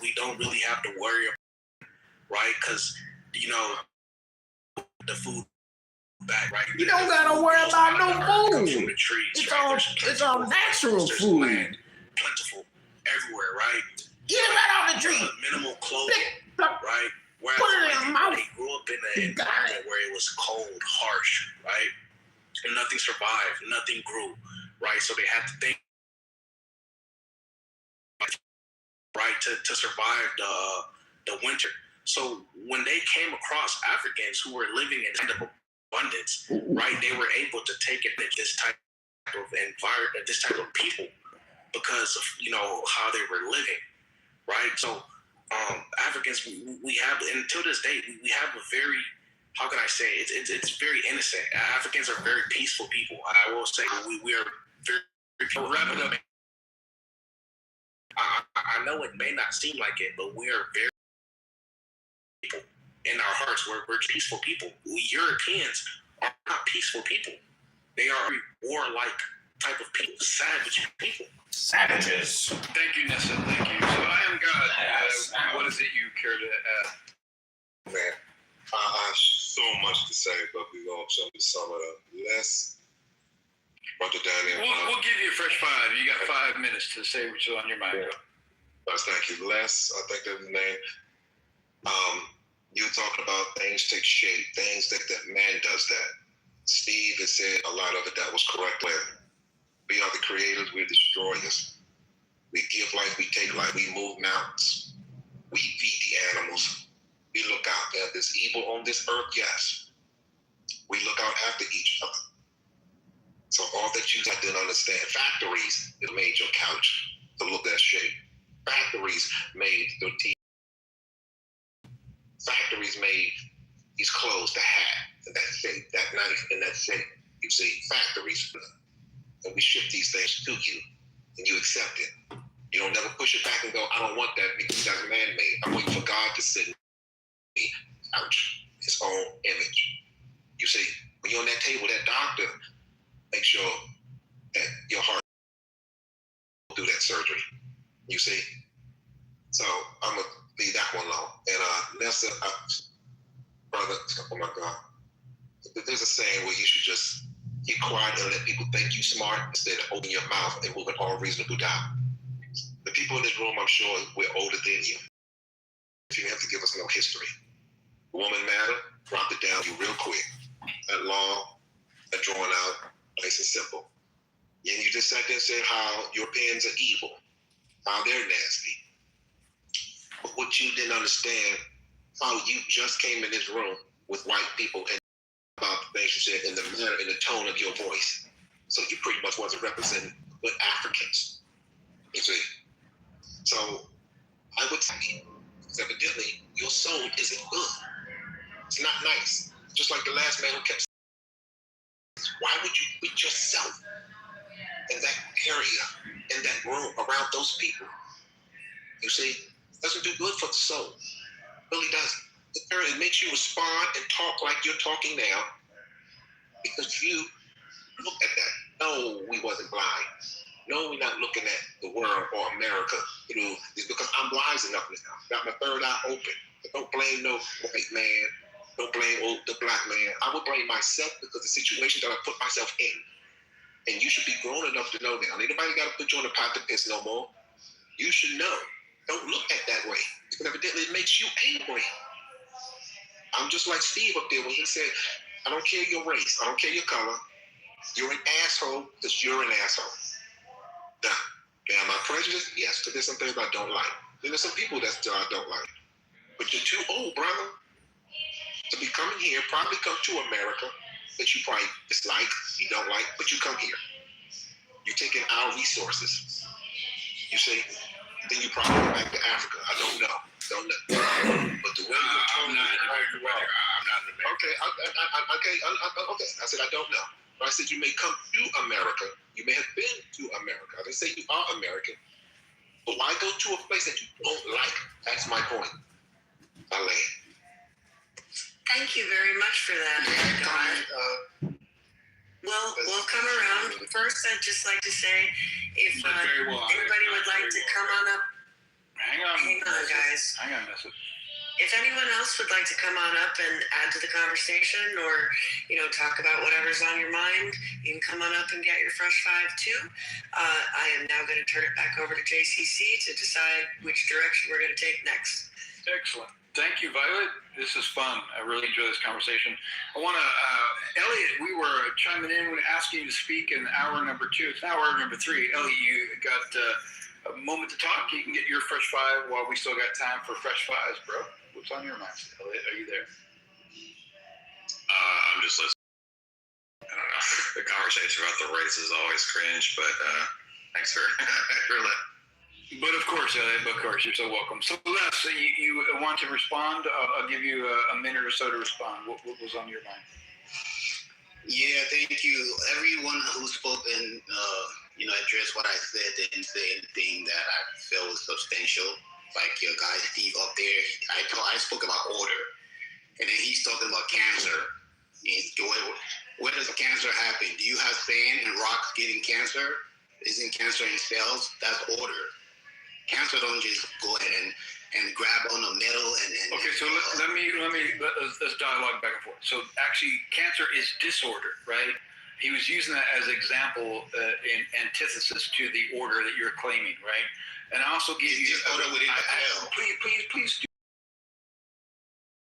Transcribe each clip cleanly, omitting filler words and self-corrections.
we don't really have to worry about it, right? Because, the food back, right? You don't gotta worry about no food. The trees, it's all natural food. Plentiful everywhere, right? Get it right off the tree. Minimal clothing, right? Whereas put it in your mouth. They grew up in an environment where it was cold, harsh, right? And nothing survived, nothing grew, right? So they had to think, right, to survive the winter. So when they came across Africans who were living in kind of abundance, right, they were able to take it this type of environment, this type of people, because of how they were living, right? So Africans, we have, until this day, we have a very, how can I say, it's very innocent. Africans are very peaceful people. I will say we are very wrapping up. I know it may not seem like it, but we are very people in our hearts. We're peaceful people. We Europeans are not peaceful people. They are warlike type of people, savage people. Savages. Thank you, Nessa. Thank you. So I am God. What is it you care to add? Man, I have so much to say, but we're going to sum it up. Les, Brother Daniel. We'll give you a fresh 5. You got 5 minutes to say what's on your mind. Yeah. Thank you. Les, I think that's his name. You're talking about things take shape, things that man does that. Steve has said a lot of it that was correct. We are the creators, we're destroyers. We give life, we take life, we move mountains. We feed the animals. We look out. There's evil on this earth, yes. We look out after each other. So all that you didn't understand, factories that made your couch to look that shape. Factories made your teeth. Factories made these clothes, the hat, and that shape, that knife, and that shape. You see, factories. And we ship these things to you, and you accept it. You don't never push it back and go, I don't want that because that's man-made. I'm waiting for God to send me couch, his own image. You see, when you're on that table, that doctor makes sure that your heart will do that surgery. You see? So I'm going to leave that one alone. And Nessa, brother, oh my God. There's a saying where you should just keep quiet and let people think you smart instead of open your mouth and moving all reasonable doubt. The people in this room, I'm sure, we're older than you. You have to give us no history. Woman matter, drop it down you real quick. That long, that drawn out, nice and simple. And you just sat there and said how Europeans are evil, how they're nasty. But what you didn't understand, how you just came in this room with white people and about the things you said in the manner, in the tone of your voice. So you pretty much wasn't representing good Africans. You see? So I would say, evidently, your soul isn't good. It's not nice. Just like the last man who kept saying, why would you put yourself in that area, in that room, around those people? You see? It doesn't do good for the soul. It really doesn't. It makes you respond and talk like you're talking now because you look at that. No, we wasn't blind. No, we're not looking at the world or America through this because I'm wise enough now. Got my third eye open. Don't blame no white man. Don't blame the black man. I would blame myself because the situation that I put myself in. And you should be grown enough to know now. Ain't nobody got to put you on the pot to piss no more. You should know. Don't look at that way because evidently it makes you angry. I'm just like Steve up there when he said, I don't care your race. I don't care your color. You're an asshole because you're an asshole. Now, am I prejudiced? Yes, because there's some things I don't like. There's some people that I don't like. But you're too old, brother, to be coming here, probably come to America that you probably dislike, you don't like, but you come here. You're taking our resources. You see? Then you probably go back to Africa. I don't know. But the way you're talking, I'm not in America. Okay. Okay. I said I don't know. But I said you may come to America. You may have been to America. I didn't say you are American. But why go to a place that you don't like? That's my point. I land. Thank you very much for that, God. We'll come around. First, I'd just like to say, if anybody would like to come on up Hang on, guys. Hang on, message. If anyone else would like to come on up and add to the conversation, or talk about whatever's on your mind, you can come on up and get your fresh five too. I am now going to turn it back over to JCC to decide which direction we're going to take next. Excellent. Thank you, Violet. This is fun. I really enjoy this conversation. I want to, Elliot, we were chiming in when asking you to speak in hour number 2. It's hour number 3. Elliot, you got a moment to talk. You can get your fresh five while we still got time for fresh fives, bro. What's on your mind, Elliot? Are you there? I'm just listening. I don't know. The conversation about the race is always cringe, but thanks for letting. But of course, Elliot, you're so welcome. So Les, you want to respond? I'll give you a minute or so to respond. What was on your mind? Yeah, thank you. Everyone who spoke and addressed what I said didn't say anything that I felt was substantial. Like your guy Steve up there, I spoke about order, and then he's talking about cancer. Where does cancer happen? Do you have sand and rocks getting cancer? Isn't cancer in cells? That's order. Cancer don't just go ahead and grab on a metal and okay, so let's dialogue back and forth. So actually, cancer is disorder, right? He was using that as an example in antithesis to the order that you're claiming, right? And I also give you please do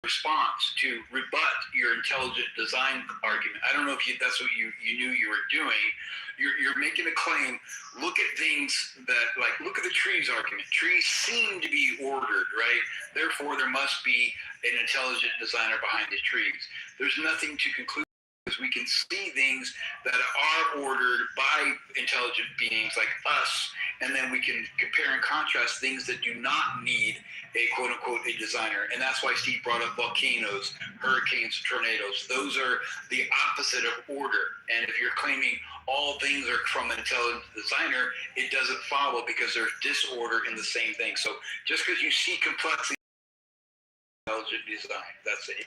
response to rebut your intelligent design argument. I don't know if that's what you knew you were doing. You're making a claim. Look at things that, look at the trees argument. Trees seem to be ordered, right? Therefore, there must be an intelligent designer behind the trees. There's nothing to conclude, because we can see things that are ordered by intelligent beings like us, and then we can compare and contrast things that do not need a quote-unquote a designer. And that's why Steve brought up volcanoes, hurricanes, tornadoes. Those are the opposite of order. And if you're claiming all things are from an intelligent designer, it doesn't follow, because there's disorder in the same thing. So just because you see complexity in intelligent design, that's it.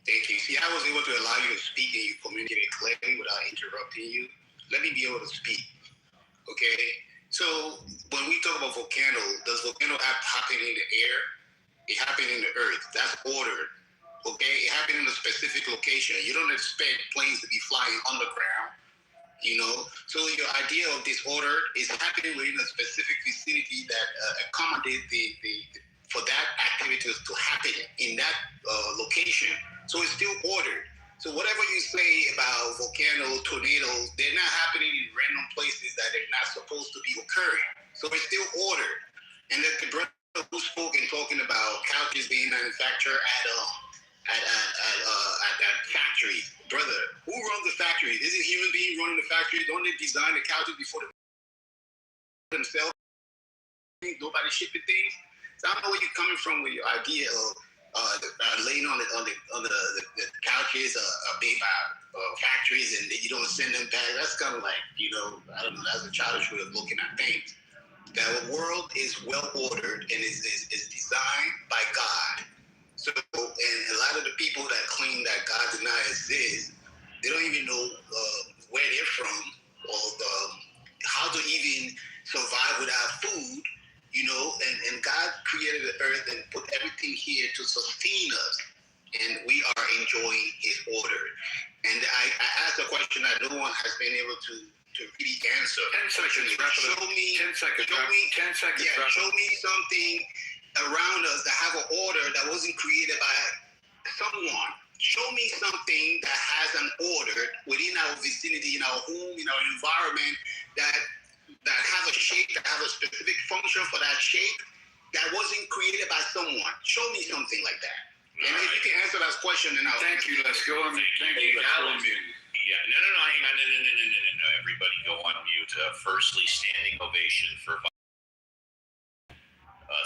Thank you. See, I was able to allow you to speak and you communicated clearly without interrupting you. Let me be able to speak. Okay? So when we talk about volcano, does volcano happen in the air? It happened in the earth. That's ordered. Okay? It happened in a specific location. You don't expect planes to be flying underground. So your idea of disorder is happening within a specific vicinity that accommodates for that activity to happen in that location. So it's still ordered. So whatever you say about volcanoes, tornadoes, they're not happening in random places that they're not supposed to be occurring. So it's still ordered. And that the brother who spoke and talking about couches being manufactured at factories, brother, who runs the factories? Is it human being running the factories? Don't they design the couches before themselves? Nobody shipping things. So I don't know where you're coming from with your idea of laying on the couches made by factories, and you don't send them back. That's kind of like, I don't know, that's a childish way of looking at things. The world is well ordered and is designed by God. So, and a lot of the people that claim that God does not exist, they don't even know where they're from, or how to even survive without food. And God created the earth and put everything here to sustain us, and we are enjoying His order. And I asked a question that no one has been able to really answer. 10 seconds. Show me 10 seconds. Yeah, show me something around us that have an order that wasn't created by someone. Show me something that has an order within our vicinity, in our home, in our environment, that have a shape, that have a specific function for that shape, that wasn't created by someone. Show me something like that. And if you can answer that question, then I'll... Thank you. Let's go on. Thank you. Now let's mute. Yeah, hang on. No. Everybody go on mute. Firstly, standing ovation for...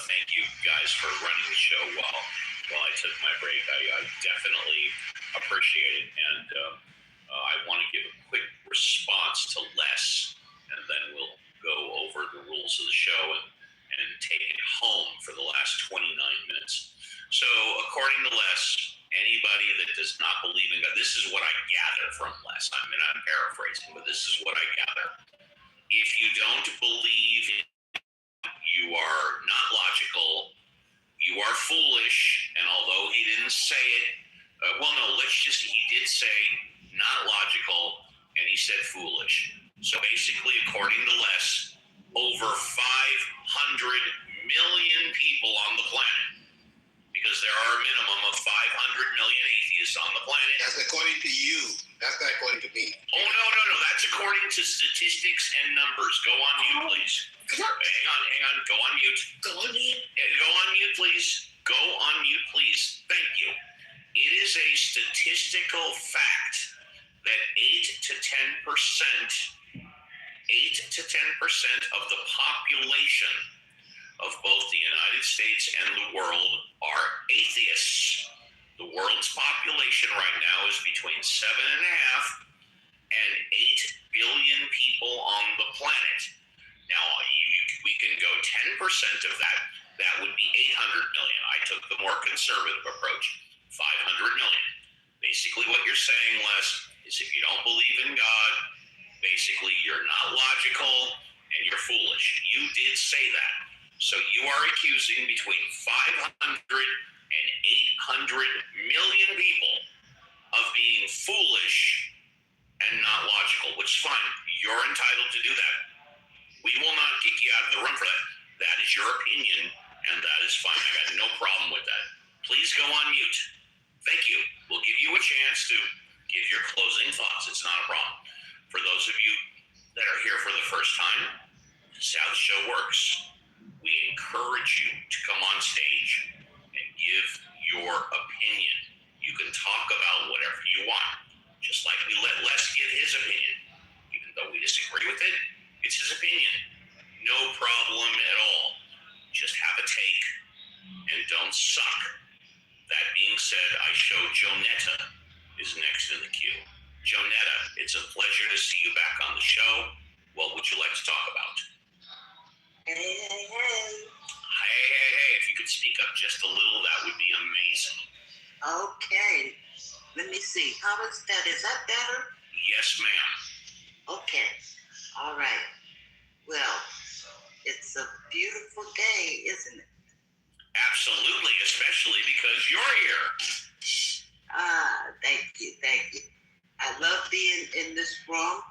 thank you guys for running the show while I took my break. I definitely appreciate it. And I want to give a quick response to Les, and then we'll go over the rules of the show and take it home for the last 29 minutes. So, according to Les, anybody that does not believe in God, this is what I gather from Les. I'm paraphrasing, but this is what I gather. If you don't believe in God, you You are not logical. You are foolish. And although he didn't say it, he did say not logical, and he said foolish. So basically, according to Les, over 500 million people on the planet, because there are a minimum of 500 million atheists on the planet. That's according to you. That's not according to me. Oh, no. That's according to statistics and numbers. Go on mute, please. Hang on. Go on mute. Go on mute. Go on mute, please. Go on mute, please. Thank you. It is a statistical fact that 8 to 10% of the population of both the United States and the world are atheists. The world's population right now is between 7.5 and 8 billion people on the planet. Now, we can go 10% of that. That would be 800 million. I took the more conservative approach, 500 million. Basically, what you're saying, Les, is if you don't believe in God, basically you're not logical and you're foolish. You did say that. So you are accusing between 500 and 800 million people of being foolish and not logical, which is fine. You're entitled to do that. We will not kick you out of the room for that. That is your opinion, and that is fine. I got no problem with that. Please go on mute. Thank you. We'll give you a chance to give your closing thoughts. It's not a problem. For those of you that are here for the first time, this is how the show works. We encourage you to come on stage and give your opinion. You can talk about whatever you want, just like we let Les give his opinion. Even though we disagree with it, it's his opinion. No problem at all. Just have a take and don't suck. That being said, I show Jonetta is next in the queue. Jonetta, it's a pleasure to see you back on the show. What would you like to talk about? Hey. If you could speak up just a little, that would be amazing. Okay. Let me see. How is that? Is that better? Yes, ma'am. Okay. All right. Well, it's a beautiful day, isn't it? Absolutely, especially because you're here. Thank you. I love being in this room,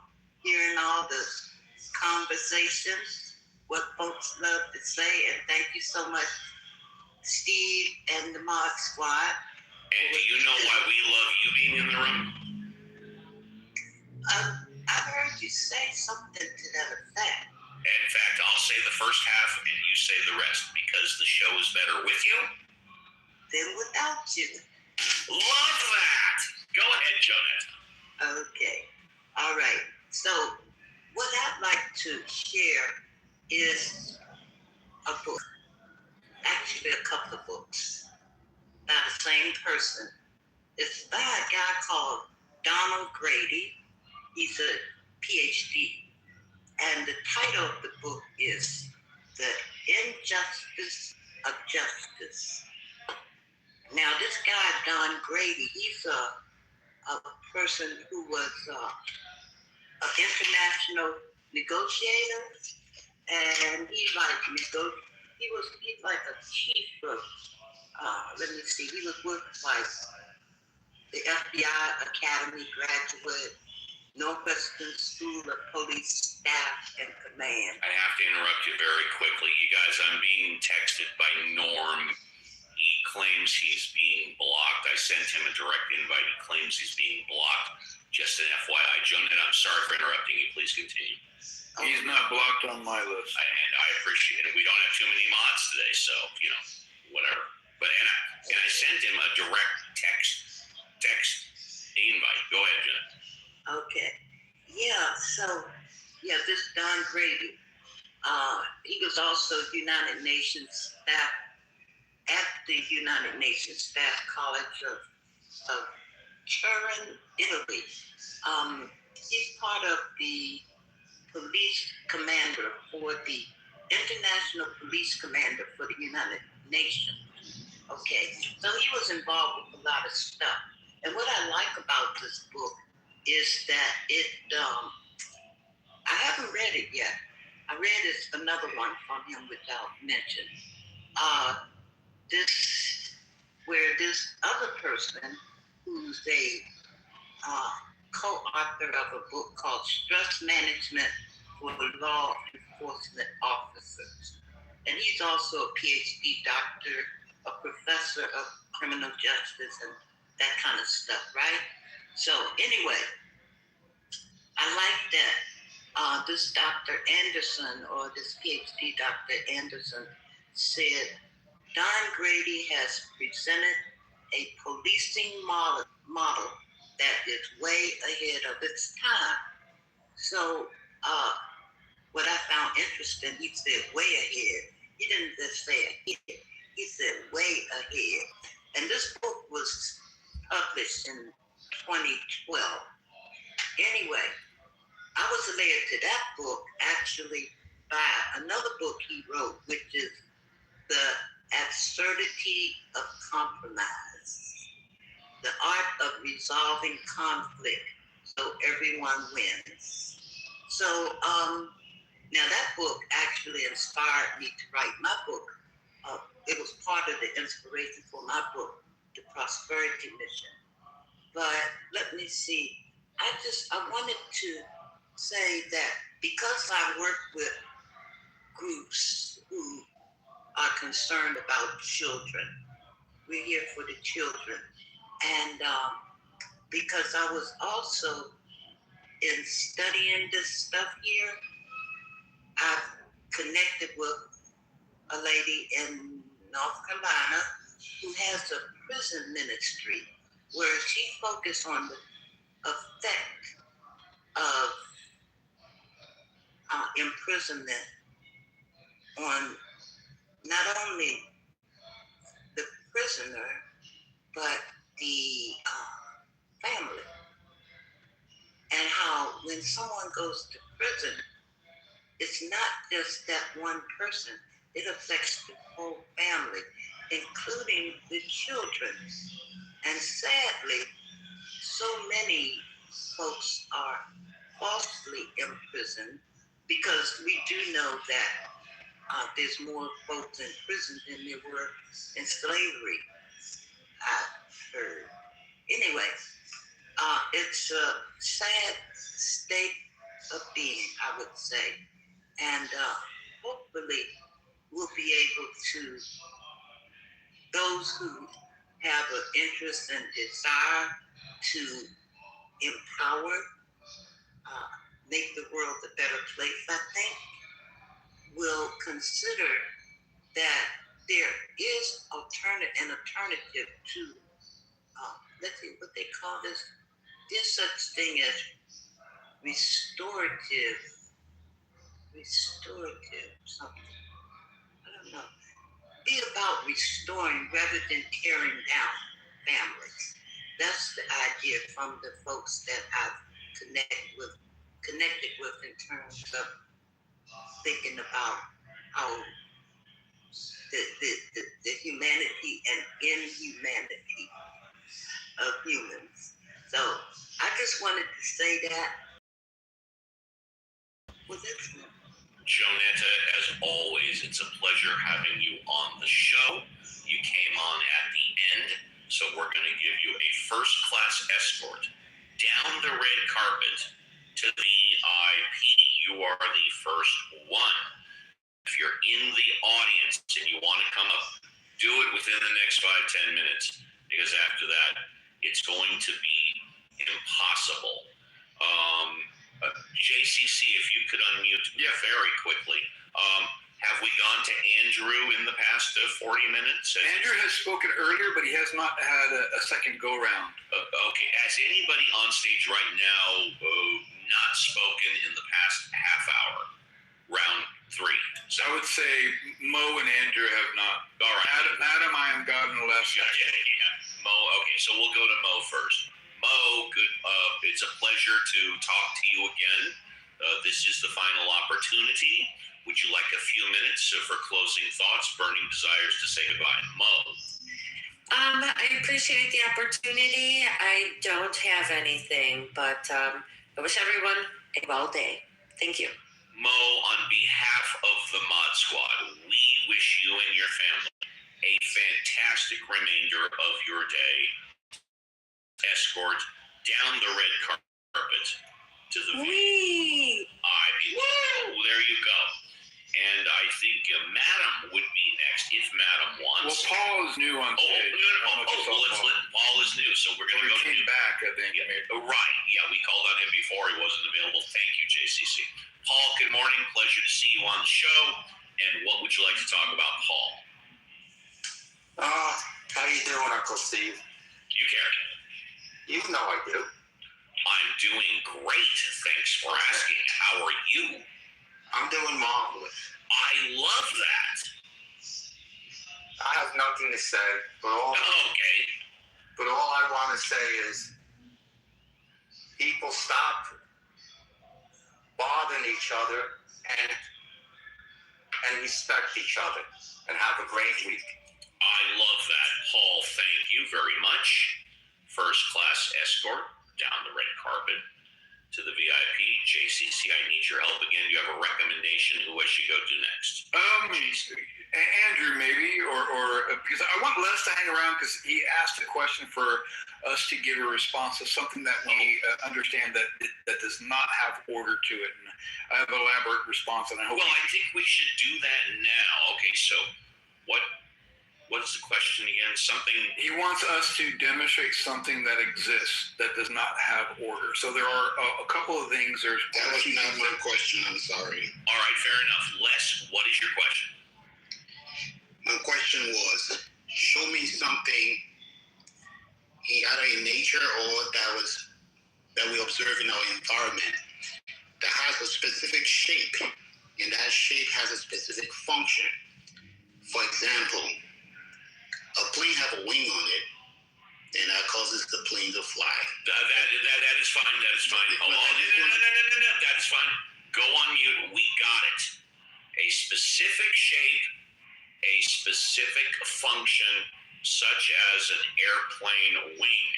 hearing all the conversations, what folks love to say, and thank you so much, Steve and the Mod Squad. And do you know why we love you being in the room? I heard you say something to that effect. In fact, I'll say the first half and you say the rest, because the show is better with you than without you. Love that. Go ahead, Jonette. Okay. All right. So what I'd like to share is a book. Actually, a couple of books by the same person. It's by a guy called Donald Grady. He's a PhD. And the title of the book is The Injustice of Justice. Now, this guy, Don Grady, he's a person who was an international negotiator, and he's like a chief of, he was with like the FBI Academy graduate, Northwestern School of Police Staff and Command. I have to interrupt you very quickly. You guys, I'm being texted by Norm. He claims he's being blocked. I sent him a direct invite. He claims he's being blocked. Just an FYI. Jonette, I'm sorry for interrupting you. Please continue. He's not blocked on my list. And I appreciate it. We don't have too many mods today, so, whatever. But and I sent him a direct text invite. Go ahead, Jonette. Okay. This Don Grady, he was also United Nations staff at the United Nations Staff College of Turin, Italy. He's part of the police commander for the International Police Commander for the United Nations. Okay, so he was involved with a lot of stuff. And what I like about this book is that I haven't read it yet. I read another one from him without mention. This other person who's a co-author of a book called Stress Management for Law Enforcement Officers. And he's also a PhD doctor, a professor of criminal justice and that kind of stuff, right? So anyway, I like that this Dr. Anderson, or this PhD Dr. Anderson, said Don Grady has presented a policing model that is way ahead of its time. So what I found interesting, he said way ahead. He didn't just say ahead. He said way ahead. And this book was published in 2012. Anyway, I was led to that book actually by another book he wrote, which is The Absurdity of Compromise, the art of resolving conflict so everyone wins. So now that book actually inspired me to write my book. It was part of the inspiration for my book, The Prosperity Mission. But let me see. I wanted to say that because I work with groups who are concerned about children, we're here for the children. And because I was also in studying this stuff here, I've connected with a lady in North Carolina who has a prison ministry where she focused on the effect of imprisonment on not only the prisoner, but the family. And how when someone goes to prison, it's not just that one person, it affects the whole family, including the children. And sadly, so many folks are falsely imprisoned because we do know that there's more folks in prison than there were in slavery, I've heard. Anyway, it's a sad state of being, I would say. And hopefully we'll be able to, those who have an interest and desire to empower, make the world a better place, I think, will consider that there is an alternative to, let's see what they call this. There's such thing as restorative something. I don't know. Be about restoring rather than tearing down families. That's the idea from the folks that I've connected with in terms of thinking about how the humanity and inhumanity of humans. So I just wanted to say that. Well, that's good. Jonetta, as always, it's a pleasure having you on the show. You came on at the end, so we're going to give you a first-class escort down the red carpet to the VIP. You are the first one. If you're in the audience and you want to come up, do it within the next 5-10 minutes, because after that, it's going to be impossible. JCC, if you could unmute very quickly. Have we gone to Andrew in the past 40 minutes? Andrew has spoken earlier, but he has not had a second go-round. Okay. Has anybody on stage right now not spoken in the past half hour? Round 3. So I would say Mo and Andrew have not. All right. Adam, I am God in the last. Yeah. Mo, okay, so we'll go to Mo first. Mo, good. It's a pleasure to talk to you again. This is the final opportunity. Would you like a few minutes for closing thoughts, burning desires to say goodbye? Mo. I appreciate the opportunity. I don't have anything, but I wish everyone a well day. Thank you. Mo, on behalf of the Mod Squad, we wish you and your family a fantastic remainder of your day. Escort down the red carpet to the Wee! there you go. And I think Madam would be next if Madam Well, wants. Paul is new on stage. Well, Paul is new, so we're going to go He came to back, I think. right. Yeah, we called on him before he wasn't available. Thank you, JCC. Paul, good morning. Pleasure to see you on the show. And what would you like to talk about, Paul? How you doing, Uncle Steve? You care. You know I do. I'm doing great. Thanks for asking. How are you? I'm doing marvelous. I love that. I have nothing to say, but all I want to say is people stop bothering each other and respect each other and have a great week. I love that, Paul. Thank you very much. First class escort down the red carpet to the VIP. JCC, I need your help again. Do you have a recommendation who I should go to next? Andrew, maybe, or because I want Les to hang around because he asked a question for us to give a response to something that we understand that does not have order to it. And I have an elaborate response, and I hope. Well, I think we should do that now. Okay, so what is the question again? Something he wants us to demonstrate something that exists that does not have order. So there are a couple of things. That was not my question. I'm sorry. All right, fair enough. Les, what is your question? My question was, show me something either in nature or that we observe in our environment that has a specific shape, and that shape has a specific function. For example, a plane have a wing on it, and that causes the plane to fly. That is fine. That is fine. Oh, no. That is fine. Go on mute. We got it. A specific shape, a specific function, such as an airplane wing.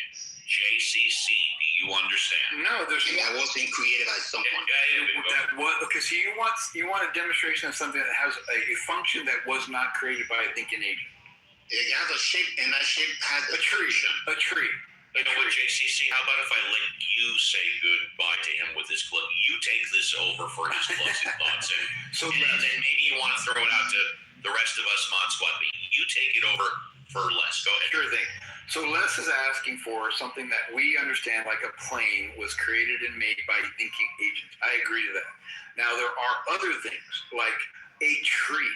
JCC, do you understand? No, there's that wasn't created by someone. Because you want a demonstration of something that has a function that was not created by a thinking agent. It has a shape, and that shape has a tree. A tree. You know what, JCC? How about if I let you say goodbye to him with his close? You take this over for his closing thoughts, and then maybe you want to throw it out to the rest of us, Mod Squad. But you take it over for Les. Go ahead. Sure thing. So Les is asking for something that we understand, like a plane was created and made by thinking agents. I agree to that. Now there are other things like a tree.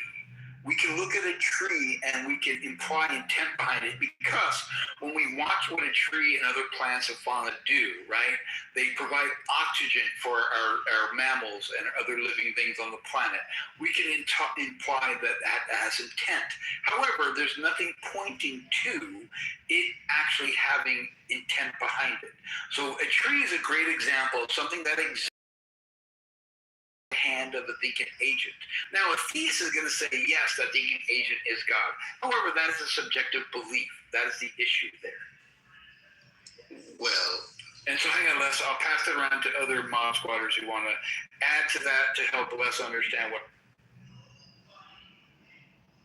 We can look at a tree and we can imply intent behind it because when we watch what a tree and other plants and fauna do, right, they provide oxygen for our mammals and other living things on the planet. We can imply that has intent. However, there's nothing pointing to it actually having intent behind it. So a tree is a great example of something that exists hand of a thinking agent. Now, a theist is going to say, yes, that thinking agent is God. However, that is a subjective belief. That is the issue there. Well, and so hang on, Les. I'll pass it around to other Mod Squatters who want to add to that to help Les understand what.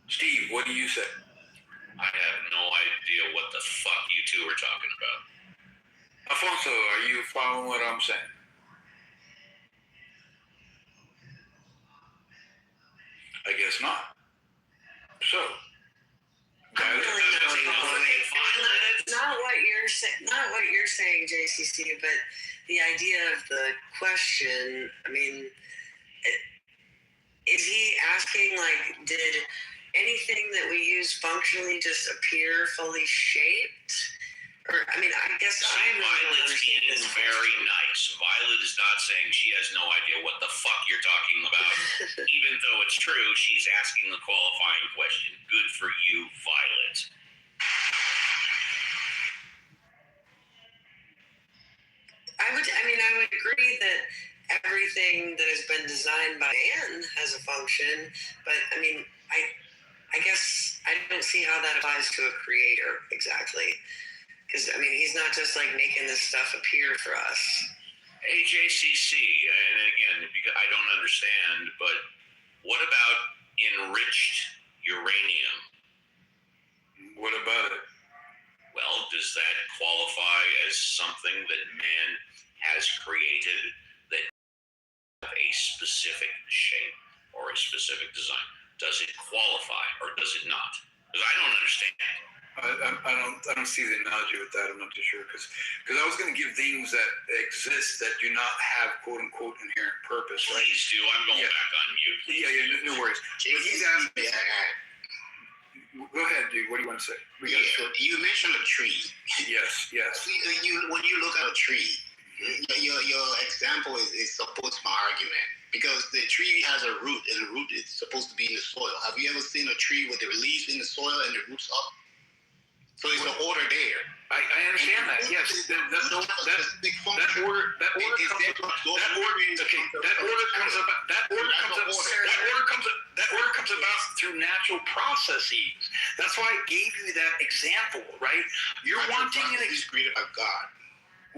Steve, what do you say? I have no idea what the fuck you two are talking about. Alfonso, are you following what I'm saying? I guess not. So, not what you're saying, JCC, but the idea of the question. I mean, is he asking like, did anything that we use functionally just appear fully shaped? Or, I mean, I guess Violet's being very nice. Violet is not saying she has no idea what the fuck you're talking about. Even though it's true, she's asking the qualifying question. Good for you, Violet. I would agree that everything that has been designed by man has a function, but I mean, I guess I don't see how that applies to a creator exactly. Because, I mean, he's not just like making this stuff appear for us. AJCC, and again, because I don't understand, but what about enriched uranium? What about it? Well, does that qualify as something that man has created that have a specific shape or a specific design? Does it qualify or does it not? Because I don't understand. I don't see the analogy with that. I'm not too sure because I was going to give things that exist that do not have quote unquote inherent purpose. Right? Please do. I'm going back on mute. Yeah, no worries. But he's asking. Go ahead, dude. What do you want to say? You mentioned a tree. Yes. When you look at a tree, your example is supports my argument because the tree has a root and the root is supposed to be in the soil. Have you ever seen a tree with the leaves in the soil and the roots up? So there's an order there. I understand that. Yes, that order comes about through natural processes. That's why I gave you that example, right? You're wanting an created by God.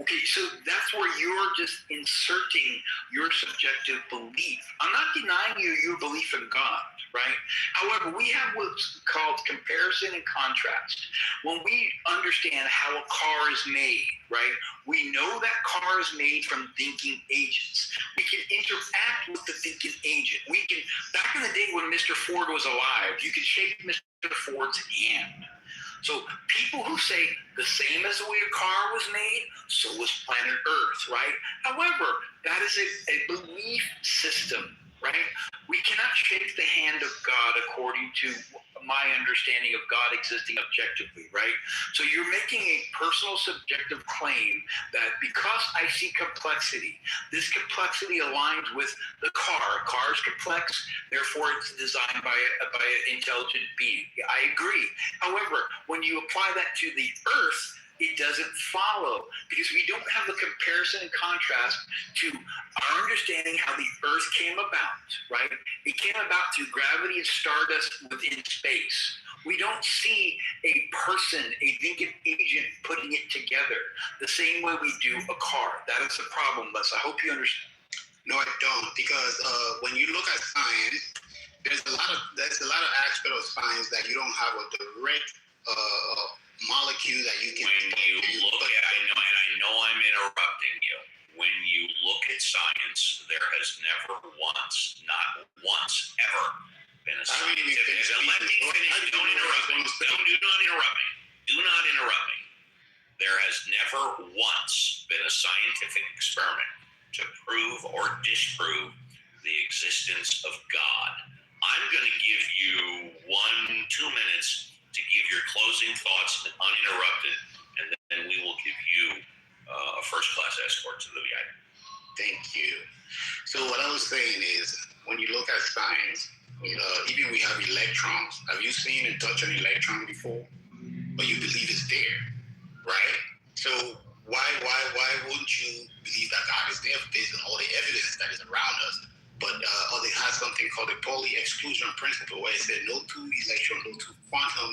Okay, so that's where you're just inserting your subjective belief. I'm not denying you your belief in God, right? However, we have what's called comparison and contrast. When we understand how a car is made, right, we know that car is made from thinking agents. We can interact with the thinking agent. We can, back in the day when Mr. Ford was alive, you could shake Mr. Ford's hand. So people who say the same as the way a car was made, so was planet Earth, right? However, that is a belief system, right? We cannot shake the hand of God according to my understanding of God existing objectively, right? So you're making a personal subjective claim that because I see complexity, this complexity aligns with the car. A car is complex, therefore it's designed by an intelligent being. I agree. However, when you apply that to the Earth, it doesn't follow because we don't have the comparison and contrast to our understanding how the Earth came about, right? It came about through gravity and stardust within space. We don't see a person, a thinking agent putting it together the same way we do a car. That is the problem, Les. I hope you understand. No, I don't, because when you look at science, there's a lot of aspect of science that you don't have a direct molecule that you can. When you look at, I know I'm interrupting you. When you look at science, there has never once, not once, ever been a scientific. Let me finish. Don't interrupt me. Do not interrupt me. Do not interrupt me. There has never once been a scientific experiment to prove or disprove the existence of God. I'm going to give you 2 minutes to give your closing thoughts uninterrupted, and then we will give you a first-class escort to the VIP. Thank you. So what I was saying is, when you look at science, even we have electrons. Have you seen and touched an electron before? But you believe it's there, right? So why wouldn't you believe that God is there based on all the evidence that is around us? But they have something called the Pauli exclusion principle, where it said no two electron, no two quantum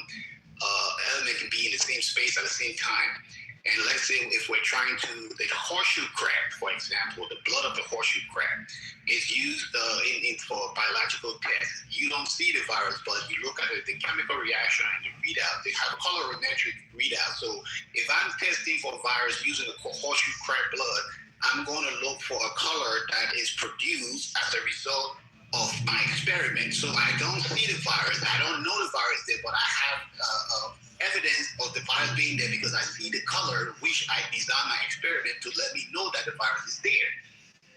element can be in the same space at the same time. And let's say if we're trying to, the horseshoe crab, for example, the blood of the horseshoe crab is used for biological tests. You don't see the virus, but you look at the chemical reaction and the readout. They have a colorimetric readout. So if I'm testing for virus using the horseshoe crab blood, I'm going to look for a color that is produced as a result of my experiment. So I don't see the virus. I don't know the virus there, but I have evidence of the virus being there because I see the color which I designed my experiment to let me know that the virus is there.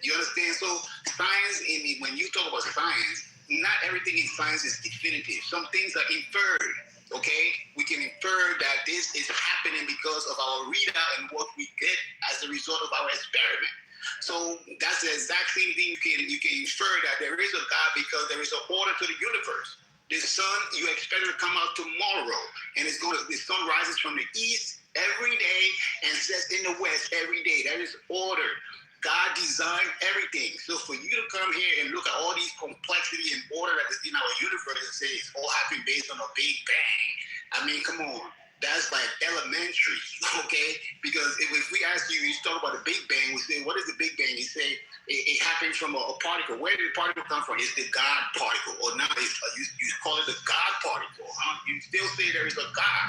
You understand? So science, when you talk about science, not everything in science is definitive. Some things are inferred, okay? We can infer that this is happening because of our readout and what we get as a result of our experiment. So that's the exact same thing you can infer that there is a God because there is an order to the universe. The sun, you expect it to come out tomorrow, and the sun rises from the east every day and sets in the west every day. That is order. God designed everything. So for you to come here and look at all these complexity and order that is in our universe and say it's all happening based on a big bang, I mean, come on. that's like elementary, okay? Because if we ask you, you talk about the Big Bang, we say, what is the Big Bang? You say it happened from a particle. Where did the particle come from? It's the God particle, or now you call it the God particle. Huh? You still say there is a God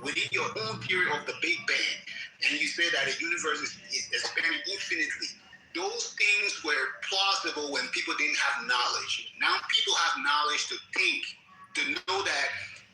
within your own theory of the Big Bang, and you say that the universe is expanding infinitely. Those things were plausible when people didn't have knowledge. Now people have knowledge to think, to know that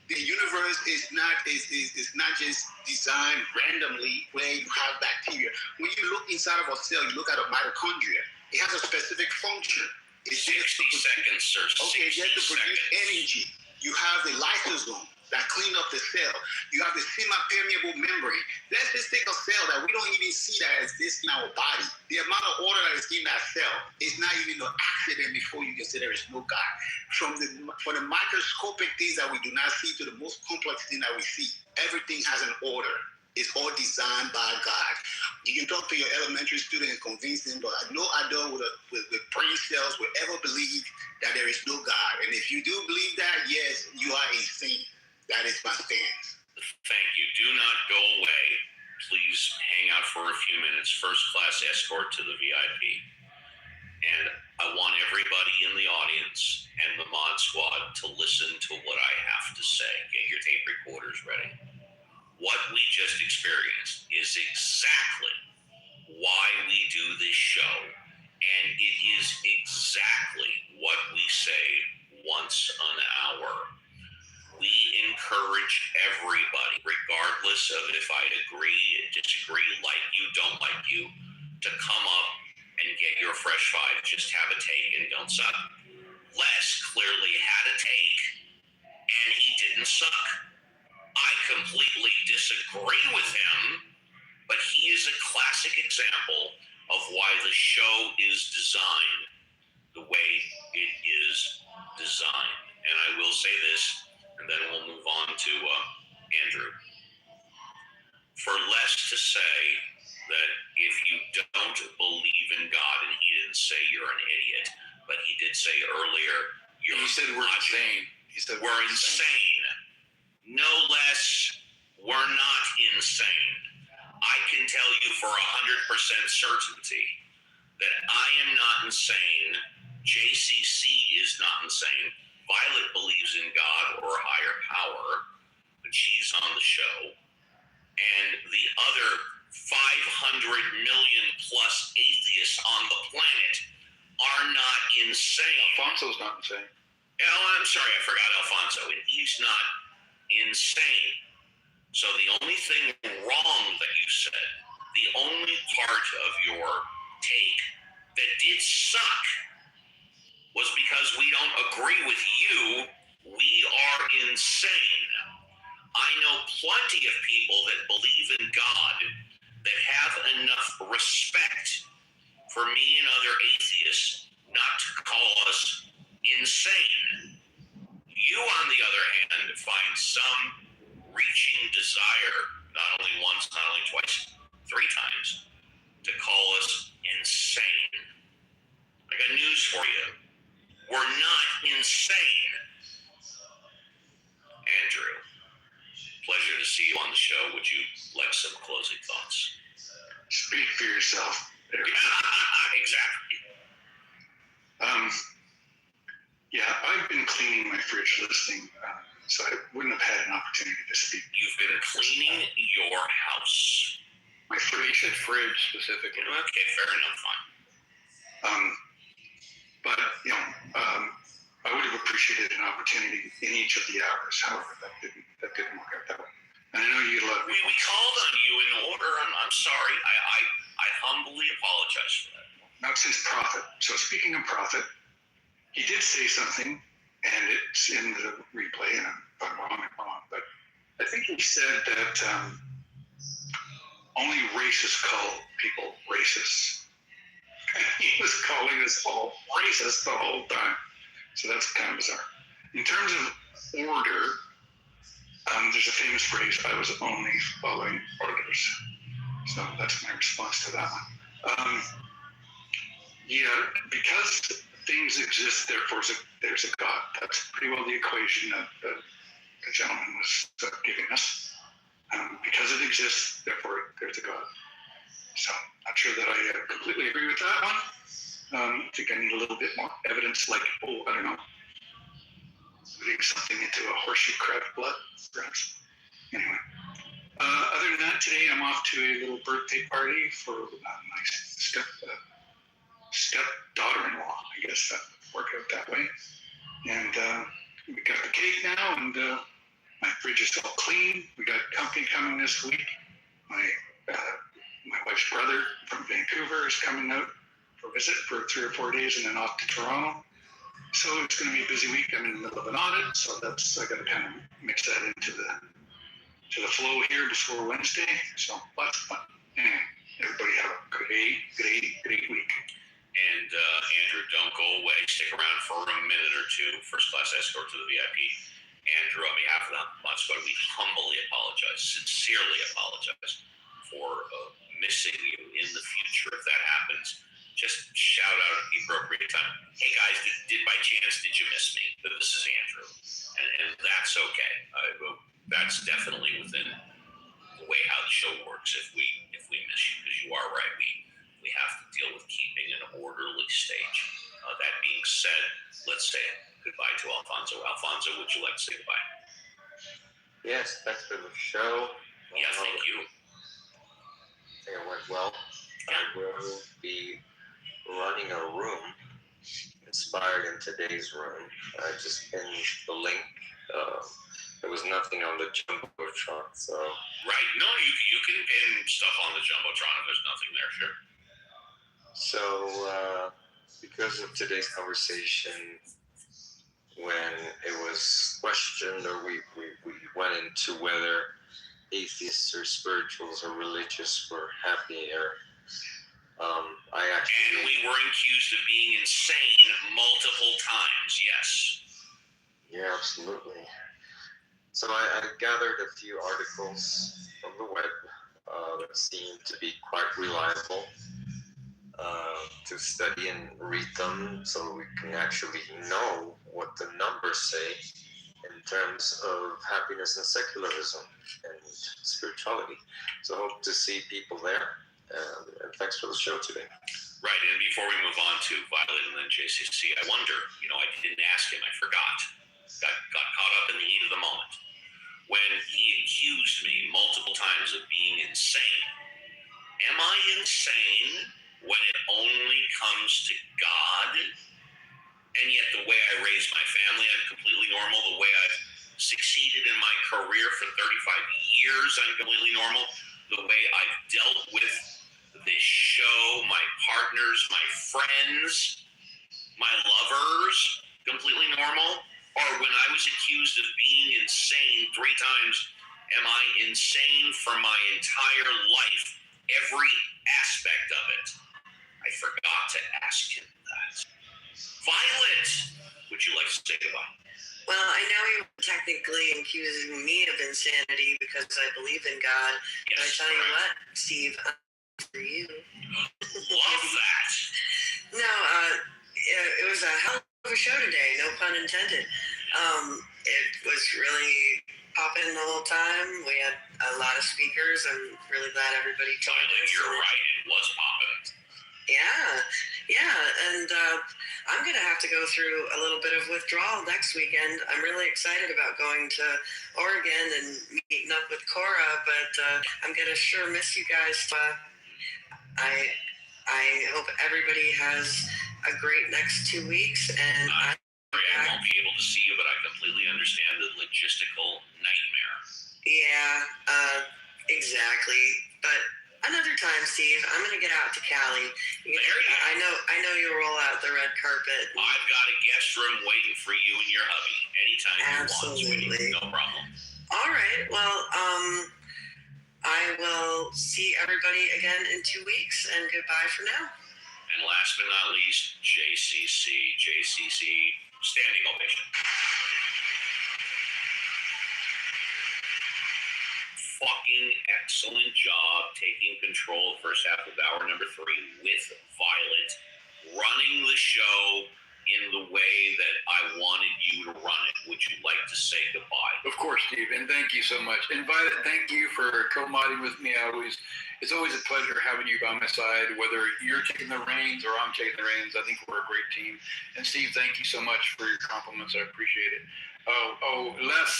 the universe is not just designed randomly where you have bacteria. When you look inside of a cell, you look at a mitochondria. It has a specific function. It's 60 seconds, sir. Okay, 60 just to produce seconds. energy. You have the lysosome that clean up the cell. You have the semi-permeable membrane. Let's just take a cell that we don't even see that exists in our body. The amount of order that is in that cell is not even an accident before you can say there is no God. From the microscopic things that we do not see to the most complex thing that we see, everything has an order. It's all designed by God. You can talk to your elementary student and convince them, but no adult with brain cells will ever believe that there is no God. And if you do believe that, yes, you are insane. That is my stance. Thank you. Do not go away. Please hang out for a few minutes. First class escort to the VIP. And I want everybody in the audience and the mod squad to listen to what I have to say. Get your tape recorders ready. What we just experienced is exactly why we do this show. And it is exactly what we say once an hour. We encourage everybody, regardless of if I agree, disagree, like you, don't like you, to come up and get your fresh five. Just have a take and don't suck. Les clearly had a take, and he didn't suck. I completely disagree with him, but he is a classic example of why the show is designed the way it is designed. And I will say this, and then we'll move on to Andrew. For Les to say that if you don't believe in God, and he didn't say you're an idiot, but he did say earlier, He said we're insane. He said we're insane. No less, we're not insane. I can tell you for 100% certainty that I am not insane. JCC is not insane. Violet believes in God or a higher power, but she's on the show. And the other 500 million plus atheists on the planet are not insane. Alfonso's not insane. Oh, I'm sorry, I forgot Alfonso. And he's not insane. So the only thing wrong that you said, the only part of your take that did suck, was because we don't agree with you. We are insane. I know plenty of people that believe in God that have enough respect for me and other atheists not to call us insane. You, on the other hand, find some reaching desire, not only once, not only twice, 3 times, to call us insane. I got news for you. We're not insane. Andrew, pleasure to see you on the show. Would you like some closing thoughts? Speak for yourself. Exactly. Yeah, I've been cleaning my fridge listening, so I wouldn't have had an opportunity to speak. You've been cleaning your house. My You fridge. said fridge specifically. Okay, fair enough, fine. But, I would have appreciated an opportunity in each of the hours. However, that didn't work out that way. And I know you love me. We called on you in order. I'm sorry. I humbly apologize for that. Not since Prophet. So speaking of Prophet, he did say something, and it's in the replay, and if I'm wrong, I'm wrong, but I think he said that only racists call people racists. And he was calling us all racist the whole time. So that's kind of bizarre. In terms of order, there's a famous phrase, I was only following orders. So that's my response to that one. Because things exist, therefore there's a God. That's pretty well the equation that the gentleman was giving us. exists, therefore there's a God. So, not sure that I completely agree with that one. I think I need a little bit more evidence, like, I don't know, putting something into a horseshoe crab blood, perhaps. Anyway. Other than that, today I'm off to a little birthday party for my stepdaughter-in-law. I guess that would work out that way. And we got the cake now, and my fridge is all clean. We got company coming this week. My wife's brother from Vancouver is coming out for a visit for 3 or 4 days, and then off to Toronto. So it's going to be a busy week. I'm in the middle of an audit, so I got to kind of mix that into the flow here before Wednesday. So lots of fun. Anyway, everybody have a great week. And Andrew, don't go away. Stick around for a minute or two. First class escort to the VIP. Andrew, on behalf of the Montesquieu, we humbly apologize, sincerely apologize for missing you in the future. If that happens, just shout out at the appropriate time. Hey guys, did by chance did you miss me? This is Andrew, and that's okay. That's definitely within the way how the show works. If we miss you, because you are right, we have to deal with keeping an orderly stage. That being said, let's say goodbye to Alfonso. Alfonso, would you like to say goodbye? Yes, thanks for the show. Yeah, thank you. I think it went well. I will be running a room inspired in today's room. I just pinned the link. There was nothing on the Jumbotron, so... Right. No, you can pin stuff on the Jumbotron if there's nothing there, sure. So, because of today's conversation, when it was questioned, or we went into whether atheists or spirituals or religious were happy, or I actually... And we were accused of being insane multiple times, yes. Yeah, absolutely. So I gathered a few articles from the web that seemed to be quite reliable to study and read them, so we can actually know what the numbers say in terms of happiness and secularism and spirituality. So I hope to see people there, and thanks for the show today. Right, and before we move on to Violet and then JCC, I wonder, I didn't ask him, I forgot. Got caught up in the heat of the moment. When he accused me multiple times of being insane. Am I insane when it only comes to God? And yet the way I raised my family, I'm completely normal. The way I've succeeded in my career for 35 years, I'm completely normal. The way I've dealt with this show, my partners, my friends, my lovers, completely normal. Or when I was accused of being insane 3 times, am I insane for my entire life, every aspect of it? I forgot to ask him that. Violet, would you like to say goodbye? Well, I know you're technically accusing me of insanity because I believe in God. Yes, but I tell you what, Steve, I'm for you. Love that. No, it was a hell of a show today, no pun intended. It was really popping the whole time. We had a lot of speakers. I'm really glad everybody joined us. You're right, it was popping. Yeah, and I'm going to have to go through a little bit of withdrawal next weekend. I'm really excited about going to Oregon and meeting up with Cora, but I'm going to sure miss you guys. I hope everybody has a great next 2 weeks, and I won't be able to see you, but I completely understand the logistical nightmare. Yeah, exactly. But another time, Steve, I'm going to get out to Cali. I know you'll roll out the red carpet. I've got a guest room waiting for you and your hubby anytime you want, sweetie. No problem. All right. Well, I will see everybody again in 2 weeks, and goodbye for now. And last but not least, JCC, standing ovation. Fucking excellent job taking control first half of hour number 3 with Violet, running the show, in the way that I wanted you to run it. Would you like to say goodbye? Of course, Steve, and thank you so much. And Violet, thank you for co-modding with me. It's always a pleasure having you by my side, whether you're taking the reins or I'm taking the reins. I think we're a great team. And Steve, thank you so much for your compliments. I appreciate it. Les,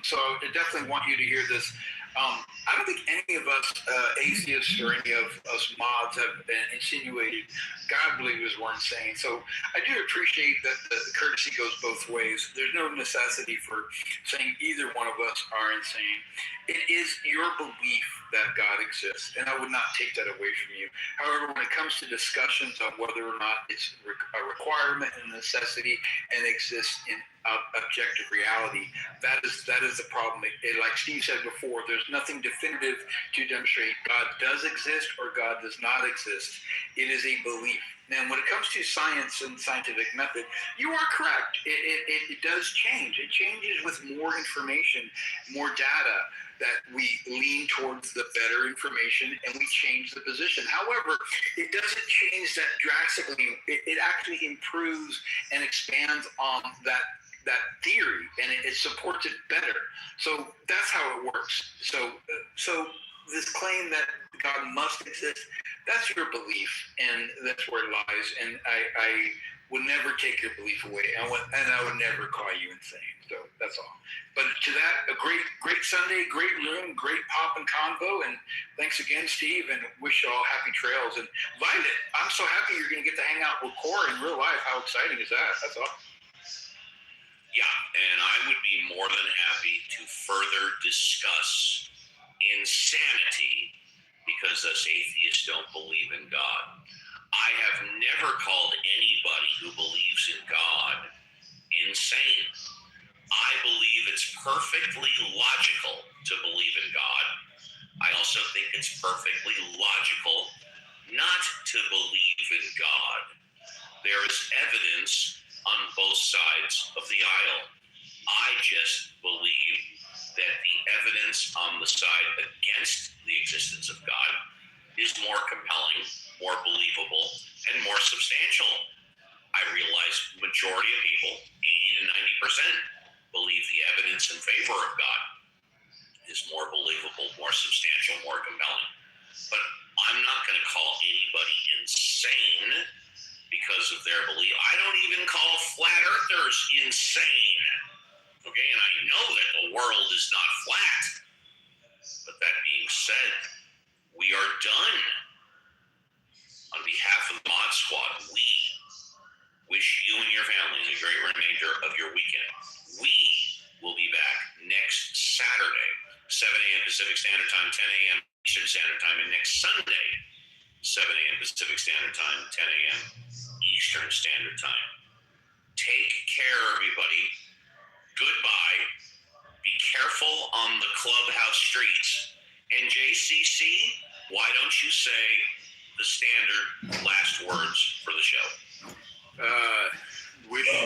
so I definitely want you to hear this. I don't think any of us atheists or any of us mods have insinuated God believers were insane. So I do appreciate that the courtesy goes both ways. There's no necessity for saying either one of us are insane. It is your belief that God exists, and I would not take that away from you. However, when it comes to discussions on whether or not it's a requirement and necessity and exists in objective reality, that is the problem. Like Steve said before, there's nothing definitive to demonstrate God does exist or God does not exist. It is a belief. Now, when it comes to science and scientific method, you are correct. It does change. It changes with more information, more data, that we lean towards the better information and we change the position. However, it doesn't change that drastically. It actually improves and expands on that theory, and it supports it better. So that's how it works. So this claim that God must exist, that's your belief, and that's where it lies. And I would never take your belief away, and I would never call you insane. So that's all. But to that, a great Sunday, great room, great pop and convo, and thanks again, Steve, and wish you all happy trails. And Violet, I'm so happy you're going to get to hang out with Cora in real life. How exciting is that? That's all. Yeah, and I would be more than happy to further discuss insanity because us atheists don't believe in God. I have never called anybody who believes in God insane. I believe it's perfectly logical to believe in God. I also think it's perfectly logical not to believe in God. There is evidence on both sides of the aisle. I just believe that the evidence on the side against the existence of God is more compelling, more believable, and more substantial. I realize the majority of people, 80 to 90%, believe the evidence in favor of God is more believable, more substantial, more compelling. But I'm not going to call anybody insane because of their belief. I don't even call flat earthers insane. Okay, and I know that the world is not flat. But that being said, we are done. On behalf of the Mod Squad, we wish you and your families a great remainder of your weekend. We will be back next Saturday, 7 a.m. Pacific Standard Time, 10 a.m. Eastern Standard Time, and next Sunday, 7 a.m. Pacific Standard Time, 10 a.m. Eastern Standard Time. Take care, everybody. Goodbye. Be careful on the clubhouse streets. And JCC, why don't you say the standard last words for the show?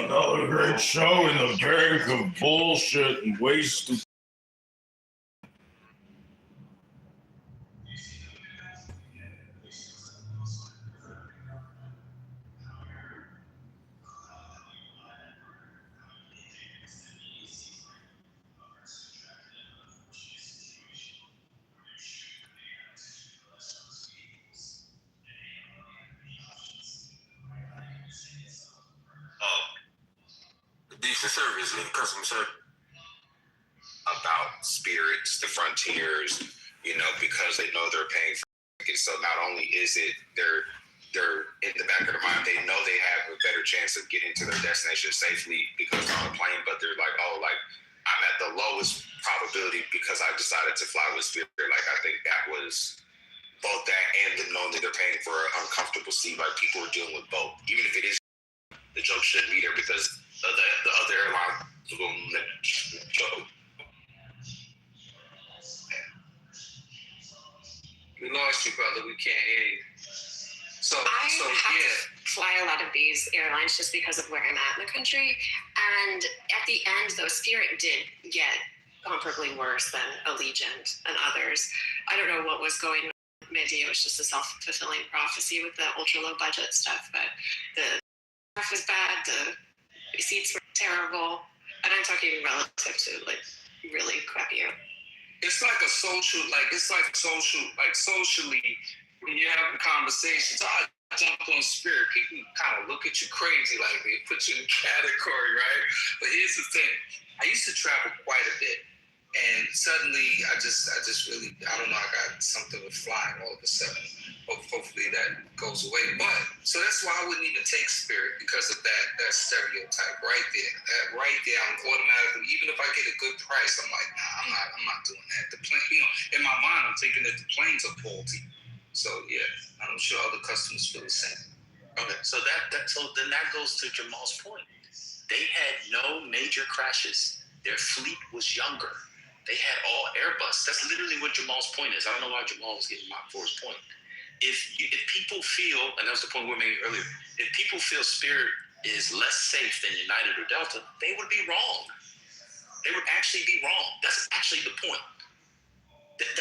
Another great show in the bank of bullshit and wasted. Decent service and customer service about spirits, the frontiers, because they know they're paying for it. So not only is it they're in the back of their mind, they know they have a better chance of getting to their destination safely because they're on a plane, but they're like, oh, like I'm at the lowest probability because I decided to fly with Spirit. Like I think that was both that and them knowing that they're paying for an uncomfortable seat. Like people are dealing with both, even if it is the joke shouldn't be there because the other airline is going to let the joke. We lost you, brother. We can't hear you. So yeah. Fly a lot of these airlines just because of where I'm at in the country. And at the end, though, Spirit did get comparably worse than Allegiant and others. I don't know what was going on. Maybe it was just a self-fulfilling prophecy with the ultra-low budget stuff, but the was bad. The seats were terrible. And I'm talking relative to like really crappy. It's like a social, socially, when you have conversations, I jump on Spirit, people kind of look at you crazy, like they put you in a category, right? But here's the thing, I used to travel quite a bit, and suddenly I just really, I don't know, I got something with flying all of a sudden. Hopefully that goes away. But so that's why I wouldn't even take Spirit, because of that stereotype right there. That right there, I'm automatically, even if I get a good price, I'm like, nah, I'm not doing that. The plane, in my mind, I'm thinking that the planes are faulty. So yeah, I'm sure other customers feel the same. Okay, so then that goes to Jamal's point. They had no major crashes. Their fleet was younger. They had all Airbus. That's literally what Jamal's point is. I don't know why Jamal was getting mocked for his point. If people feel, and that was the point we were making earlier, if people feel Spirit is less safe than United or Delta, they would be wrong. They would actually be wrong. That's actually the point.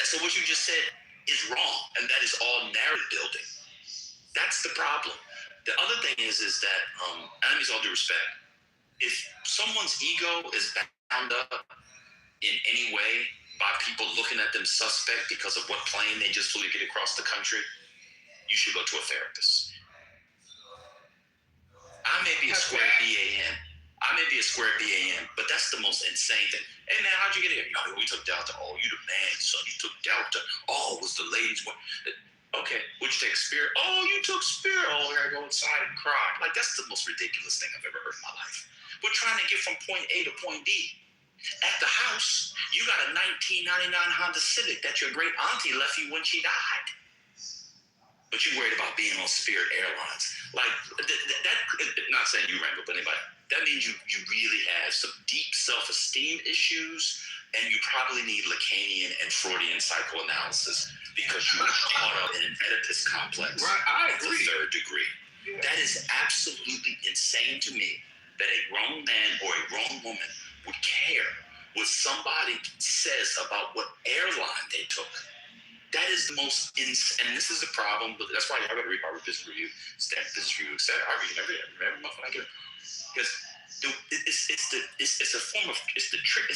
So what you just said is wrong, and that is all narrative building. That's the problem. The other thing is that, enemies all due respect, if someone's ego is bound up in any way by people looking at them suspect because of what plane they just flew to get across the country, you should go to a therapist. I may be a square BAN. But that's the most insane thing. Hey man, how'd you get here? Yo, we took Delta. Oh, you the man, son. You took Delta. Oh, it was the ladies one. Okay, would you take Spirit? Oh, you took Spirit. Oh, I gotta go inside and cry. Like, that's the most ridiculous thing I've ever heard in my life. We're trying to get from point A to point B. At the house, you got a 1999 Honda Civic that your great auntie left you when she died. But you're worried about being on Spirit Airlines. Like, that not saying you, Randall, but anybody, that means you really have some deep self-esteem issues, and you probably need Lacanian and Freudian psychoanalysis because you were caught up in an Oedipus complex. Right, I agree. To the third degree. Yeah. That is absolutely insane to me that a grown man or a grown woman would care what somebody says about what airline they took. That is the most insane, and this is the problem, but that's why I gotta read my business review, stamp business review, etc. I read every month when I get it. Because it's a form of, it's a trick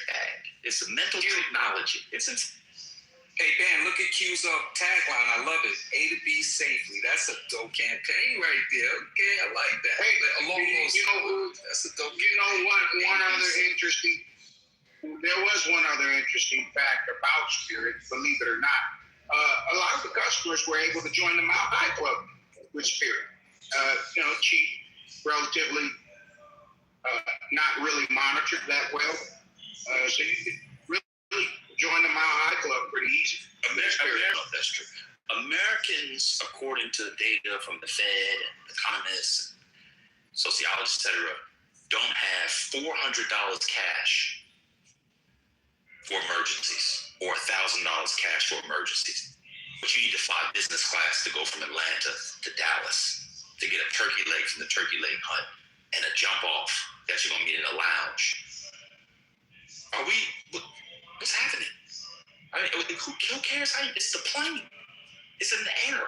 bag. It's a mental technology. Hey, Ben, look at Q's tagline. I love it. A to B safely. That's a dope campaign right there. Okay, I like that. Hey, that's a dope campaign. There was one other interesting fact about Spirit, believe it or not. A lot of the customers were able to join the Mile High Club with Spirit. Cheap, relatively, not really monitored that well. So you could really join the Mile High Club pretty easy. That's true. Americans, according to data from the Fed, economists, sociologists, etc., don't have $400 cash for emergencies, or $1,000 cash for emergencies. But you need to fly business class to go from Atlanta to Dallas to get a turkey leg from the turkey leg hut and a jump off that you're gonna get in a lounge. What's happening? I mean, who cares? It's the plane. It's in the air.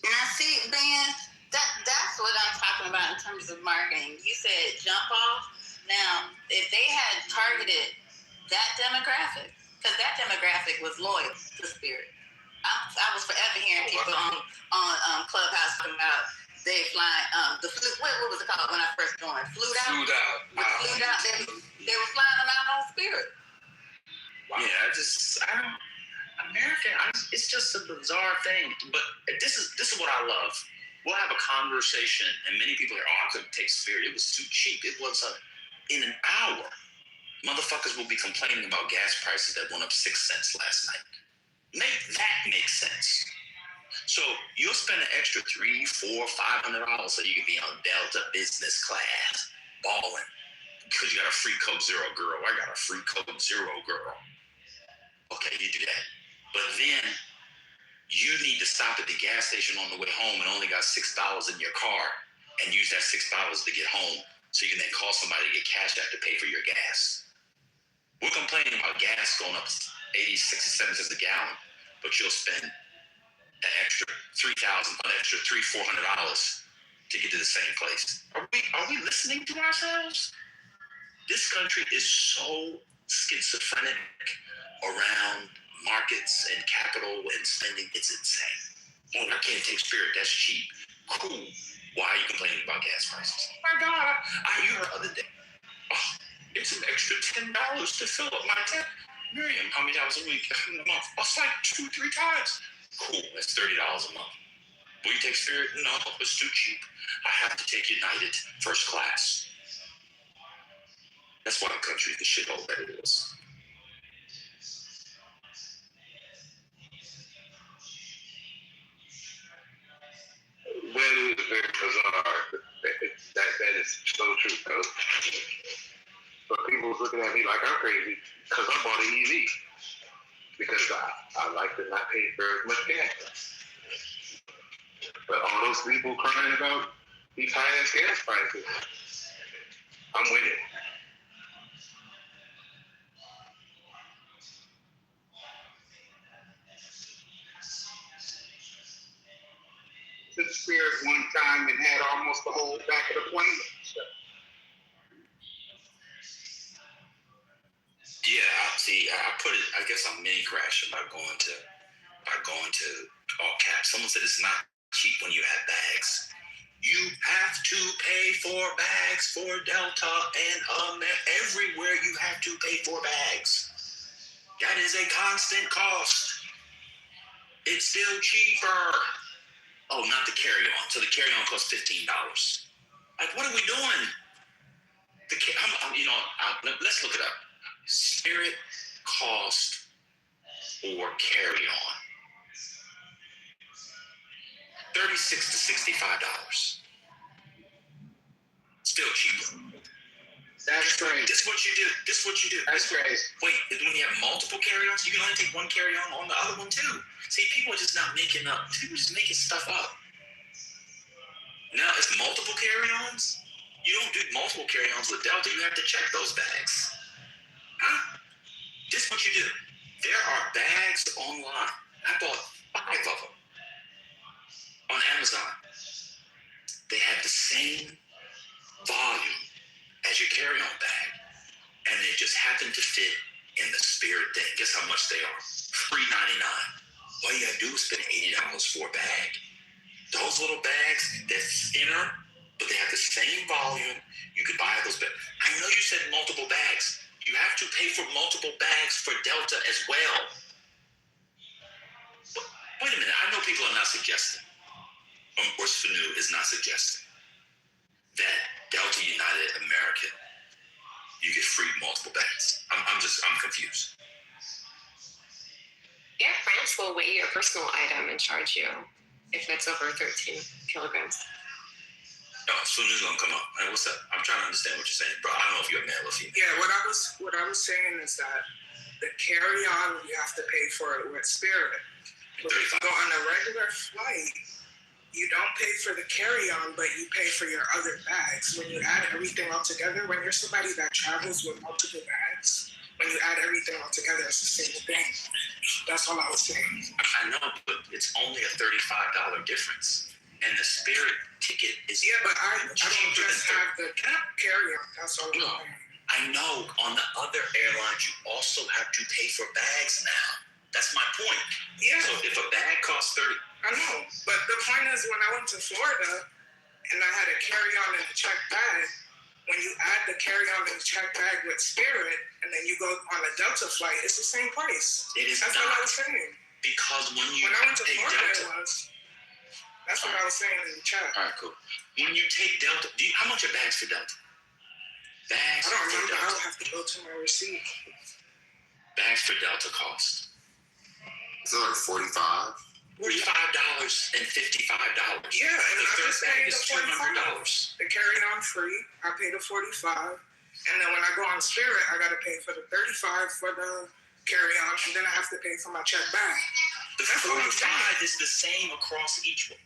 Now see, Ben, that's what I'm talking about in terms of marketing. You said jump off. Now, if they had targeted that demographic, because that demographic was loyal to Spirit. I was forever hearing people on Clubhouse talking about they flying the flu. What was it called when I first joined? Flued out. Flued out. They were flying them out on Spirit. Wow. Yeah, it's just a bizarre thing. But this is what I love. We'll have a conversation, and many people are, I couldn't take Spirit. It was too cheap. It was in an hour. Motherfuckers will be complaining about gas prices that went up 6 cents last night. Make that make sense. So you'll spend an extra $300, $400, $500 so you can be on Delta business class, balling, because you got a free Coke Zero girl. I got a free Coke Zero girl. Okay, you do that. But then you need to stop at the gas station on the way home and only got $6 in your car and use that $6 to get home so you can then call somebody to get cash out to pay for your gas. We're complaining about gas going up 80, 60, 70 cents a gallon, but you'll spend an extra $300, $400 to get to the same place. Are we listening to ourselves? This country is so schizophrenic around markets and capital and spending. It's insane. Oh, I can't take Spirit. That's cheap. Cool. Why are you complaining about gas prices? Oh my God, you heard the other day. Oh, it's an extra $10 to fill up my tank. Miriam, how many hours a week? A month? Oh, it's like 2-3 times. Cool. That's $30 a month. Will you take Spirit? No, it's too cheap. I have to take United first class. That's why the country is the shithole that it is. That is very bizarre. That is so true, though. But people was looking at me like I'm crazy because I bought an EV. Because I like to not pay for as much gas. But all those people crying about these high-ass gas prices, I'm with it. To the Spirit one time and had almost the whole back of the plane. Yeah, I put it. I guess I'm mini crashing by going to all caps. Someone said it's not cheap when you have bags. You have to pay for bags for Delta and everywhere you have to pay for bags. That is a constant cost. It's still cheaper. Oh, not the carry-on. So the carry-on costs $15. Like, what are we doing? Let's look it up. Spirit cost or carry-on. $36 to $65. Still cheaper. That's crazy. This is what you do. That's crazy. Wait, when you have multiple carry-ons, you can only take one carry-on on the other one too. See, people are just not making up. People just making stuff up. Now it's multiple carry-ons. You don't do multiple carry-ons with Delta. You have to check those bags. Huh? This is what you do. There are bags online. I bought 5 of them on Amazon. They have the same volume as your carry-on bag, and they just happen to fit in the Spirit thing. Guess how much they are? $3.99. All you gotta do is spend $80 for a bag. Those little bags, they're thinner, but they have the same volume. You could buy those bags. I know you said multiple bags. You have to pay for multiple bags for Delta as well. But wait a minute. I know people are not suggesting, or Sanu is not suggesting, that Delta, United, American, you get free multiple bags. I'm confused. Air France will weigh your personal item and charge you if it's over 13 kilograms. Oh, Sunu's gonna come up. Hey, what's up? I'm trying to understand what you're saying, bro. I don't know if you're a male or female. Yeah, what I was saying is that the carry-on you have to pay for it with Spirit. But if you go on a regular flight, you don't pay for the carry-on, but you pay for your other bags. When you add everything all together, when you're somebody that travels with multiple bags, when you add everything all together, it's the same thing. That's all I was saying. I know, but it's only a $35 difference. And the Spirit ticket is but I don't just have the carry-on. That's all. No, I know. On the other airlines, you also have to pay for bags now. That's my point. Yeah. So if a bag costs $30, I know, but the point is, when I went to Florida and I had a carry-on and a checked bag, when you add the carry-on and the checked bag with Spirit, and then you go on a Delta flight, it's the same price. it is That's not. what I was saying. Because when When I went to take Florida, Delta, it was. That's what I was saying in the chat. all right, cool. When you take Delta, how much are bags for Delta? Bags I don't for remember. Delta. I'll have to go to my receipt. Bags for Delta cost Is it like $45? $45 and $55. Yeah, and The I third just bag paid is the $200. The carry-on free. I paid the $45, and then when I go on Spirit, I got to pay for the $35 for the carry-on, and then I have to pay for my check bag. The That's what I'm saying. $45 is the same across each one.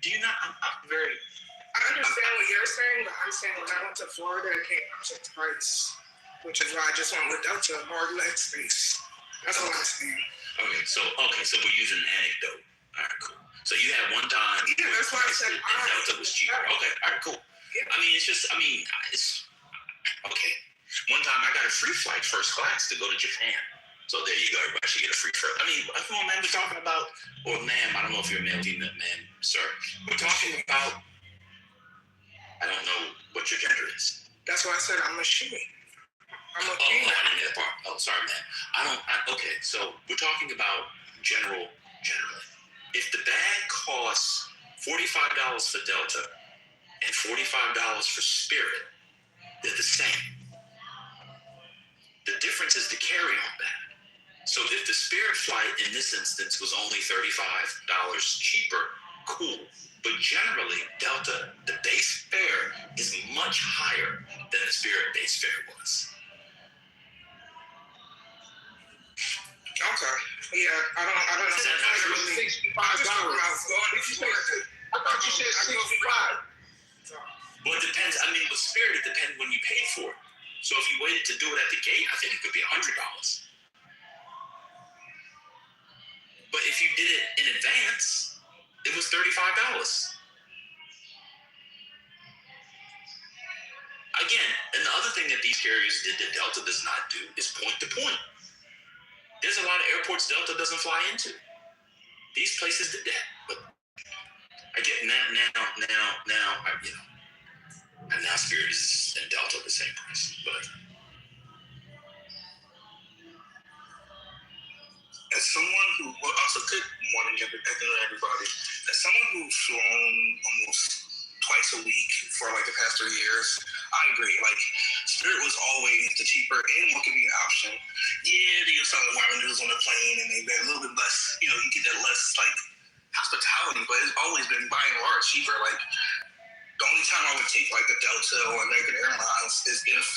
Do you not? I'm very. I understand what you're saying, but I'm saying when I went to Florida, it came out to the price, which is why I just went with Delta, more leg space. That's what I'm saying. Okay, so we're using an anecdote. All right, cool. So you had one time. Yeah, that's why I said Delta was cheaper. Okay, all right, cool. Yeah. I mean, it's okay. One time I got a free flight, first class, to go to Japan. So there you go. Everybody should get a free flight. I mean, come on, man. We're talking about, or ma'am, I don't know if you're a male, female, man, sir. We're talking about. I don't know what your gender is. That's why I said I'm a she. I'm a Oh, female. I didn't get that part. Oh, sorry, man. Okay, so we're talking about generally. If the bag costs $45 for Delta and $45 for Spirit, they're the same. The difference is the carry-on bag. So if the Spirit flight in this instance was only $35 cheaper, cool. But generally, Delta, the base fare is much higher than the Spirit base fare was. Okay. Yeah, I don't know. Is that not true? $65. I thought you said 65. Well, it depends. I mean, with Spirit, it depends when you paid for it. So if you waited to do it at the gate, I think it could be $100. But if you did it in advance, it was $35. Again, and the other thing that these carriers did that Delta does not do is point to point. There's a lot of airports Delta doesn't fly into. These places did that, but I get now, and now Spirit is and Delta the same price. But as someone who, also good morning, everybody. As someone who's flown almost twice a week for like the past 3 years, I agree. Like Spirit was always the cheaper and more convenient option. Yeah, they were selling ramen noodles on the plane, and they've been a little bit less. You get that less like hospitality, but it's always been by and large cheaper. Like the only time I would take like a Delta or American Airlines is if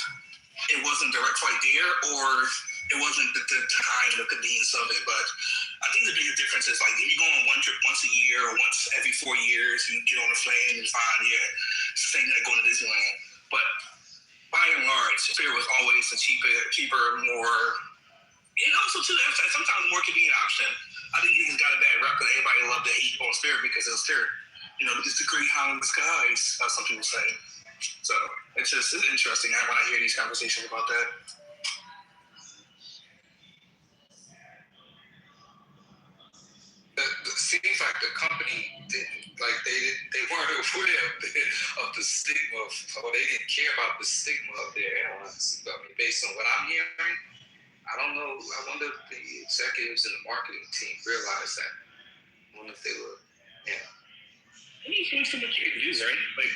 it wasn't direct flight there or it wasn't the time, the convenience of it. But I think the biggest difference is like if you go on one trip once a year or once every 4 years, you get on a plane and it's fine. Yeah, it's the same like going to Disneyland. But by and large, Spirit was always a cheaper, more, and also too sometimes more convenient option. I think you just got a bad rep because everybody loved to hate on Spirit because it's Spirit. It's the great high in the skies, as some people say. So it's interesting when I hear these conversations about that. It seems like the company didn't, like they weren't aware of the stigma, or they didn't care about the stigma of their airlines. I mean, based on what I'm hearing, I don't know. I wonder if the executives and the marketing team realized that. I wonder if they were, You see so much you can do, right? Like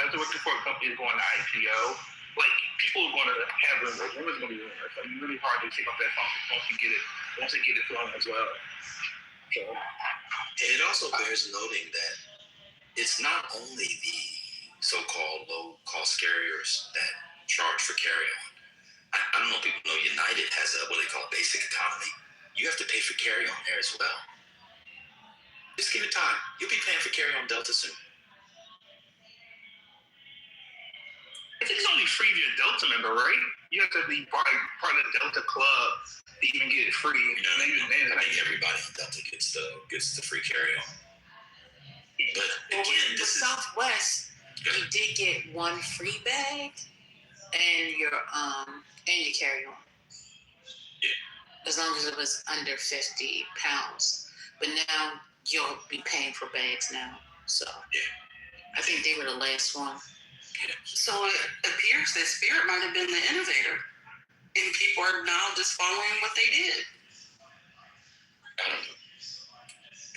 as a working for a company is going to IPO, like people are going to have rumors. Rumors are going to be rumors. Like it's really hard to take off that function once they get it flowing as well. So it also bears noting that it's not only the so-called low-cost carriers that charge for carry-on. I don't know if people know United has what they call a basic economy. You have to pay for carry-on there as well. Just give it time. You'll be paying for carry-on Delta soon. I think it's only free if you're a Delta member, right? You have to be part of the Delta club to even get it free. I think everybody on Delta gets the free carry-on. But again, with Southwest, you did get one free bag and your carry-on. Yeah. As long as it was under 50 pounds. But now you'll be paying for bags now. So I think they were the last one. Yeah. So it appears that Spirit might have been the innovator, and people are now just following what they did. I don't know.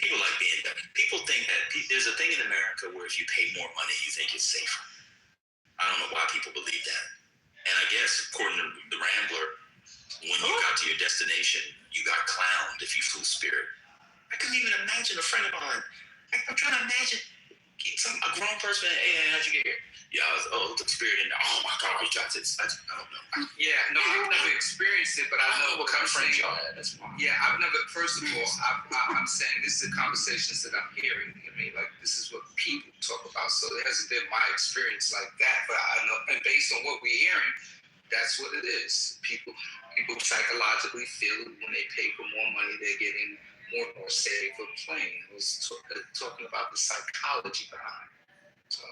People think that there's a thing in America where if you pay more money, you think it's safer. I don't know why people believe that. And I guess according to the Rambler, when you got to your destination, you got clowned if you flew Spirit. I couldn't even imagine a friend of mine. I'm trying to imagine a grown person. Hey, how'd you get here? Yeah, I took Spirit in there. Oh my God, I don't know. Yeah, no, I've never experienced it, but I know what kind of friends y'all had. That's fine. Yeah, I've never. First of all, I'm saying this is the conversations that I'm hearing. I mean, like this is what people talk about. So it hasn't been my experience like that, but I know, and based on what we're hearing, that's what it is. People psychologically feel when they pay for more money, they're getting more safer plane. It was talking about the psychology behind it. So.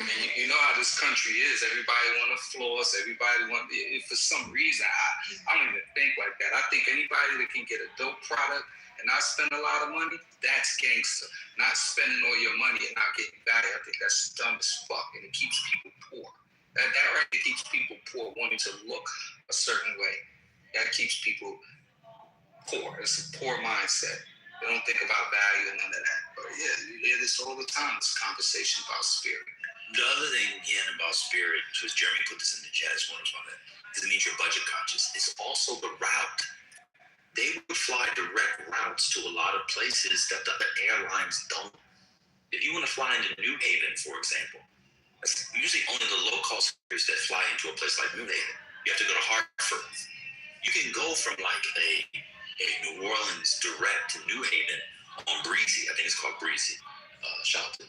And you know how this country is. Everybody want to floss. Everybody want. For some reason, I don't even think like that. I think anybody that can get a dope product and not spend a lot of money, that's gangster. Not spending all your money and not getting value. I think that's dumb as fuck, and it keeps people poor. That right there keeps people poor, wanting to look a certain way. That keeps people poor. It's a poor mindset. They don't think about value and none of that. But yeah, you hear this all the time. This conversation about spirit. The other thing again about spirit, because Jeremy put this in the chat, I just want to respond to that, is it means you're budget conscious. It's also the route. They would fly direct routes to a lot of places that the other airlines don't. If you want to fly into New Haven, for example, that's usually only the low-cost carriers that fly into a place like New Haven. You have to go to Hartford. You can go from like a New Orleans direct to New Haven on Breezy. I think it's called Breezy. Shout out to,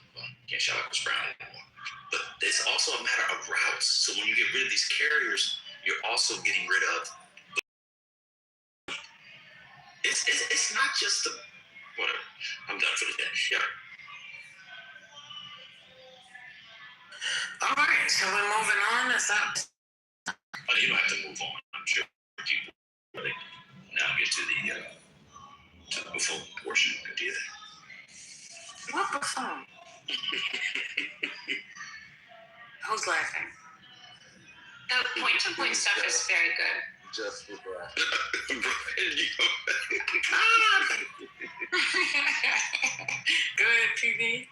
can't shout out Chris Brown anymore. But it's also a matter of routes. So when you get rid of these carriers, you're also getting rid of. It's not just the whatever. I'm done for the day. Yeah. All right, so we're moving on. Is that? You don't have to move on. I'm sure people really now get to the before portion. Do that. What buffoon? Who's laughing? The point-to-point stuff is very good. Just with that. Good, PV.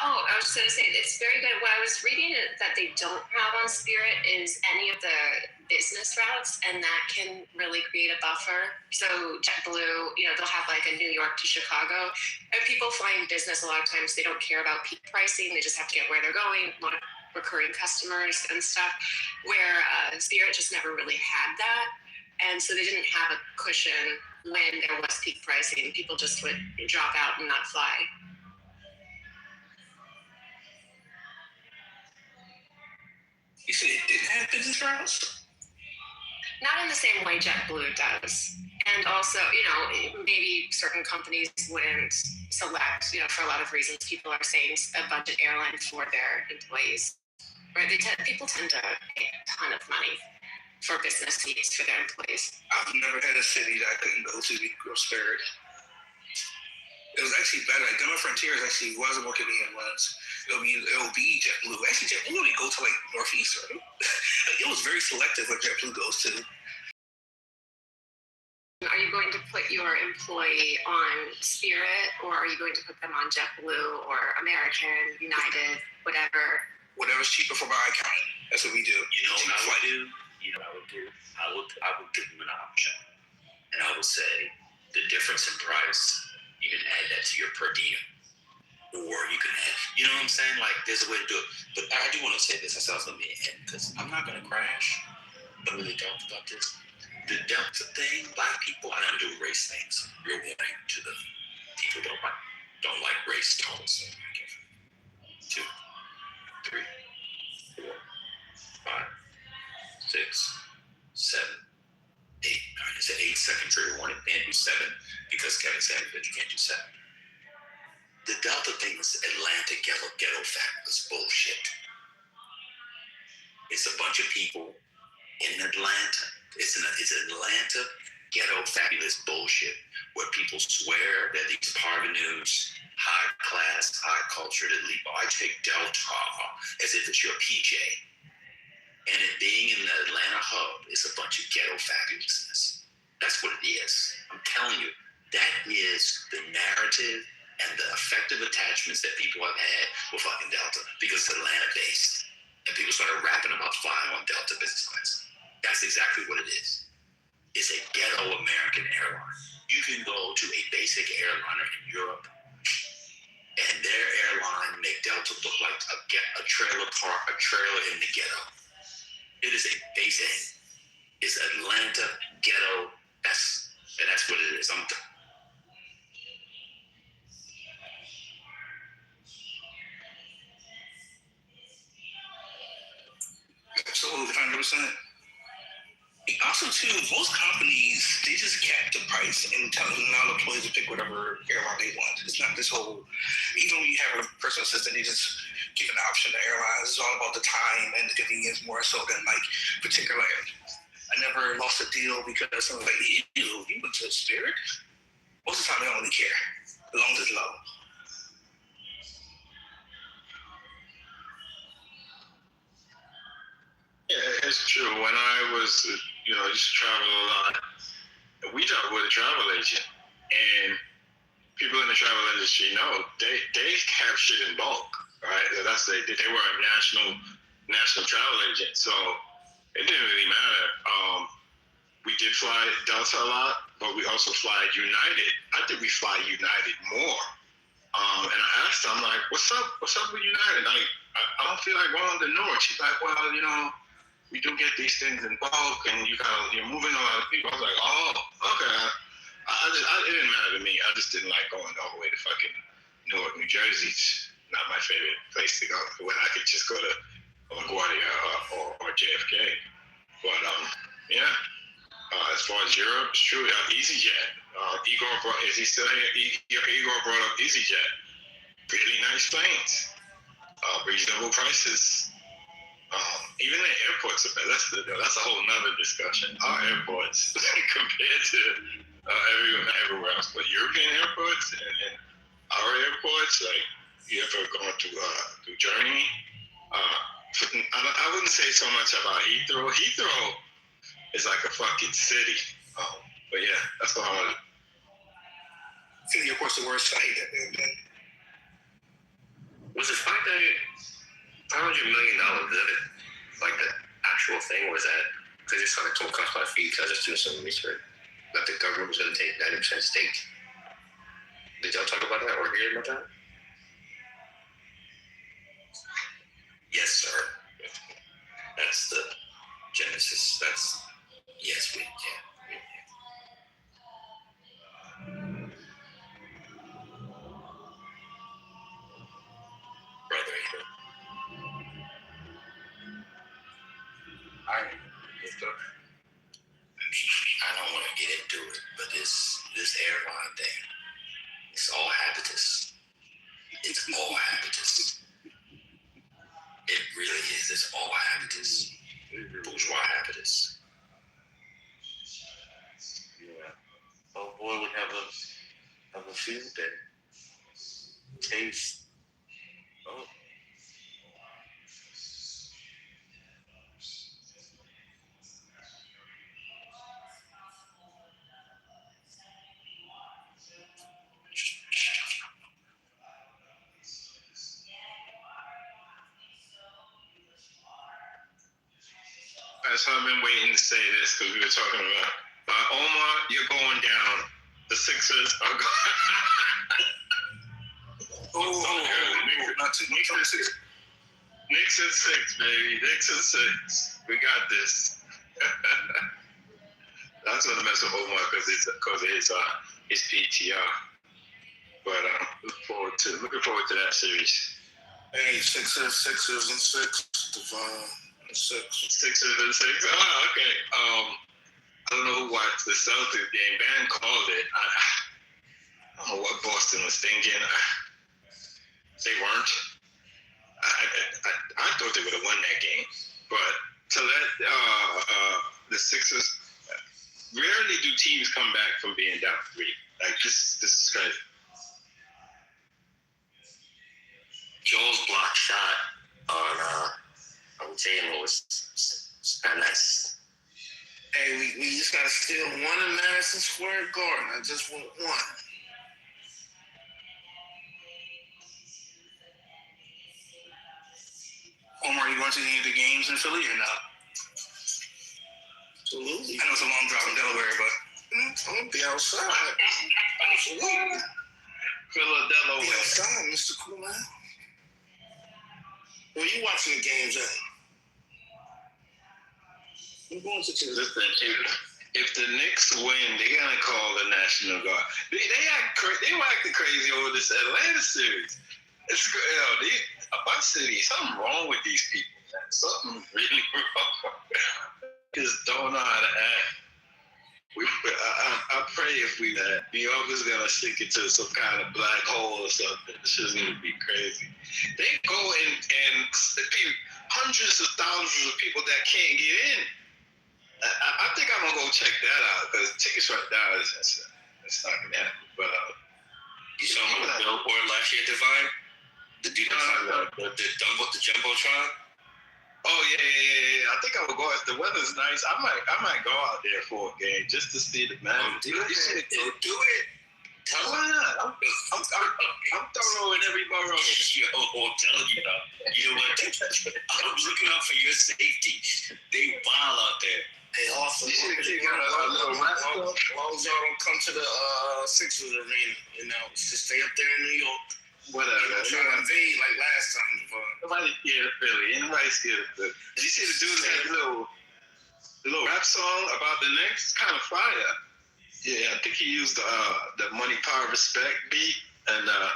Oh, I was going to say, it's very good. What I was reading that they don't have on Spirit is any of the business routes, and that can really create a buffer. So JetBlue, they'll have like a New York to Chicago. And people flying business, a lot of times they don't care about peak pricing. They just have to get where they're going, a lot of recurring customers and stuff, where Spirit just never really had that. And so they didn't have a cushion when there was peak pricing. People just would drop out and not fly. You said it didn't have business routes? Not in the same way JetBlue does. And also, maybe certain companies wouldn't select, for a lot of reasons, people are saying a budget airline for their employees. Right? People tend to pay a ton of money for business seats for their employees. I've never had a city that I couldn't go to because Spirit. It was actually better. Like Denver Frontiers actually wasn't more convenient once. It'll be JetBlue. Actually, JetBlue only go to like Northeast, right? It was very selective what JetBlue goes to. Are you going to put your employee on Spirit, or are you going to put them on JetBlue or American, United, whatever? Whatever's cheaper for my account. That's what we do. You know what I would do? I would give them an option. And I would say the difference in price, you can add that to your per diem. Or you can add, you know what I'm saying? Like, there's a way to do it. But I do want to say this. I said I was going to be in, because I'm not going to crash. I really talked about this. The Delta thing, black people, I don't do race things. Real warning to the people don't like race talks. 2, 3, 4, 5, 6, 7, 8. All right, it's an 8-second trigger warning. Can't do 7 because Kevin said that you can't do 7. The Delta thing is Atlanta ghetto fabulous bullshit. It's a bunch of people in Atlanta. It's an Atlanta ghetto fabulous bullshit where people swear that these parvenus, high class, high culture, elite. I take Delta as if it's your PJ. And it being in the Atlanta hub is a bunch of ghetto fabulousness. That's what it is. I'm telling you, that is the narrative and the effective attachments that people have had with fucking Delta because it's Atlanta based. And people started rapping about flying on Delta business class. That's exactly what it is. It's a ghetto American airline. You can go to a basic airliner in Europe and their airline make Delta look like a trailer park, a trailer in the ghetto. It is a basic. It's Atlanta ghetto. That's what it is. 100%. Also, too, most companies, they just cap the price and tell the employees to pick whatever airline they want. It's not this whole, even when you have a personal assistant, they just give an option to airlines. It's all about the time and the convenience more so than like particular. I never lost a deal because someone was like, you went to Spirit? Most of the time, they don't really care, as long as it's low. Yeah, it's true. When I was, used to travel a lot, we dealt with a travel agent, and people in the travel industry know they have shit in bulk, right? They were a national travel agent, so it didn't really matter. We did fly Delta a lot, but we also fly United. I think we fly United more. And I asked her, I'm like, what's up with United? I don't feel like going to Newark. She's like, well, we do get these things in bulk, and you're moving a lot of people. I was like, oh, okay. It didn't matter to me. I just didn't like going all the way to fucking Newark, New Jersey. It's not my favorite place to go. When I could just go to LaGuardia or JFK. But as far as Europe, it's true. EasyJet. Is he still here? Igor brought up EasyJet. Really nice planes. Reasonable prices. Even the airports are better. That's a whole nother discussion. Our airports compared to everywhere else, but European airports and our airports, like you ever gone through Germany? I wouldn't say so much about Heathrow. Heathrow is like a fucking city. But yeah, that's what I wanted. City airport's the worst site. Was it $500 million visit? Like the actual thing, was that because it's kind of told cost by fee because I just doing some research that the government was going to take 90% stake? Did y'all talk about that or hear about that? Yes, sir. That's the genesis. Yes, we can. Brother, I don't want to get into it, but this airline thing, it's all habitus. It's all habitus. It really is. It's all habitus. Bourgeois habitus. Yeah. Oh boy, would have a field day. Taste. Oh. I've been waiting to say this because we were talking about Omar, you're going down. The Sixers are going. Knicks at 6, baby. Knicks at 6. We got this. That's gonna mess with Omar because of his PTR. But looking forward to that series. Hey, Sixers and 6. Devon. 6. Sixers and 6. Oh, okay. I don't know who watched the Celtics game. Van called it. I don't know what Boston was thinking. They weren't. I thought they would have won that game. But to let the Sixers, rarely do teams come back from being down 3. Like this is crazy. Joel's block shot on Tatum was kind of nice. Hey, we just got to steal one in Madison Square Garden. I just want one. Omar, you going to any of the games in Philly or not? Absolutely. I know it's a long drive in Delaware, but I'm going to be outside. Absolutely. Philadelphia. Be outside, Mr. Cool Man. Where you watching the games at? I'm going to listen, if the Knicks win, they're gonna call the National Guard. They were acting crazy over this Atlanta series. It's my city. Something wrong with these people. Man. Something really wrong. don't know how to act. I pray if we New York is gonna stick it to some kind of black hole or something. It's just gonna be crazy. They go and hundreds of thousands of people that can't get in. I think I'm gonna go check that out because tickets right now it's not gonna happen. But you saw him on the billboard last year, Divine? The jumbotron? Oh yeah. I think I would go if the weather's nice. I might go out there for a game just to see the man. Do it. Tell Why not? I'm thorough in every borough. Yo, I'm telling you now. You know what? I'm looking out for your safety. They wild out there. Hey, also, you should take a little rest. As long as y'all don't come to the Sixers arena, just stay up there in New York. Whatever. Try to invade like last time. Nobody scared of Philly. Anybody scared of Philly? Did you see the dude that had a little rap song about the Knicks? Kind of fire. Yeah, I think he used the Money, Power, Respect beat, and I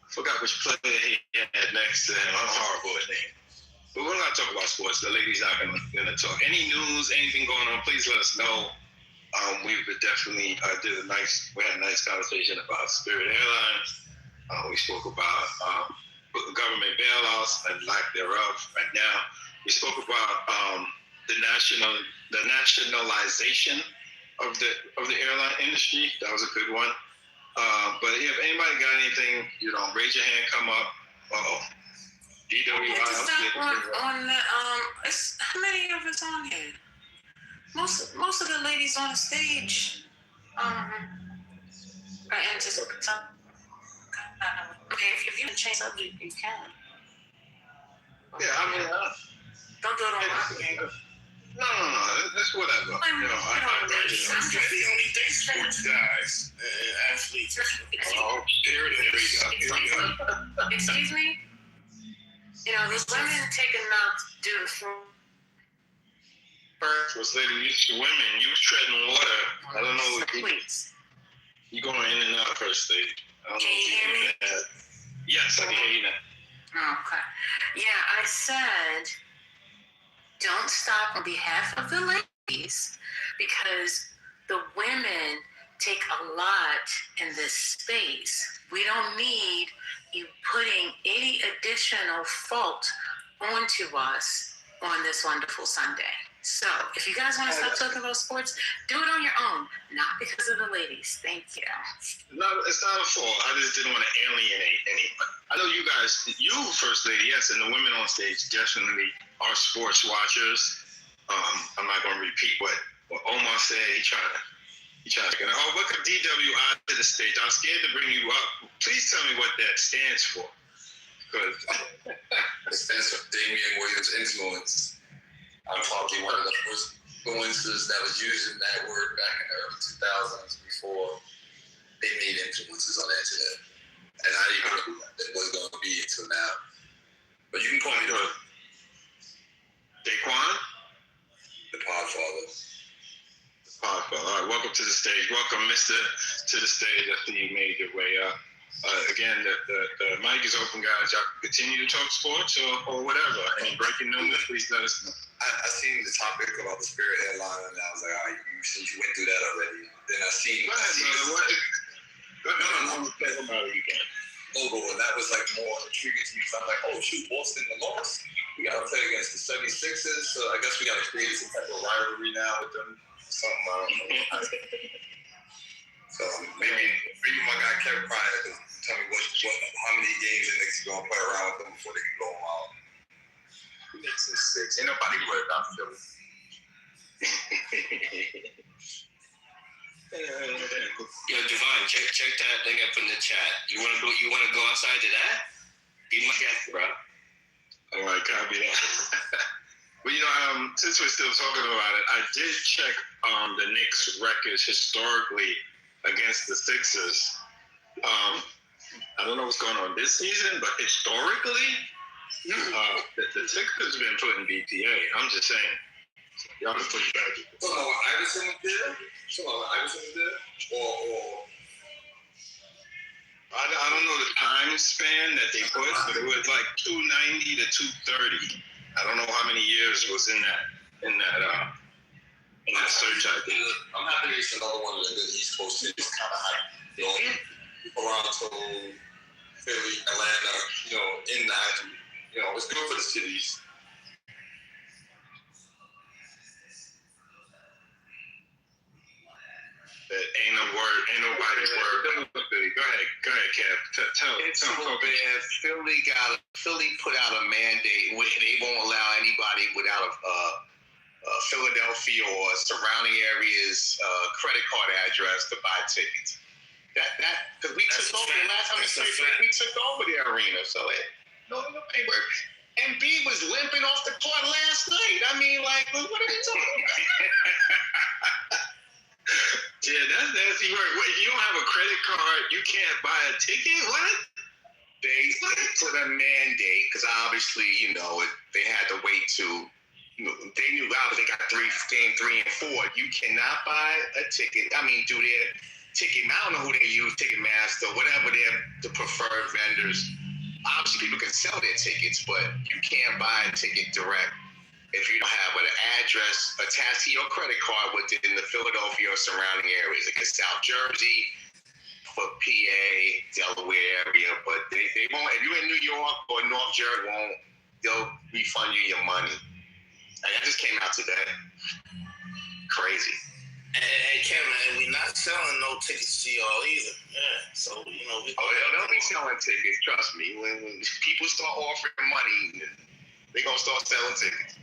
forgot which player he had next to him. I'm horrible at names. But we're not talking about sports. The ladies not gonna talk. Any news, anything going on, please let us know. We would definitely we had a nice conversation about Spirit Airlines. We spoke about government bailouts and lack thereof right now. We spoke about the nationalization of the airline industry. That was a good one. But if anybody got anything, raise your hand, come up. DWI. On the how many of us on here? Most of the ladies on the stage are anticipating. If you can change subject, you can. Yeah, I mean, don't do it on my game. No, that's whatever. I'm the only day sports guys and athletes. Excuse me? These women take enough to do the First lady, you women, you treading water. I don't know. Please. You going in and out, first lady. Can you hear me? Yes, I can hear you now. Okay. Yeah, I said, don't stop on behalf of the ladies because the women take a lot in this space. We don't need you putting any additional fault onto us on this wonderful Sunday. So if you guys want to stop talking about sports, do it on your own, not because of the ladies. Thank you. No, it's not a fault. I just didn't want to alienate anyone. I know you guys, you first lady, yes, and the women on stage definitely are sports watchers. I'm not going to repeat what Omar said. He trying to. Welcome DWI to the stage. I'm scared to bring you up. Please tell me what that stands for. Because it stands for Damian Williams Influence. I'm probably one of the first influencers that was using that word back in the early 2000s before they made influencers on the internet. And I didn't even know what it was going to be until now. But you can call me Daquan? The Podfather. All right, welcome to the stage. Welcome, Mr. to the stage after you made your way up. Again, the mic is open, guys. Y'all can continue to talk sports or whatever. Any breaking news, please let us know. I seen the topic about the Spirit Airline, and I was like, all right, since you went through that already. Then I seen... Go ahead, brother. Logo, and that was like more intriguing to me. So I'm like, oh, shoot, Boston lost. We got to play against the 76ers, so I guess we got to create some type of rivalry now with them. Something, I don't know. So maybe my guy Kevin Pryor can tell me how many games the Knicks are gonna play around with them before they can blow them out. Knicks is 6. Ain't nobody worried about Philly. Yo, Javon, check that thing up in the chat. You wanna go outside to that? Be my guest, bro. All right, copy that. Well, since we're still talking about it, I did check the Knicks records historically against the Sixers. I don't know what's going on this season, but historically, the Sixers have been putting BPA. I'm just saying. Y'all can put it back. So Iverson was there? Or I don't know the time span that they put, but it was like 290 to 230. I don't know how many years was in that a search I did. I'm happy it's another one of the East Coast cities, kind of hype. You know, Toronto, Philly, Atlanta, you know, in the actual, you know, it's good for the cities. That ain't nobody's word. Go ahead, Kev. Tell bad. Philly put out a mandate where they won't allow anybody without a Philadelphia or surrounding areas credit card address to buy tickets. Because we took over the last time we took over the arena, so no paper. And B was limping off the court last night. I mean, like, what are we talking about? Yeah, that's nasty work. Wait, if you don't have a credit card, you can't buy a ticket? What? They put a mandate because obviously, you know, they had to wait to. They knew obviously they got game 3 and 4. You cannot buy a ticket. I mean, do their ticket. I don't know who they use, Ticketmaster, whatever the preferred vendors. Obviously, people can sell their tickets, but you can't buy a ticket direct if you don't have an address attached to your credit card within the Philadelphia or surrounding areas, like South Jersey, for PA, Delaware area, but they won't. If you're in New York or North Jersey, they'll refund you your money. And that just came out today. Crazy. Hey, Kevin, and we're not selling no tickets to y'all either. Yeah, so, you know. They'll be selling tickets, trust me. When people start offering money, they're going to start selling tickets.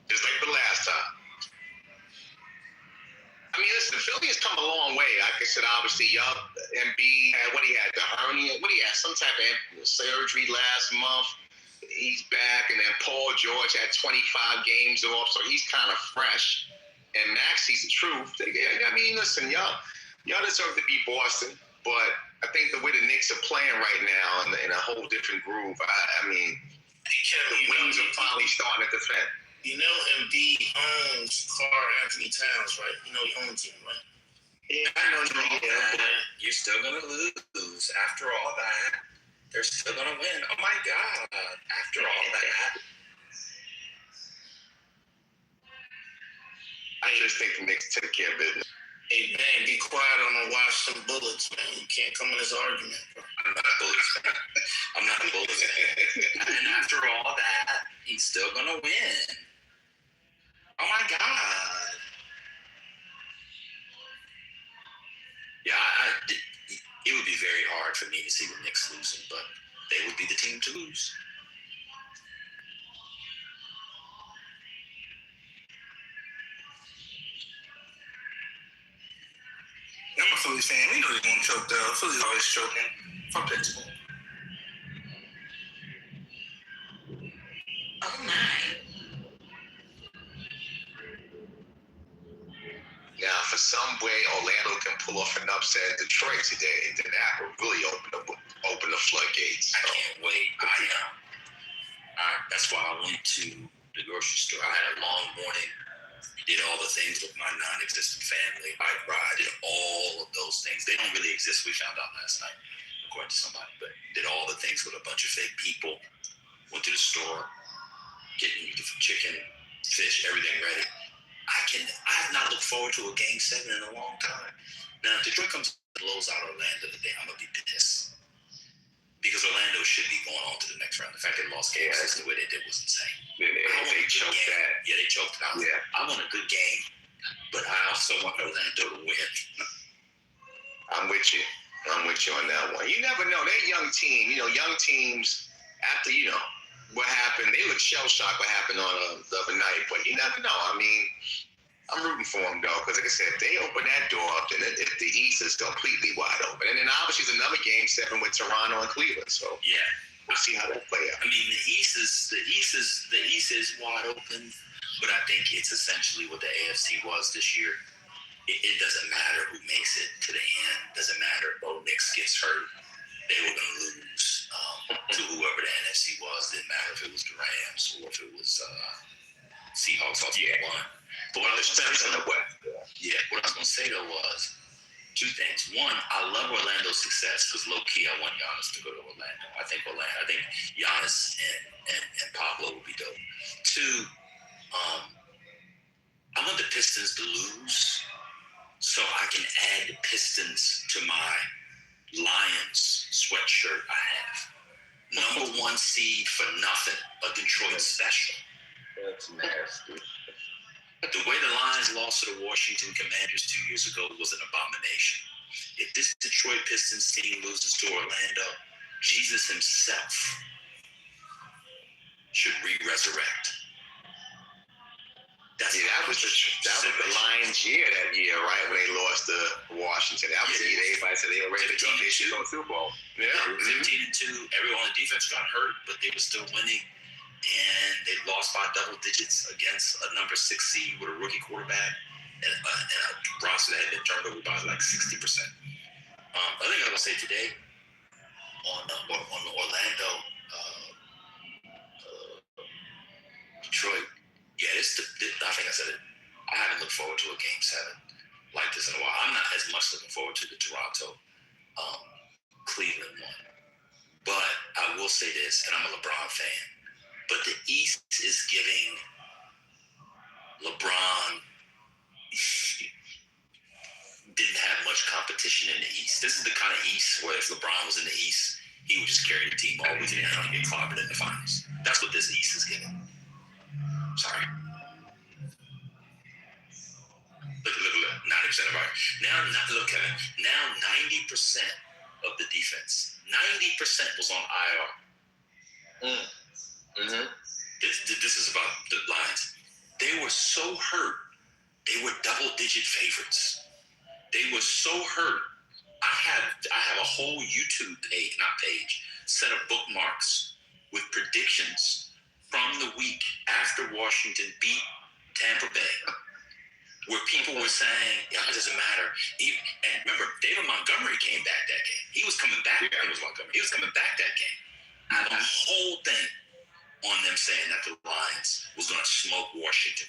Just like the last time. I mean, listen, Philly has come a long way. Like I said, obviously, MB had the hernia. Some type of surgery last month. He's back, and then Paul George had 25 games off, so he's kind of fresh. And Maxi's the truth. I mean, listen, y'all deserve to be Boston, but I think the way the Knicks are playing right now in a whole different groove. I mean, Kevin, the wings are finally starting to defend. You know, Embiid owns Carl Anthony Towns, right? You know he owns him, right? Yeah, I know. You're still gonna lose. After all that, they're still gonna win. Oh my God! After all that. I just think the Knicks take care of business. Hey, man, be quiet on the Washington Bullets, man. You can't come in this argument, bro. I'm not a Bullets fan. I'm not a Bullets fan. And after all that, he's still gonna win. Oh my God. Yeah, it would be very hard for me to see the Knicks losing, but they would be the team to lose. I'm a Phillies fan. We know they're going to choke, though. Philly's always choking. Fuck Pittsburgh. Oh my. Now, for some way, Orlando can pull off an upset in Detroit today, then that will really open the floodgates. I can't wait. That's why I went to the grocery store. I had a long morning. Did all the things with my non-existent family. I did all of those things. They don't really exist. We found out last night, according to somebody. But did all the things with a bunch of fake people. Went to the store, getting chicken, fish, everything ready. I have not looked forward to a Game 7 in a long time. Now, if Detroit comes and blows out Orlando today, I'm going to be pissed. Because Orlando should be going on to the next round. The fact they lost Game 6 the way they did was insane. They choked that. Yeah, they choked it out. Yeah. I want a good game, but I also want Orlando to win. I'm with you on that one. You never know. They're a young team. You know, young teams, after, you know, what happened, they look shell-shocked what happened on the other night, but you never know. I mean, I'm rooting for them, though, because like I said, if they open that door up, then if the East is completely wide open. And then obviously there's another Game 7 with Toronto and Cleveland, so yeah, we'll see how that play out. I mean, the East is wide open, but I think it's essentially what the AFC was this year. It doesn't matter who makes it to the end. Doesn't matter if Bo Nix gets hurt. They were going to lose to whoever the NFC was. Didn't matter if it was the Rams or if it was Seahawks. Yeah. Won. But what I was going to say, what I was going to say though was two things. One, I love Orlando's success because low key I want Giannis to go to Orlando. I think Giannis and Pablo would be dope. Two, I want the Pistons to lose so I can add the Pistons to my Lions sweatshirt I have. Number 1 seed for nothing, a Detroit special. That's nasty. The way the Lions lost to the Washington Commanders 2 years ago was an abomination. If this Detroit Pistons team loses to Orlando, Jesus himself should re-resurrect. That was the Lions' year that year, right? When they lost to Washington. That was the year everybody said they were ready to go. They should go Super Bowl. Yeah. 15-2. Everyone on the defense got hurt, but they were still winning. And they lost by double digits against a number 6 seed with a rookie quarterback and a roster that had been turned over by like 60%. Other thing I will say today on the Orlando, Detroit. Yeah, I think I said it. I haven't looked forward to a Game 7 like this in a while. I'm not as much looking forward to the Toronto Cleveland one. But I will say this, and I'm a LeBron fan, but the East is giving LeBron didn't have much competition in the East. This is the kind of East where if LeBron was in the East, he would just carry the team all the way to the end and get clobbered in the finals. That's what this East is giving. Sorry. Look, 90% of our look, Kevin. Now 90% of the defense, 90% was on IR. This is about the Lions. They were so hurt. They were double-digit favorites. They were so hurt. I have a whole YouTube set of bookmarks with predictions from the week after Washington beat Tampa Bay, where people were saying, it doesn't matter. And remember, David Montgomery came back that game. He was coming back. Yeah. He was coming back that game. I had a whole thing on them saying that the Lions was going to smoke Washington.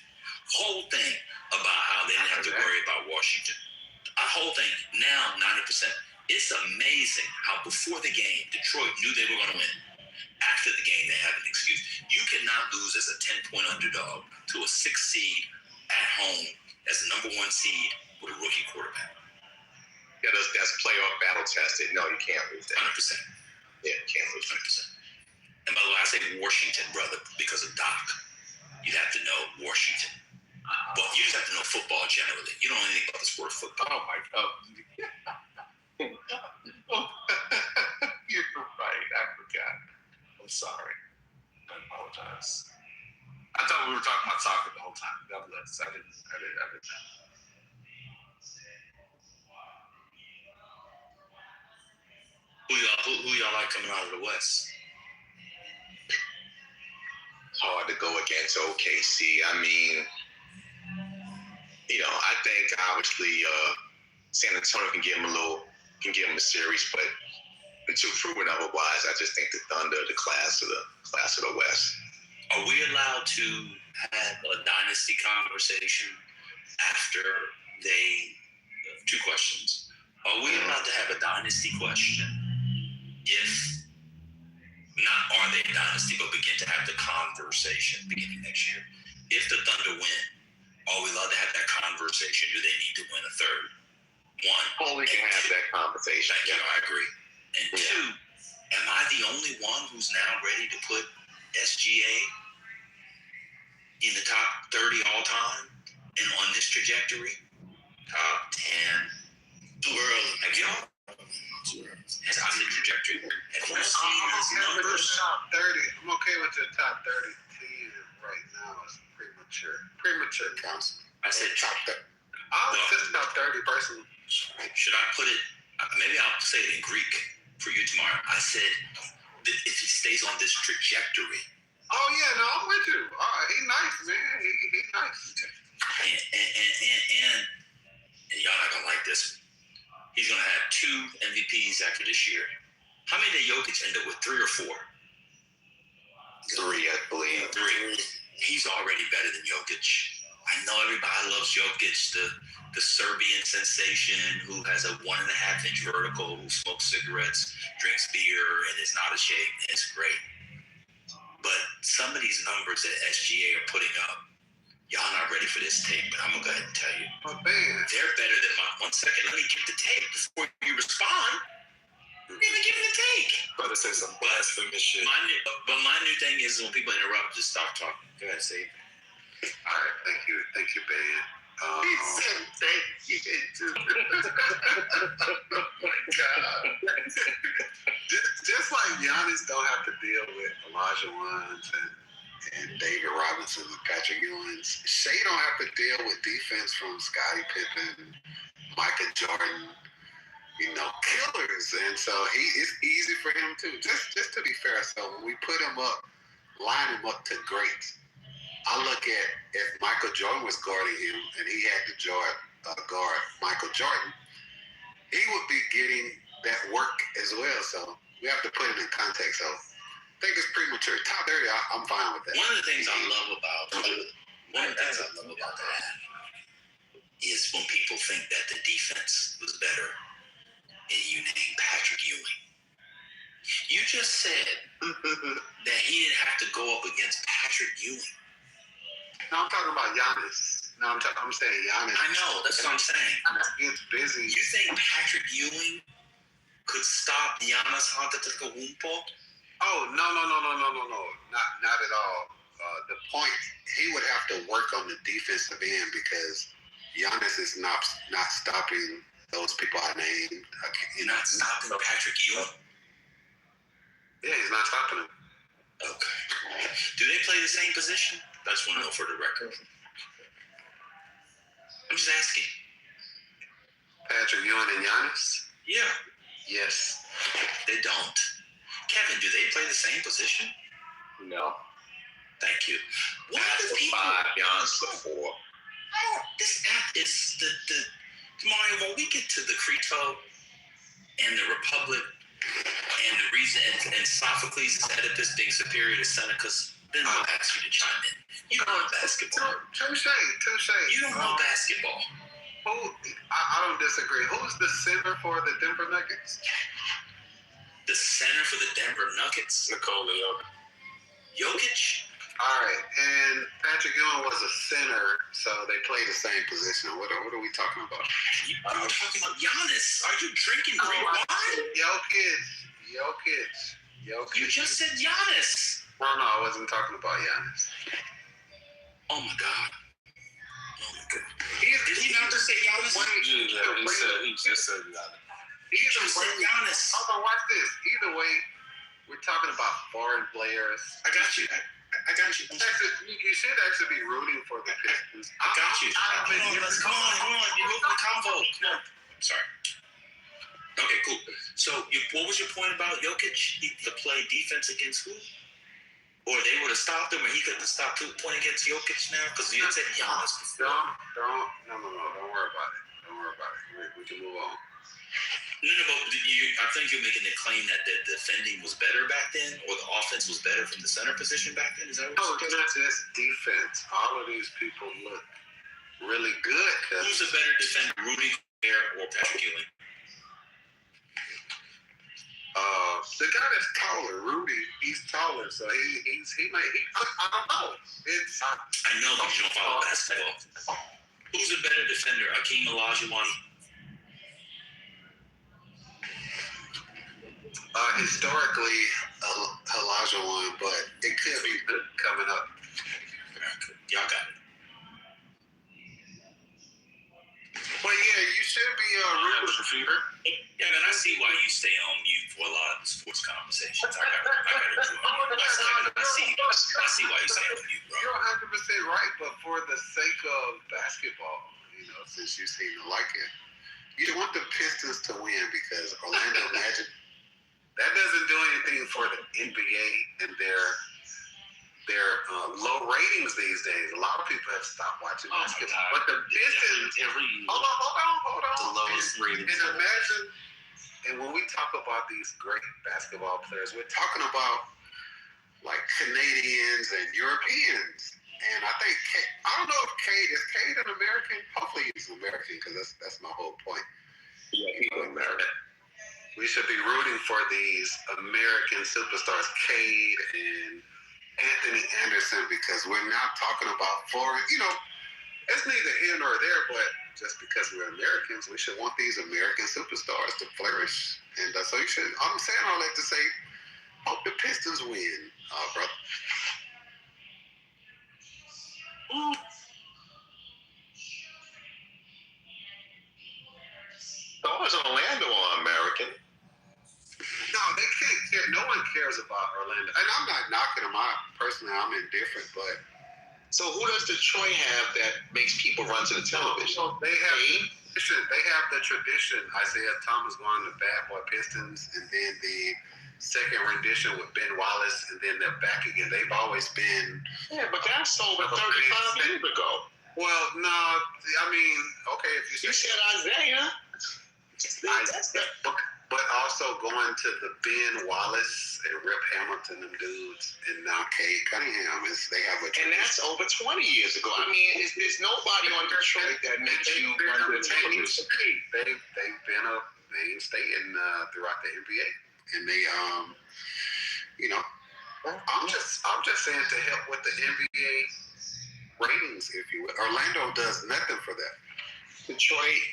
Whole thing about how they didn't have to worry about Washington. A whole thing. Now, 90%. It's amazing how before the game, Detroit knew they were going to win. After the game, they have an excuse. You cannot lose as a 10-point underdog to a 6 seed at home as the number 1 seed with a rookie quarterback. Yeah, that's playoff battle tested. No, you can't lose that. 100%. Yeah, you can't lose 100%. And by the way, I say Washington, brother, because of Doc. You'd have to know Washington. But you just have to know football generally. You don't know anything about the sport of football. Oh, my God. You're right. I forgot. I'm sorry. I apologize. I thought we were talking about soccer the whole time. God bless. I didn't. Who y'all like coming out of the West? Hard to go against OKC. I mean, I think obviously San Antonio can give them a series, but until proven otherwise, I just think the Thunder are the class of the West. Are we allowed to have a dynasty conversation after two questions? Are we allowed to have a dynasty question if not are they a dynasty, but begin to have the conversation beginning next year? If the Thunder win, are we allowed to have that conversation? Do they need to win a third? One. We can have that conversation. Thank you. I agree. And two, am I the only one who's now ready to put SGA in the top 30 all time and on this trajectory? Top 10. Too early. Have y'all? That's on the trajectory. Have you seen his numbers? Top 30. I'm okay with the top 30. 10 right now is premature. Premature counts. I said top 30. I'll assist top 30 personally. Should I put it? Maybe I'll say it in Greek for you tomorrow. I said that if he stays on this trajectory. Oh yeah, no, I'm with you. All right, he's nice, man. He's nice. And y'all not gonna like this. He's gonna have 2 MVPs after this year. How many did Jokic end up with? 3 or 4? 3, I believe. 3. He's already better than Jokic. I know everybody loves Jokic, the Serbian sensation who has a 1.5-inch vertical, who smokes cigarettes, drinks beer, and is not ashamed. It's great. But some of these numbers that SGA are putting up y'all not ready for this tape, but I'm gonna go ahead and tell you. Oh, man. They're better than mine. 1 second, let me get the tape before you respond. Let me give the tape. Better say some blasphemous shit. But my new thing is when people interrupt, just stop talking. Go ahead, say it. All right, thank you, Ben. He said thank you. Oh my God. Just like Giannis don't have to deal with Elijah Woods and David Robinson and Patrick Ewings, Shea don't have to deal with defense from Scottie Pippen, Michael Jordan, killers. And so it's easy for him too. Just to be fair, so when we put him up, line him up to greats, I look at if Michael Jordan was guarding him and he had to guard Michael Jordan, he would be getting that work as well. So we have to put it in context. So I think it's premature. Top 30, I'm fine with that. One of the things I love about that is when people think that the defense was better and you named Patrick Ewing. You just said that he didn't have to go up against Patrick Ewing. No, I'm talking about Giannis. No, I'm saying Giannis. I know, that's what I'm saying. It's busy. You think Patrick Ewing could stop Giannis Antetokounmpo? Oh, no. Not at all. The point, he would have to work on the defensive end because Giannis is not stopping those people I named. You're not stopping Patrick Ewing? Yeah, he's not stopping him. Okay. Do they play the same position? I just want to know for the record. I'm just asking. Patrick Ewing and Giannis? Yeah. Yes. They don't. Kevin, do they play the same position? No. Thank you. Why do people... 5, Giannis the 4. This app is the Mario, when we get to the Creto and the Republic and the reason and Sophocles' Oedipus being superior to Seneca's, then I'll ask you to chime in. You don't know basketball. Touche. You don't know basketball. I don't disagree. Who's the center for the Denver Nuggets? The center for the Denver Nuggets? Nikola Jokic? All right, and Patrick Ewing was a center, so they play the same position. What are we talking about? You're talking about Giannis. Are you drinking great wine? Jokic. You just said Giannis. No, I wasn't talking about Giannis. Oh my God. Did he not just say Giannis? He just said Giannis. He just said Giannis. Hold on, watch this. Either way, we're talking about foreign players. I got you. You should actually be rooting for the Pistons. I got you. Come on. You're moving the convo. Come on. Sorry. Okay, cool. So, what was your point about Jokic? He could play defense against who? Or they would have stopped him, or he couldn't stop playing against Jokic now? Because you said Giannis before. Don't worry about it. We can move on. No, but I think you're making the claim that the defending was better back then, or the offense was better from the center position back then? Is that what you're saying? No, it's not just defense. All of these people look really good. Who's a better defender, Rudy Gobert or Patrick Ewing? The guy that's taller, Rudy, he's taller, so he might. I don't know. I know, but you don't follow basketball. Who's a better defender, Hakeem Olajuwon? Historically, Olajuwon, but it could be coming up. Y'all got it. Well, yeah, you should be rooting for Fever. Yeah, man, I see why you stay on mute for a lot of the sports conversations. I got it. I see why you stay on mute, bro. You're 100% right, but for the sake of basketball, since you seem to like it, you want the Pistons to win because Orlando Magic. That doesn't do anything for the NBA and their low ratings these days. A lot of people have stopped watching basketball. But the Pistons, hold on. The lowest ratings. And imagine, and when we talk about these great basketball players, we're talking about like Canadians and Europeans. And I think, I don't know if is Cade an American? Hopefully he's an American because that's my whole point. Yeah, he's American. We should be rooting for these American superstars, Cade and Anthony Anderson because we're not talking about foreign. It's neither here nor there, but just because we're Americans, we should want these American superstars to flourish. And so you should. I'm saying all that to say, hope the Pistons win, brother. Oh, is Orlando American? No, they can't care. No one cares about Orlando. And I'm not knocking them out. Personally, I'm indifferent, but. So who does Detroit have that makes people run to the television? They have the tradition. Isaiah Thomas going to Bad Boy Pistons, and then the second rendition with Ben Wallace, and then they're back again. They've always been. Yeah, but that's over 35 years ago. Well, no, I mean, okay, if you said Isaiah. But also going to the Ben Wallace and Rip Hamilton, them dudes, and now Cade Cunningham they have a. And that's over 20 years ago. I mean, there's nobody on Detroit that makes you run to the television. They've been a mainstay throughout the NBA, and they, I'm just saying to help with the NBA ratings, if you will. Orlando does nothing for that. Detroit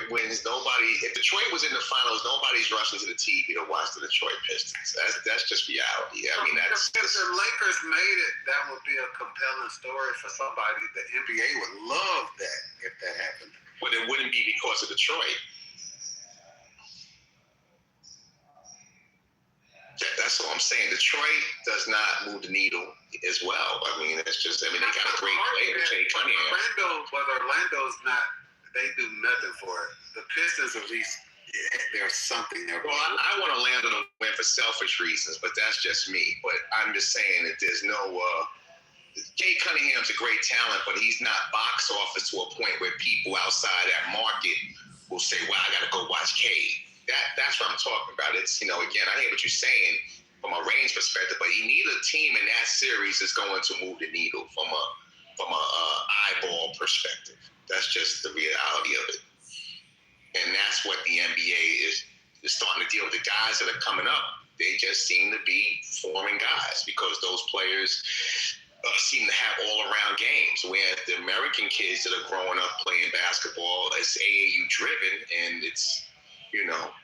wins. If Detroit was in the finals, nobody's rushing to the TV to watch the Detroit Pistons. That's just reality. I mean, if the Lakers made it, that would be a compelling story for somebody. The NBA would love that if that happened. But it wouldn't be because of Detroit. That's what I'm saying. Detroit does not move the needle as well. I mean, they got a great player, Jay Cunningham. Orlando's not, they do nothing for it. The Pistons, at least, there's something there. Well, I want Orlando to win for selfish reasons, but that's just me. But I'm just saying that there's no, Jay Cunningham's a great talent, but he's not box office to a point where people outside that market will say, well, I got to go watch Cade. That's what I'm talking about. It's, again, I hear what you're saying from a range perspective, but you need a team in that series that's going to move the needle from a eyeball perspective. That's just the reality of it. And that's what the NBA is starting to deal with. The guys that are coming up, they just seem to be forming guys because those players seem to have all-around games, where the American kids that are growing up playing basketball is AAU driven, and it's,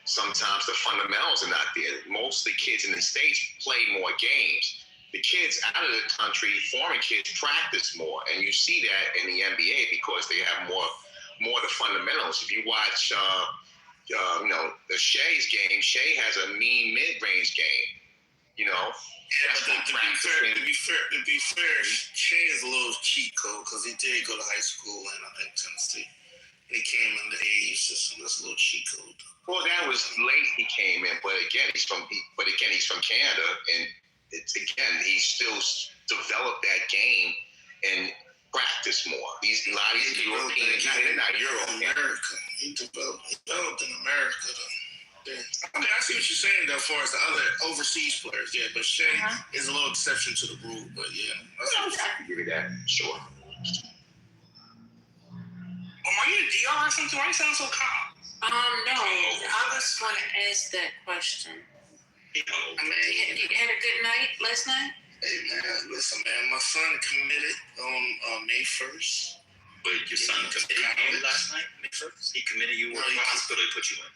sometimes the fundamentals are not there. Most of the kids in the States play more games. The kids out of the country, foreign kids, practice more. And you see that in the NBA because they have more of the fundamentals. If you watch, the Shea's game, Shea has a mean mid-range game. To be fair, Shea is a little cheat code because he did go to high school in, I think, Tennessee. He came in the AAU system. That's a little cheat code. Well, that was late. He came in, but again, he's from Canada, and he still developed that game and practice more. A lot of these European guys, they're not Euro. America. He developed in America, though. Yeah. I mean, I see what you're saying, though, as far as the other overseas players. Yeah, but Shea is a little exception to the rule. But yeah, I can give you that. Sure. Are you a DR or something? Why you sound so calm? No, I was going to ask that question. You had a good night last night? Hey, man, listen, man. My son committed on May 1st. Wait, your son committed last night, May 1st? He committed you? What hospital he put you in?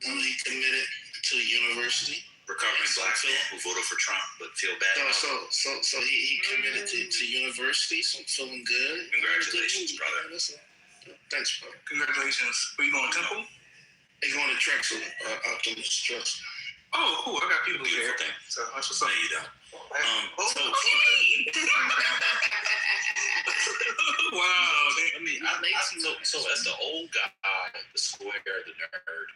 No, he committed to university. Recovering black man who voted for Trump but feel bad. So he committed to university, so I'm feeling good. Congratulations, brother. Thanks, brother. Congratulations. Are you going to Temple? He's going to Drexel, Optimus Drexel. Oh, cool. I got people here. So that's what's up. No, you don't. Wow. So as the old guy, the square, the nerd,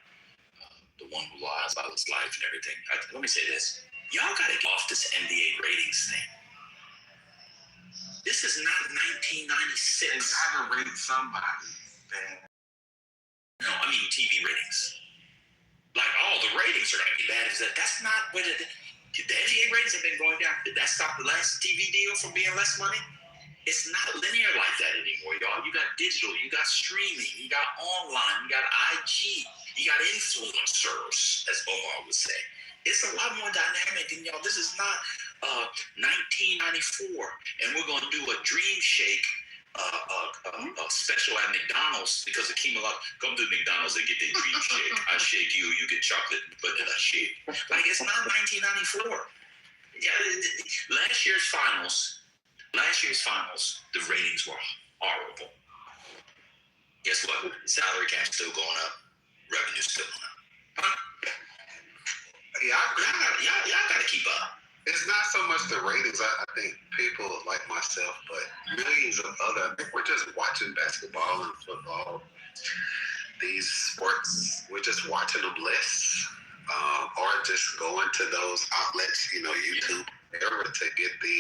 the one who lies about his life and everything, let me say this. Y'all got to get off this NBA ratings thing. This is not 1996. They gotta rate somebody, man. No, I mean TV ratings. Like, the ratings are going to be bad. That's not what the NBA ratings have been going down. Did that stop the last TV deal from being less money? It's not linear like that anymore, y'all. You got digital, you got streaming, you got online, you got IG, you got influencers, as Omar would say. It's a lot more dynamic, and y'all, this is not 1994, and we're going to do a Dream Shake special at McDonald's because of Keem. Come to McDonald's and get the Dream Shake. I shake you, you get chocolate vanilla shake. Like, it's not 1994. Yeah, last year's finals, the ratings were horrible. Guess what? Salary cap's still going up, revenue's still going up. Huh? Yeah, y'all gotta keep up. It's not so much the ratings. I think people like myself, but millions of other, I think we're just watching basketball and football. These sports, we're just watching them less, or just going to those outlets, YouTube, whatever, to get the,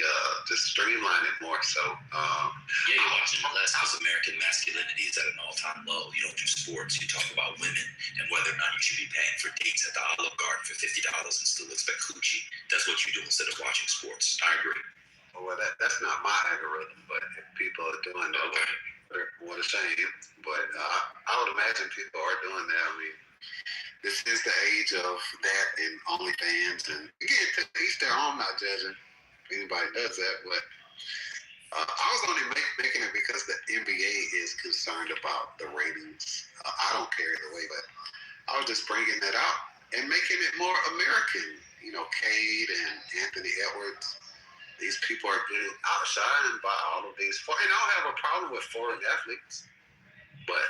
just streamline it more. So, you're watching it less because American masculinity is at an all-time low. You don't do sports. You talk about women and whether or not you should be paying for dates at the Olive Garden for $50 and still expect coochie. That's what you do instead of watching sports. I agree. Well, that's not my algorithm, but if people are doing that, what a shame. But I would imagine people are doing that. I mean, this is the age of that and OnlyFans, and again, to each their own. Not judging if anybody does that, but I was only making it because the NBA is concerned about the ratings. I don't care either way, but I was just bringing that out and making it more American. Cade and Anthony Edwards. These people are getting outshined by all of these. And I don't have a problem with foreign athletes, but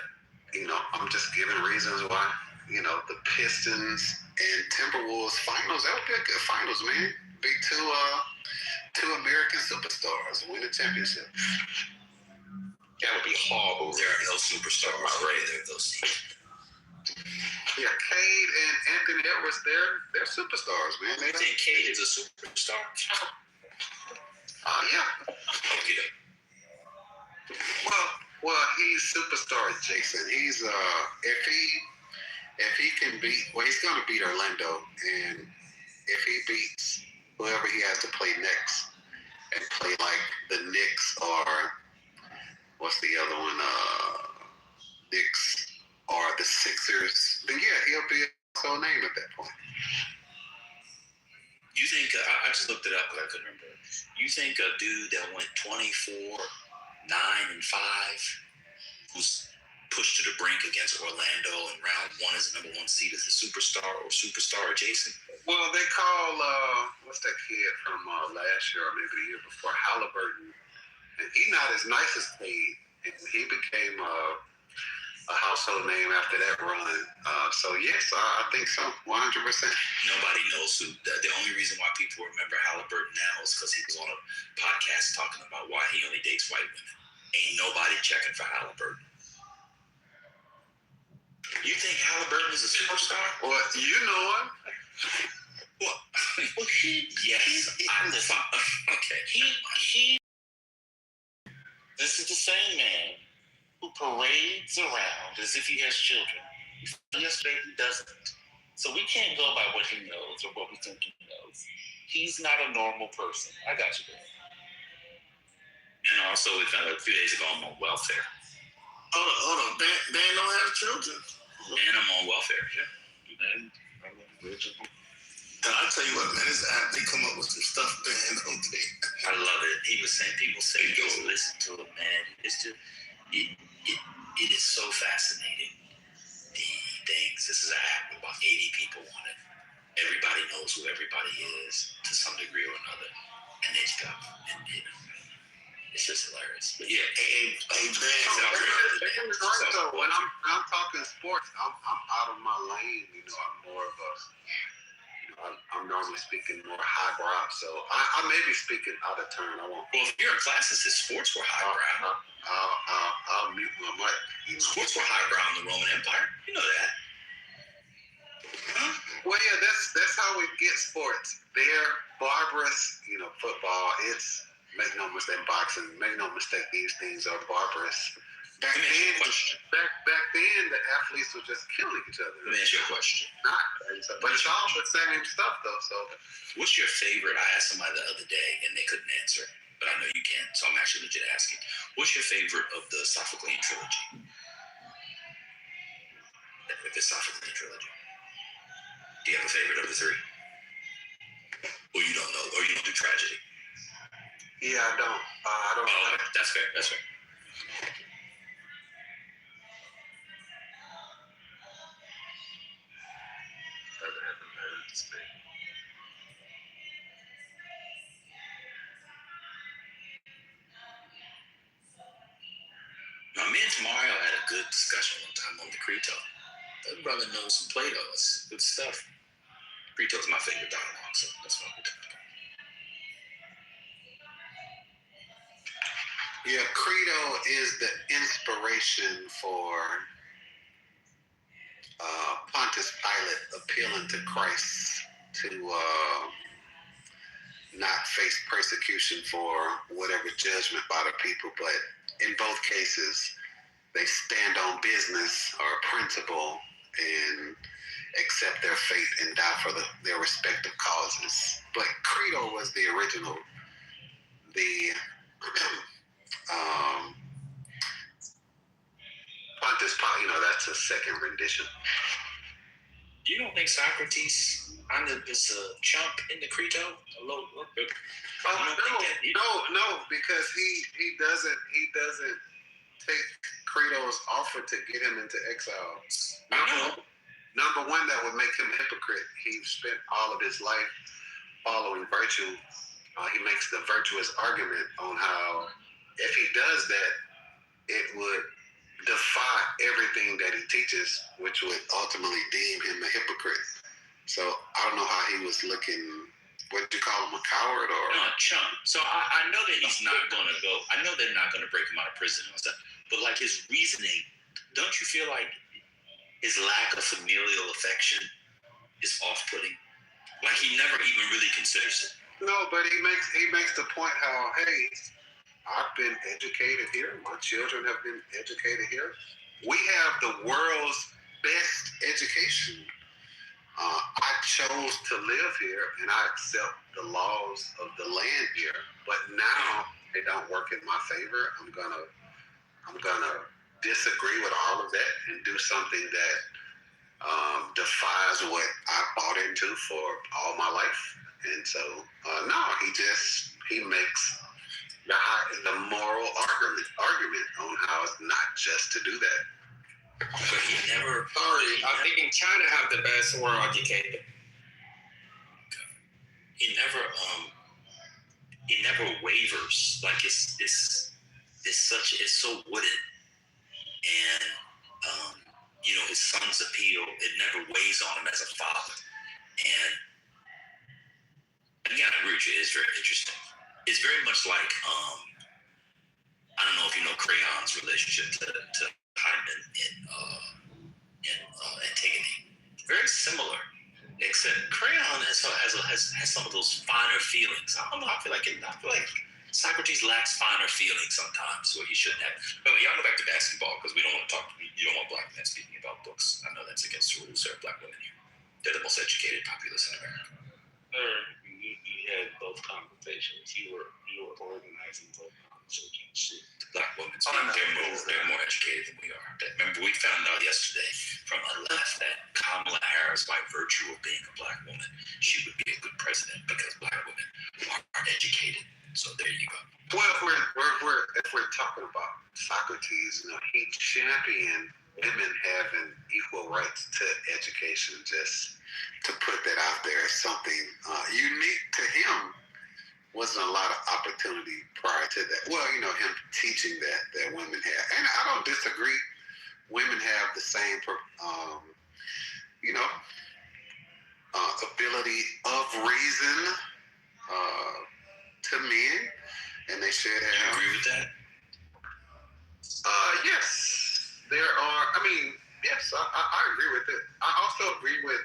I'm just giving reasons why. The Pistons and Timberwolves finals. That would be a good finals, man. Be two American superstars win a championship. That would be horrible. There are no superstars right there. Those teams. Yeah, Cade and Anthony Edwards, they're superstars, man. You think Cade is a superstar? Yeah. Okay. Well, he's superstar Jason. He's if he can beat, he's gonna beat Orlando, and if he beats whoever he has to play next and play like the Knicks or what's the other one? Knicks or the Sixers, then yeah, he'll be a household name at that point. You think, I just looked it up because I couldn't remember. You think a dude that went 24, 9, and 5, who's pushed to the brink against Orlando in round 1 as the number 1 seed, is a superstar adjacent? Well, they call, what's that kid from last year or maybe the year before, Halliburton. And he's not as nice as Cade. And he became a household name after that run. So yes, I think so, 100%. Nobody knows who. The only reason why people remember Halliburton now is because he was on a podcast talking about why he only dates white women. Ain't nobody checking for Halliburton. You think Halliburton is a superstar? Well, you know him. Well, yes. Okay. This is the same man who parades around as if he has children. Yesterday he doesn't. So we can't go by what he knows or what we think he knows. He's not a normal person. I got you there. And also, we found out a few days ago I'm on welfare. Hold on. Dan don't have children. And I'm on welfare, yeah. And I'll tell you what, man, this app, they come up with some stuff, man, don't they? I love it. He was saying, people say, just listen to it, man. It's just, it is so fascinating. The things, this is an app with about 80 people on it. Everybody knows who everybody is to some degree or another. And they just go, and it's just hilarious. But yeah, hey, Dan, right though. When I'm talking sports, I'm out of my lane. I'm more of a, I'm normally speaking more highbrow, so I may be speaking out of turn. I won't. Well, if you're a classicist, sports were highbrow. I'll mute my mic. Sports were highbrow in the Roman Empire. You know that. Huh? Well, yeah, that's how we get sports. They're barbarous. Football. It's make no mistake. Boxing. Make no mistake. These things are barbarous. Back then, the athletes were just killing each other. Let me ask you a question. But it's all the same stuff, though. So, what's your favorite? I asked somebody the other day, and they couldn't answer, but I know you can, so I'm actually legit asking. What's your favorite of the Sophoclean trilogy? If it's Sophoclean trilogy, do you have a favorite of the 3? Or you don't know, or you don't do tragedy? Yeah, I don't. I don't. Oh, okay. That's fair. That's fair. Now, me and Mario had a good discussion one time on the Creto. That brother knows some Plato. It's good stuff. Creto's my favorite dialogue, so that's what we're talking about. Yeah, Credo is the inspiration for Pontius Pilate appealing to Christ to not face persecution for whatever judgment by the people, but in both cases, they stand on business or principle and accept their fate and die for their respective causes. But Credo was the original, Pontius Pilate, that's a second rendition. You don't think Socrates is a chump in the Creto? No, because he doesn't take Creto's offer to get him into exile. Number one, that would make him a hypocrite. He spent all of his life following virtue. He makes the virtuous argument on how if he does that, it would defy everything that he teaches, which would ultimately deem him a hypocrite. So I don't know how he was looking. What do you call him, a coward or? No, a chump. So I know that he's not going to go. I know they're not going to break him out of prison and stuff. But like his reasoning, don't you feel like his lack of familial affection is off-putting? Like he never even really considers it. No, but he makes the point how, hey, I've been educated here. My children have been educated here. We have the world's best education. I chose to live here, and I accept the laws of the land here. But now they don't work in my favor. I'm gonna disagree with all of that and do something that defies what I bought into for all my life. And so, no, he makes the moral argument on how it's not just to do that. But he never. I think in China have the best world educated. He never wavers. Like it's so wooded, and his son's appeal. It never weighs on him as a father. And again, I agree with you. It's very interesting. It's very much like I don't know if you know Crayon's relationship to Hyman in Antigone. Very similar, except Crayon has some of those finer feelings. I don't know. I feel like Socrates lacks finer feelings sometimes, where he shouldn't have. But y'all go back to basketball because we don't want to talk. You don't want black men speaking about books. I know that's against the rules. There are black women here. They're the most educated populace in America. You had both conversations. You were organizing both conversations. The black women, they're more educated than we are. Remember, we found out yesterday from a left that Kamala Harris, by virtue of being a black woman, she would be a good president because black women are educated. So there you go. Well, if we're talking about Socrates, he championed women having equal rights to education. Just to put that out there as something unique to him. Wasn't a lot of opportunity prior to that. Well, him teaching that women have, and I don't disagree. Women have the same, ability of reason to men, and they should have. You agree with that? Yes, there are. Yes, I agree with it. I also agree with,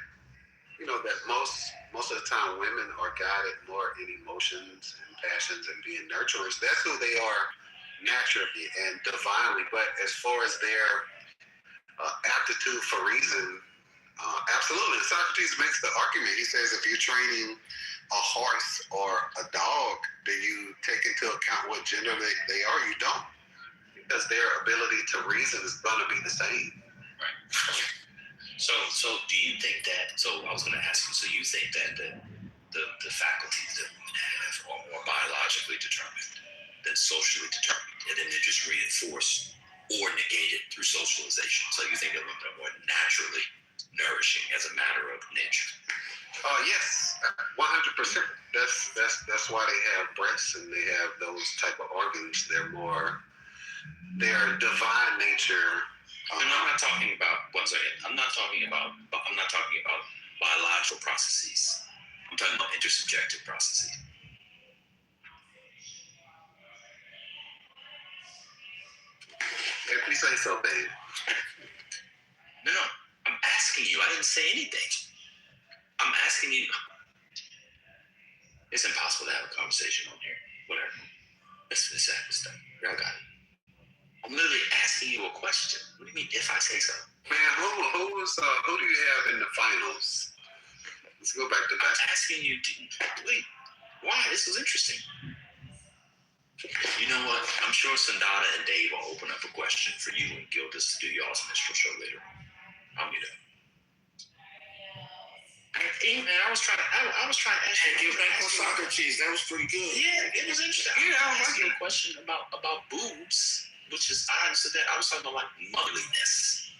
that most of the time women are guided more in emotions and passions and being nurturers. That's who they are naturally and divinely. But as far as their aptitude for reason, absolutely. Socrates makes the argument. He says if you're training a horse or a dog, do you take into account what gender they are? You don't. Because their ability to reason is going to be the same. Right. So do you think that? So I was going to ask you. So you think that the faculties that women have are more biologically determined than socially determined, and then they're just reinforced or negated through socialization. So you think that women are more naturally nourishing as a matter of nature? Yes, 100%. That's why they have breasts and they have those type of organs. They're divine nature. And I'm not talking about I'm not talking about biological processes. I'm talking about intersubjective processes. If you say so, babe. No, I'm asking you. I didn't say anything. I'm asking you. It's impossible to have a conversation on here. Whatever. Let's have this thing. I got it. I'm literally asking you a question. What do you mean if I say so? Man, who do you have in the finals? Let's go back to that. I'm asking you. Wait. Why? This was interesting. You know what? I'm sure Sandata and Dave will open up a question for you and Gildas to do y'all's minstrel show later on. I'll meet up. Man, I was trying to ask you. Get back on soccer cheese. That was pretty good. Yeah, it was interesting. Yeah, I was asking you a question about boobs, which is I understood that. I was talking about like motherliness,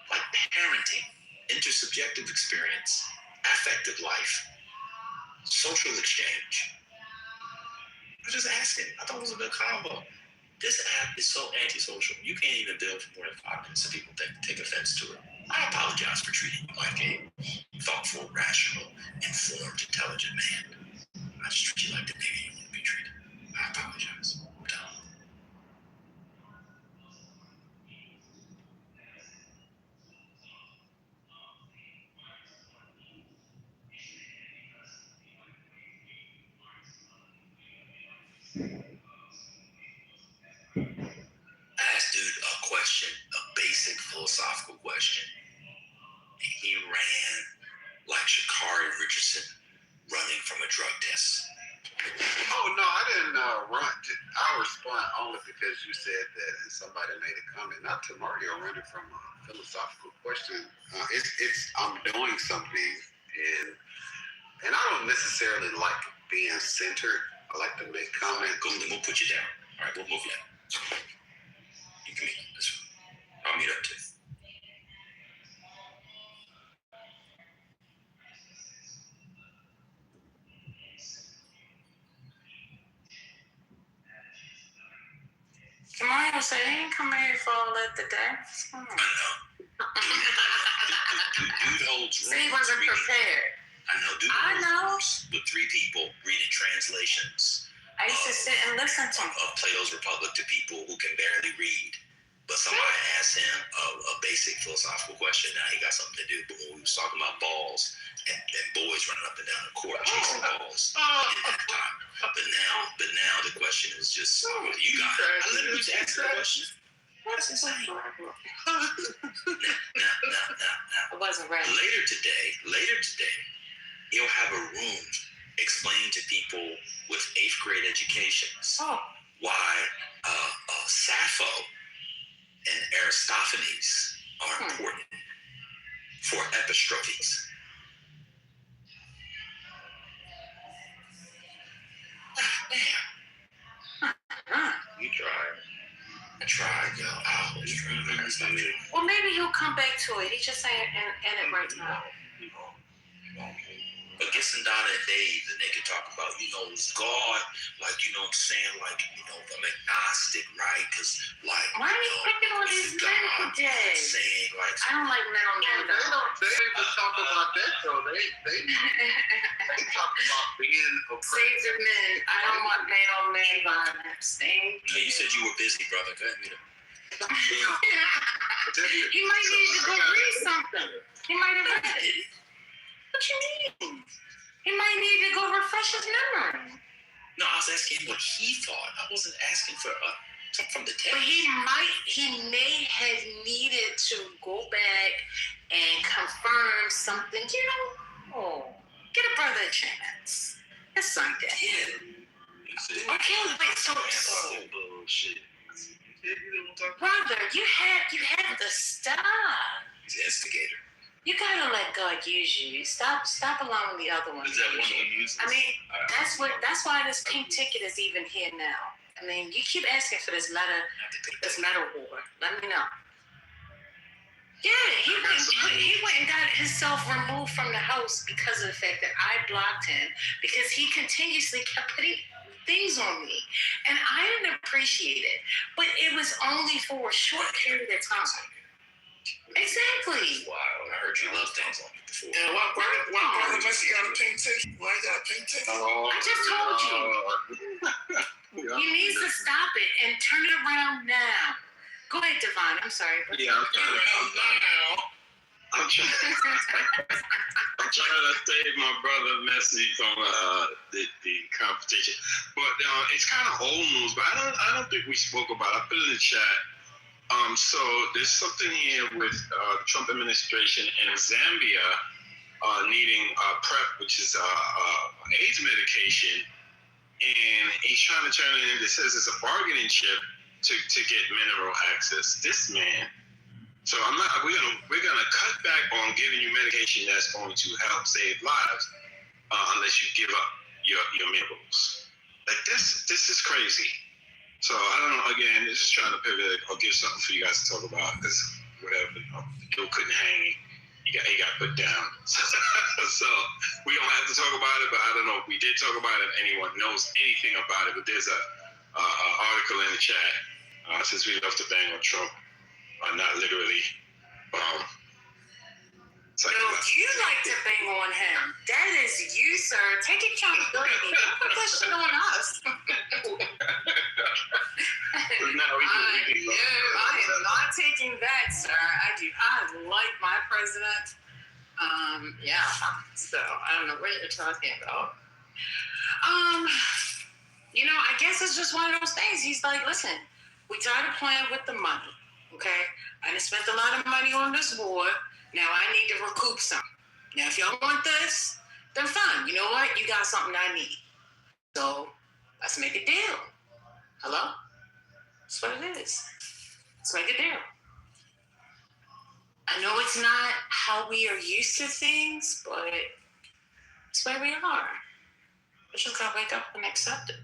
like parenting, intersubjective experience, affective life, social exchange. I was just asking. I thought it was a good combo. This app is so antisocial. You can't even build for more than 5 minutes, and people take offense to it. I apologize for treating you like a thoughtful, rational, informed, intelligent man. I just treat you like the nigga you want to be treated. I apologize. I'm done. I asked dude a question, a basic philosophical question. And he ran like Sha'Carri Richardson running from a drug test. Oh, no, I didn't run. I respond only because you said that and somebody made a comment. Not to Mario running from a philosophical question. I'm doing something and I don't necessarily like being centered. I like to make comments. Cool, then we'll put you down. All right, we'll move you down. You can meet up this way. I'll meet up too. Mario said he didn't come here for all that today. I know. Dude holds rooms. So he wasn't prepared. I know. Dude holds rooms with 3 people reading translations. I used to sit and listen to him. Of Plato's Republic to people who can barely read. But somebody asked him a basic philosophical question. Now he got something to do. But when we was talking about balls and boys running up and down the court chasing balls in that time. But now the question is just, you got it. I literally just asked the question. That's insane. Now. I wasn't ready. Later today, he'll have a room explain to people with 8th grade educations why Sappho and Aristophanes are important for epistrophes. You tried. I tried, yo. I was trying. Well, maybe he'll come back to it. He just ain't in it right now. But get Sandata and Dave, and they can talk about, it's God, like, you know what I'm saying, like, I'm agnostic, right? Because, like, why are you picking on these men today? Saying, like, I don't like men on men. They even talk about that, though. They talk about being oppressed. Save the men. I don't want men on men violence. You said you were busy, brother. Go ahead, meet him. He might need to go read something. He might have read it. What you mean? He might need to go refresh his memory. No, I was asking what he thought. I wasn't asking for something from the text. But he may have needed to go back and confirm something. Get a brother a chance. It's Sunday. Yeah. I can't wait so bullshit. Brother, you have to stop. He's an instigator. You gotta let God use you. Stop allowing the other one. Is that one of the music? I mean, that's why this pink ticket is even here now. I mean, you keep asking for this meta war. Let me know. Yeah, he went and got himself removed from the house because of the fact that I blocked him because he continuously kept putting things on me, and I didn't appreciate it. But it was only for a short period of time. Exactly. Wow, I heard you love things on me before. Yeah, why the Messi got a pink ticket? Why he got a pink ticket? I just told you. He needs to stop it and turn it around now. Go ahead, Devon. I'm sorry. Yeah, I'm trying to save my brother Messi from the competition, but it's kind of old news. But I don't think we spoke about it. I put it in the chat. So there's something here with the Trump administration and Zambia needing PrEP, which is AIDS medication, and he's trying to turn it into, it says it's a bargaining chip to get mineral access. This man. So we're gonna cut back on giving you medication that's going to help save lives unless you give up your minerals. Like this is crazy. So I don't know. Again, it's just trying to pivot or give something for you guys to talk about because whatever, the dude couldn't hang. He got put down. So we don't have to talk about it, but I don't know if we did talk about it. If anyone knows anything about it, but there's a article in the chat since we love to bang on Trump, not literally. No, you like to bang on him. That is you, sir. Take accountability. Don't put that shit on us. I am not taking that, sir. I like my president. Yeah. So I don't know what you're talking about. I guess it's just one of those things. He's like, listen, we tired of playing with the money. Okay, I done spent a lot of money on this war. Now I need to recoup some. Now, if y'all want this, then fine. You know what? You got something I need. So let's make a deal. Hello? That's what it is. Let's make a deal. I know it's not how we are used to things, but it's where we are. We just gotta wake up and accept it.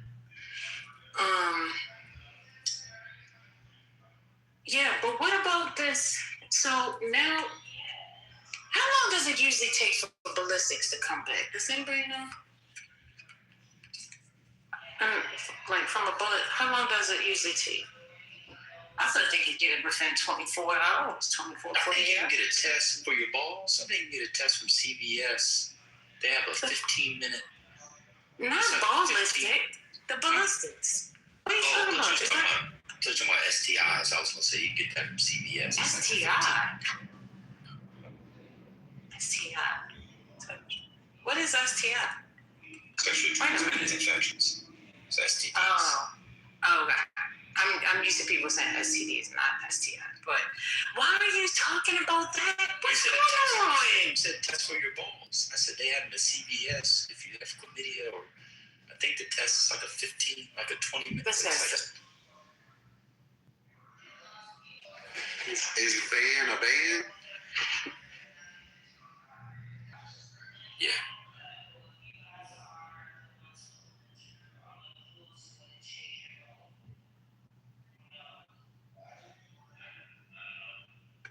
Yeah, but what about this? So now, how long does it usually take for ballistics to come back? Does anybody know? Like from a bullet, how long does it usually take? I thought they could get it within 24 hours, 24, 48 I think you can hours. get a test for your balls. I think you can get a test from CVS. They have a 15-minute. Not ballistic, the ballistics. What are you talking about? I'm talking about STIs. I was going to say you can get that from CVS. STI. What is STI? Sexually transmitted infections. It's STIs. Oh, okay. I'm used to people saying STDs, not STI. But why are you talking about that? What's going on? You said test for your balls. I said they have them at CVS if you have chlamydia, or I think the test is like a 20 minute. Is ban a ban? Yeah.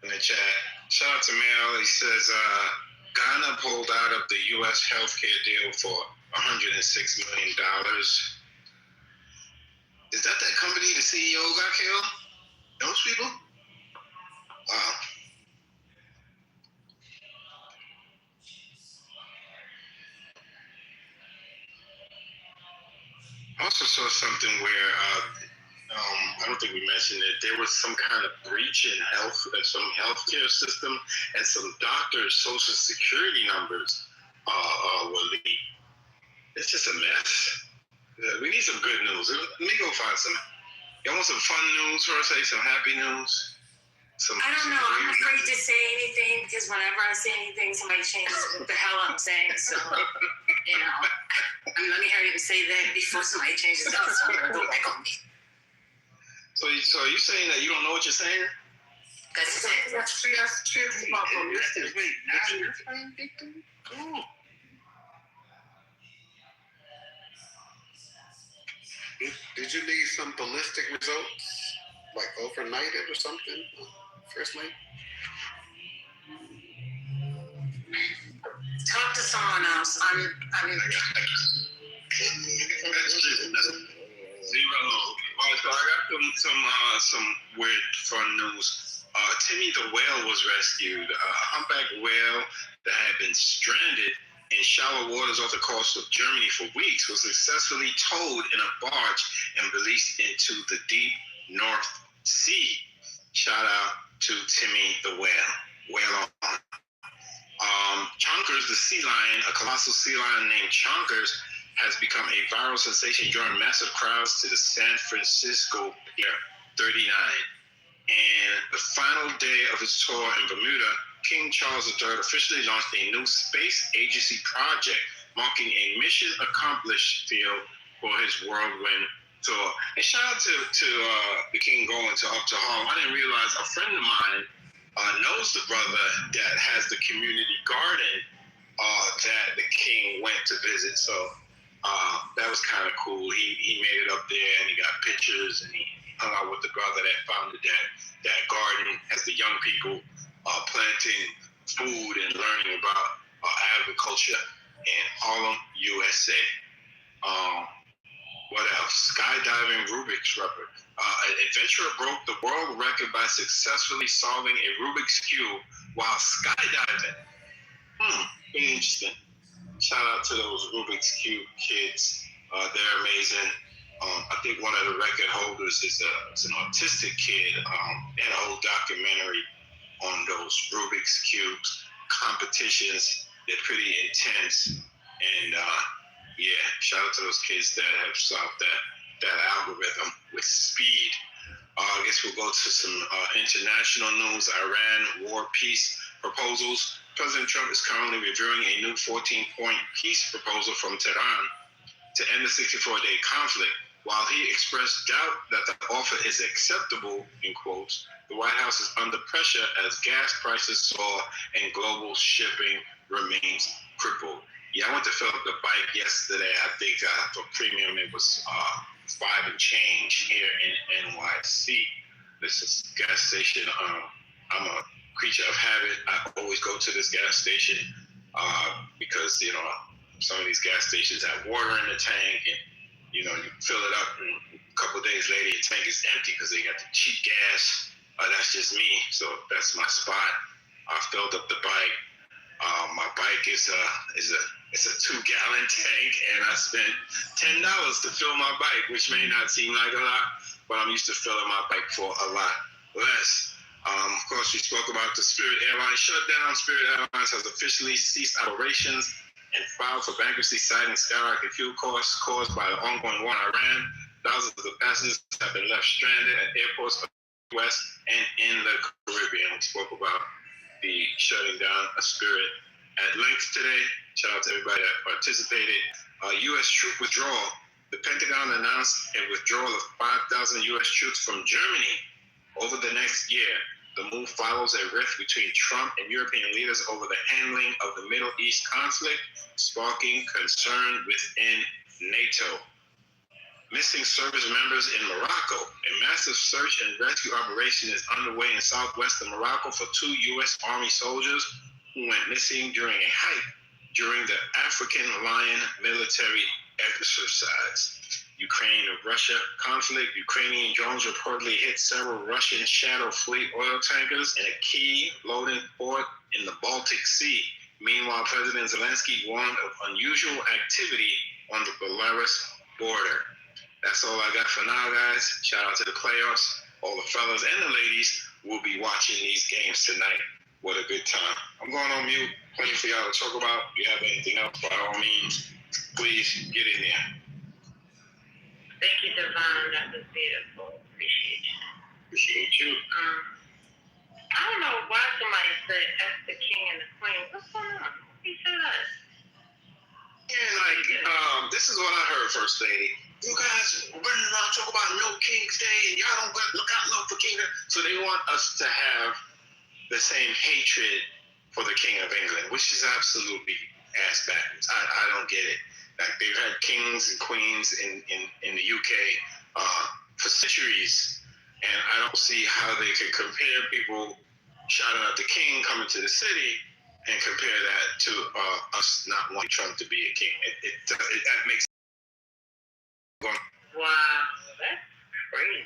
In the chat, shout out to Mel. He says Ghana pulled out of the U.S. healthcare deal for $106 million. Is that company the CEO got killed? Those people? Wow. I also saw something where I don't think we mentioned it. There was some kind of breach in some healthcare system, and some doctors' social security numbers were leaked. It's just a mess. We need some good news. Let me go find some. Y'all want some fun news first? Some happy news? I don't know. I'm afraid to say anything because whenever I say anything, somebody changes what the hell I'm saying. So, let me hurry up and say that before somebody changes up. So I'm going to go back on me. So are you saying that you don't know what you're saying? That's it. That's about ballistic. Wait, now you're playing victim? Cool. Did you need some ballistic results, like overnighted or something? First night? Talk to someone else. I'm Zero. So I got some weird fun news. Timmy the whale was rescued. A humpback whale that had been stranded in shallow waters off the coast of Germany for weeks was successfully towed in a barge and released into the deep North Sea. Shout out to Timmy the whale. Whale on. Chonkers, the sea lion, a colossal sea lion named Chonkers, has become a viral sensation, drawing massive crowds to the San Francisco Pier 39. And the final day of his tour in Bermuda, King Charles III officially launched a new space agency project, marking a mission accomplished feel for his whirlwind tour. And shout out to the King going to up to Harlem. I didn't realize a friend of mine knows the brother that has the community garden that the King went to visit. So that was kind of cool. He made it up there and he got pictures and he hung out with the brother that founded that garden as the young people planting food and learning about agriculture in Harlem, USA. What else? Skydiving Rubik's record. An adventurer broke the world record by successfully solving a Rubik's Cube while skydiving. Pretty interesting. Shout out to those Rubik's Cube kids. They're amazing. I think one of the record holders is an autistic kid. They had a whole documentary on those Rubik's Cubes competitions. They're pretty intense. And yeah, shout out to those kids that have solved that algorithm with speed. I guess we'll go to some international news. Iran war peace proposals. President Trump is currently reviewing a new 14-point peace proposal from Tehran to end the 64-day conflict. While he expressed doubt that the offer is acceptable, in quotes, the White House is under pressure as gas prices soar and global shipping remains crippled. Yeah, I went to fill up the bike yesterday. I think for premium it was $5 and change here in NYC. This is a gas station. I'm a creature of habit. I always go to this gas station because, you know, some of these gas stations have water in the tank and, you know, you fill it up and a couple of days later your tank is empty because they got the cheap gas. That's just me. So that's my spot. I filled up the bike. My bike is a 2-gallon tank, and I spent $10 to fill my bike, which may not seem like a lot, but I'm used to filling my bike for a lot less. Of course, we spoke about the Spirit Airlines shutdown. Spirit Airlines has officially ceased operations and filed for bankruptcy, citing skyrocketing fuel costs caused by the ongoing war in Iran. Thousands of passengers have been left stranded at airports of the West and in the Caribbean. We spoke about the shutting down of Spirit at length today. Shout out to everybody that participated. U.S. troop withdrawal. The Pentagon announced a withdrawal of 5,000 U.S. troops from Germany over the next year. The move follows a rift between Trump and European leaders over the handling of the Middle East conflict, sparking concern within NATO. Missing service members in Morocco. A massive search and rescue operation is underway in southwestern Morocco for 2 U.S. Army soldiers who went missing during a hike during the African Lion military exercise. Ukraine and Russia conflict. Ukrainian drones reportedly hit several Russian Shadow Fleet oil tankers in a key loading port in the Baltic Sea. Meanwhile, President Zelensky warned of unusual activity on the Belarus border. That's all I got for now, guys. Shout out to the playoffs. All the fellas and the ladies will be watching these games tonight. What a good time. I'm going on mute. Plenty for y'all to talk about. If you have anything else, by all means, please get in there. Thank you, Devon. That was beautiful. Appreciate you. Appreciate you. I don't know why somebody said that's the king and the queen. What's going on? He said that. Yeah, this is what I heard, First Lady. You guys running around talking about no King's Day and y'all don't look out for King. So they want us to have the same hatred for the King of England, which is absolutely ass backwards. I don't get it. Like, they've had kings and queens in the UK for centuries, and I don't see how they can compare people shouting out the king coming to the city and compare that to us not wanting Trump to be a king. That makes Wow, that's crazy.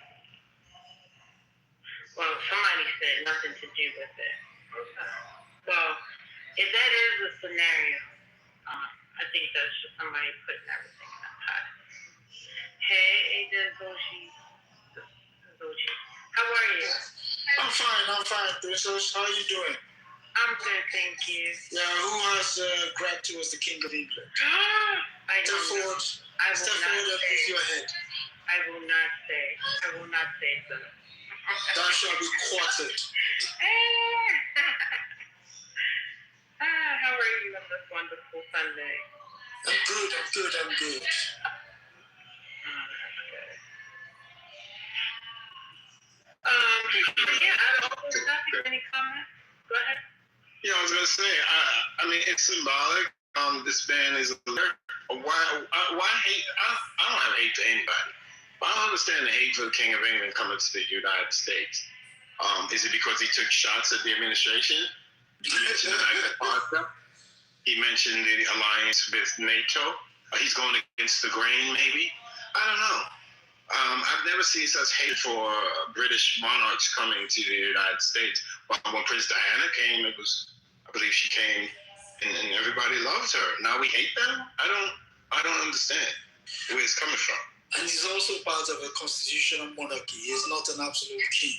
Well, somebody said nothing to do with it. Okay. Well, if that is the scenario, I think that's just somebody putting everything in a pot. Hey, Doji. How are you? I'm fine, Princess. How are you doing? I'm good, thank you. Yeah, who has grabbed you as the King of England? Step forward and raise your head. I will not say so. Thou shalt be quartered. How are you on this wonderful Sunday? I'm good. Yeah, I don't have any comments. Go ahead. Yeah, I was gonna say. I mean, it's symbolic. This ban is why hate? I don't have hate to anybody. But I don't understand the hate for the King of England coming to the United States. Is it because he took shots at the administration? He mentioned He mentioned the alliance with NATO. He's going against the grain, maybe. I don't know. I've never seen such hate for British monarchs coming to the United States. But when Princess Diana came, I believe she came, and everybody loved her. Now we hate them? I don't understand where it's coming from. And he's also part of a constitutional monarchy. He's not an absolute king,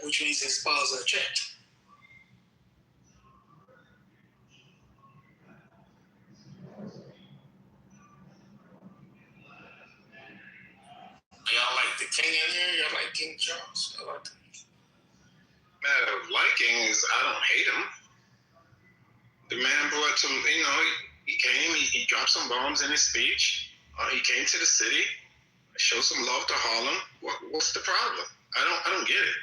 which means his powers are checked. Y'all like the king in here? Y'all like King Charles? I like him. Matter of liking is I don't hate him. The man brought some, he came, he dropped some bombs in his speech. He came to the city, showed some love to Harlem. What's the problem? I don't get it.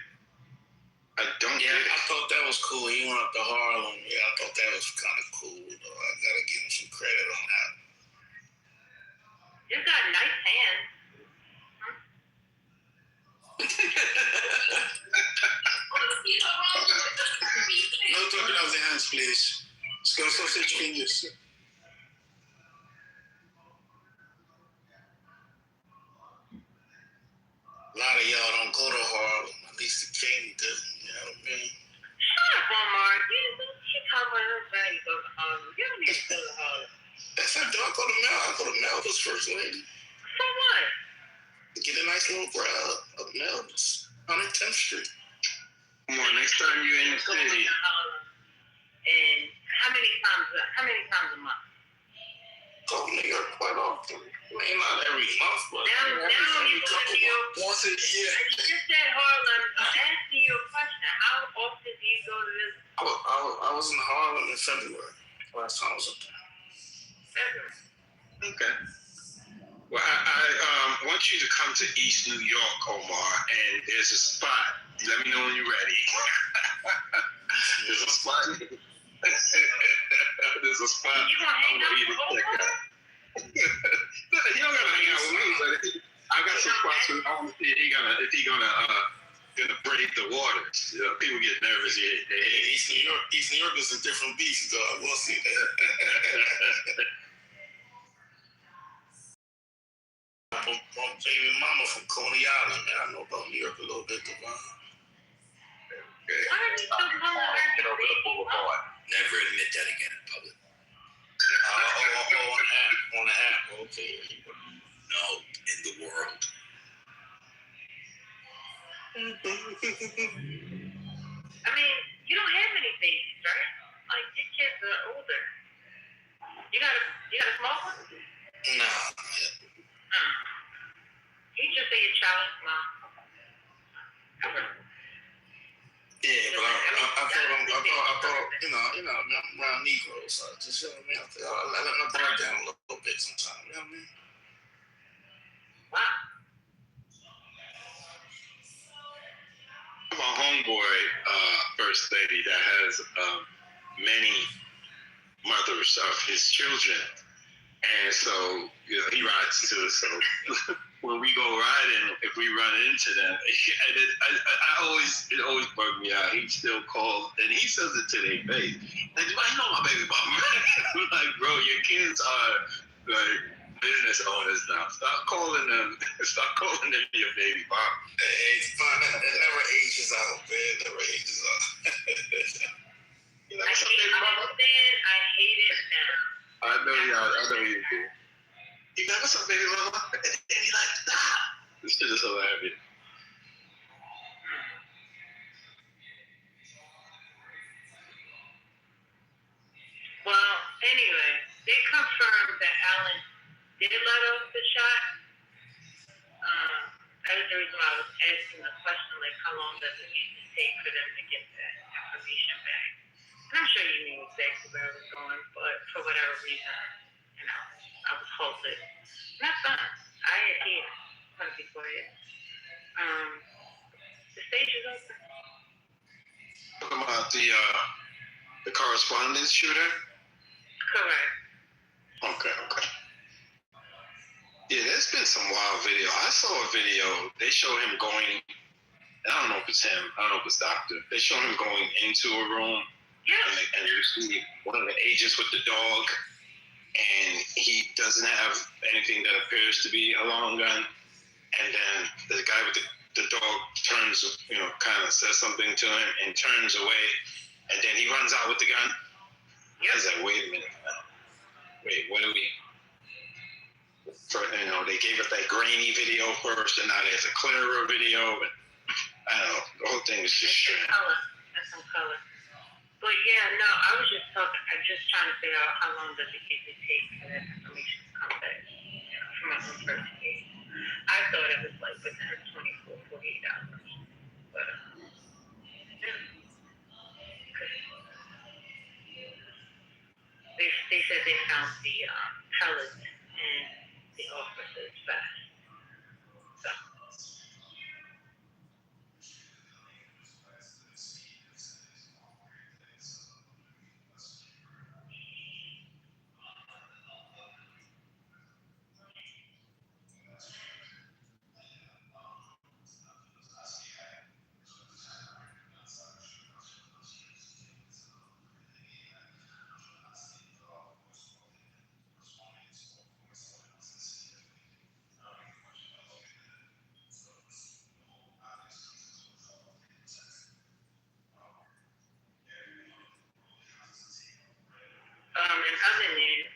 I don't get it. I thought that was cool. He went up to Harlem. Yeah, I thought that was kind of cool. Though. I gotta give him some credit on that. He's got nice hands. No talking of the hands, please. It's got sausage fingers. A lot of y'all don't go to Harlem. At least the king did. You know what I mean? Shut up, Omar. You talking about her saying you go to Harlem. You don't need to go to Harlem. That's how I go to Mel. I go to Melba's first lady. For what? To get a nice little grab of Melba's. 110th Street. Come on, next time you're in the city. And how many times a month? Go to New York quite often. I mean, not every month, but now you go to New York once a year. You just said Harlem. I'm asking you a question. How often do you go to visit? I was in Harlem in February. Last time I was up there. February. Okay. Well, I want you to come to East New York, Omar, and there's a spot. Let me know when you're ready. There's a spot. There's a spot. You gonna hang out with Omar? He don't gotta hang out with me, but I got some spots with him. If he gonna brave the waters. People get nervous. East New York is a different beast, though. I will see that. My baby mama from Coney Island, man. I know about New York a little bit, Devon. Okay. Why are you so Get over the boulevard. Never admit that again in public. On the app. Okay. No, in the world. I mean, you don't have any babies, right? Like, your kids are older. You got a small one? No. You just say your child is small. Yeah, but I thought, I'm around Negroes, so just, I let my guard down a little bit sometimes, you know what I mean? Wow. My homeboy, first lady, that has many mothers of his children, and so he rides too. So when we go riding, if we run into them, and it always bugged me out. He still calls and he says it to their face. Like, you know my baby mama. I'm like, bro, your kids are like business owners now. Stop calling them your baby mama. Hey, it's fun. It never ages out, man. It never ages out. I hate it now. I know you do. You never saw baby mama, and then you like, stop. This shit is hilarious. Well, anyway, they confirmed that Alan did let off the shot. That was the reason why I was asking the question, like, how long does it usually take for them to get that information back? And I'm sure you knew exactly where I was going, but for whatever reason, I was halted. And that's fine. I adhere. I'm going to be quiet. The stage is open. Talking about the correspondence shooter? Correct. Okay. Yeah, there's been some wild video. I saw a video. They show him going. I don't know if it's him. I don't know if it's Doctor. They show him going into a room. Yeah. And you see one of the agents with the dog, and he doesn't have anything that appears to be a long gun. And then the guy with the dog turns, kind of says something to him and turns away, and then he runs out with the gun. Yeah. I was like, wait a minute. Wait, what do we? They gave us that grainy video first, and now there's a clearer video. And I don't know. The whole thing is just strange. That's some color. But yeah, no, I'm just trying to figure out how long does it usually take for that information to come back from my own first case. I thought it was like within 24, 48 hours. But, they said they found the pellets in the officer's vest. So. In other news,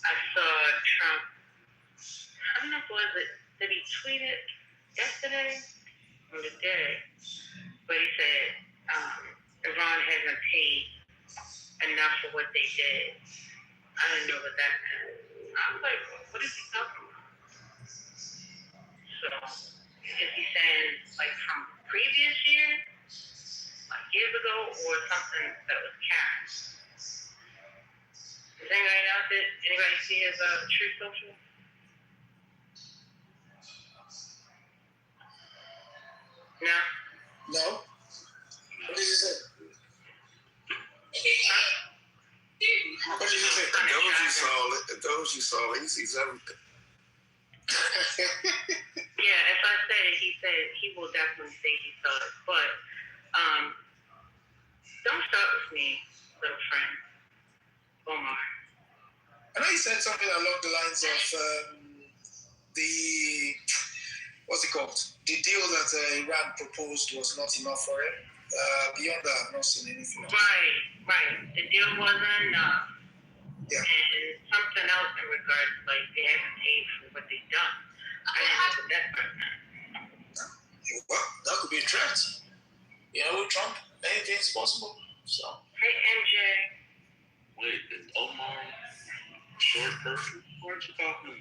I saw Trump, I don't know if it was did he tweet it yesterday or today? But he said Iran hasn't paid enough for what they did. I didn't know what that meant. I was like, what is he talking about? So, is he saying like from previous years, like years ago, or something that was cast? Does anybody see his True Social? No? No? What did you say? What did you say? Those you saw, he sees everything. Yeah, if I said it, he said he will definitely say he saw it. But don't start with me, little friend. Omar. I know you said something along the lines of what's it called? The deal that Iran proposed was not enough for him. Beyond that, I've not seen anything else. Right. The deal wasn't enough. Yeah. And something else in regards, like they haven't paid for what they've done. I didn't know what that meant. Well, that could be a threat. With Trump, anything's possible. So. Hey, MJ. Wait, is Omar short person? What are you talking about?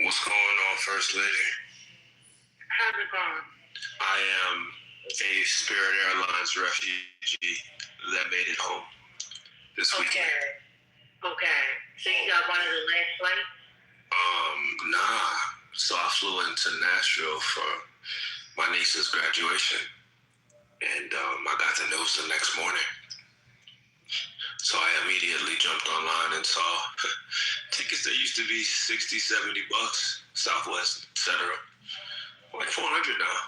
What's going on, First Lady? How's it going? I am a Spirit Airlines refugee that made it home this weekend. Okay. So you got one of the last flights? Nah. So I flew into Nashville for my niece's graduation, and I got the news the next morning. So I immediately jumped online and saw tickets that used to be $60, $70, Southwest, etc. Like $400 now.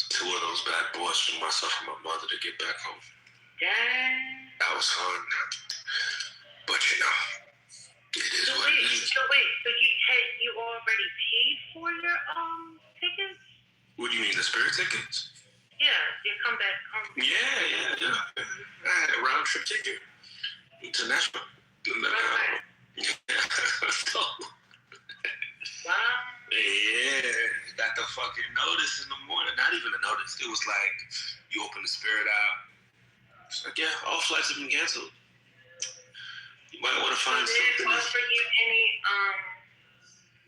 Two of those bad boys for myself and my mother to get back home. Dang. That was fun. But you know, it is what it is. So you already paid for your tickets? What do you mean, the Spirit tickets? Yeah, you come back home. Yeah. I had a round trip ticket to Nashville. Right. So, Wow. yeah, got the fucking notice in the morning. Not even a notice. It was like, you open the Spirit app. It's like, yeah, all flights have been canceled. You might want to find did something. Did it offer you any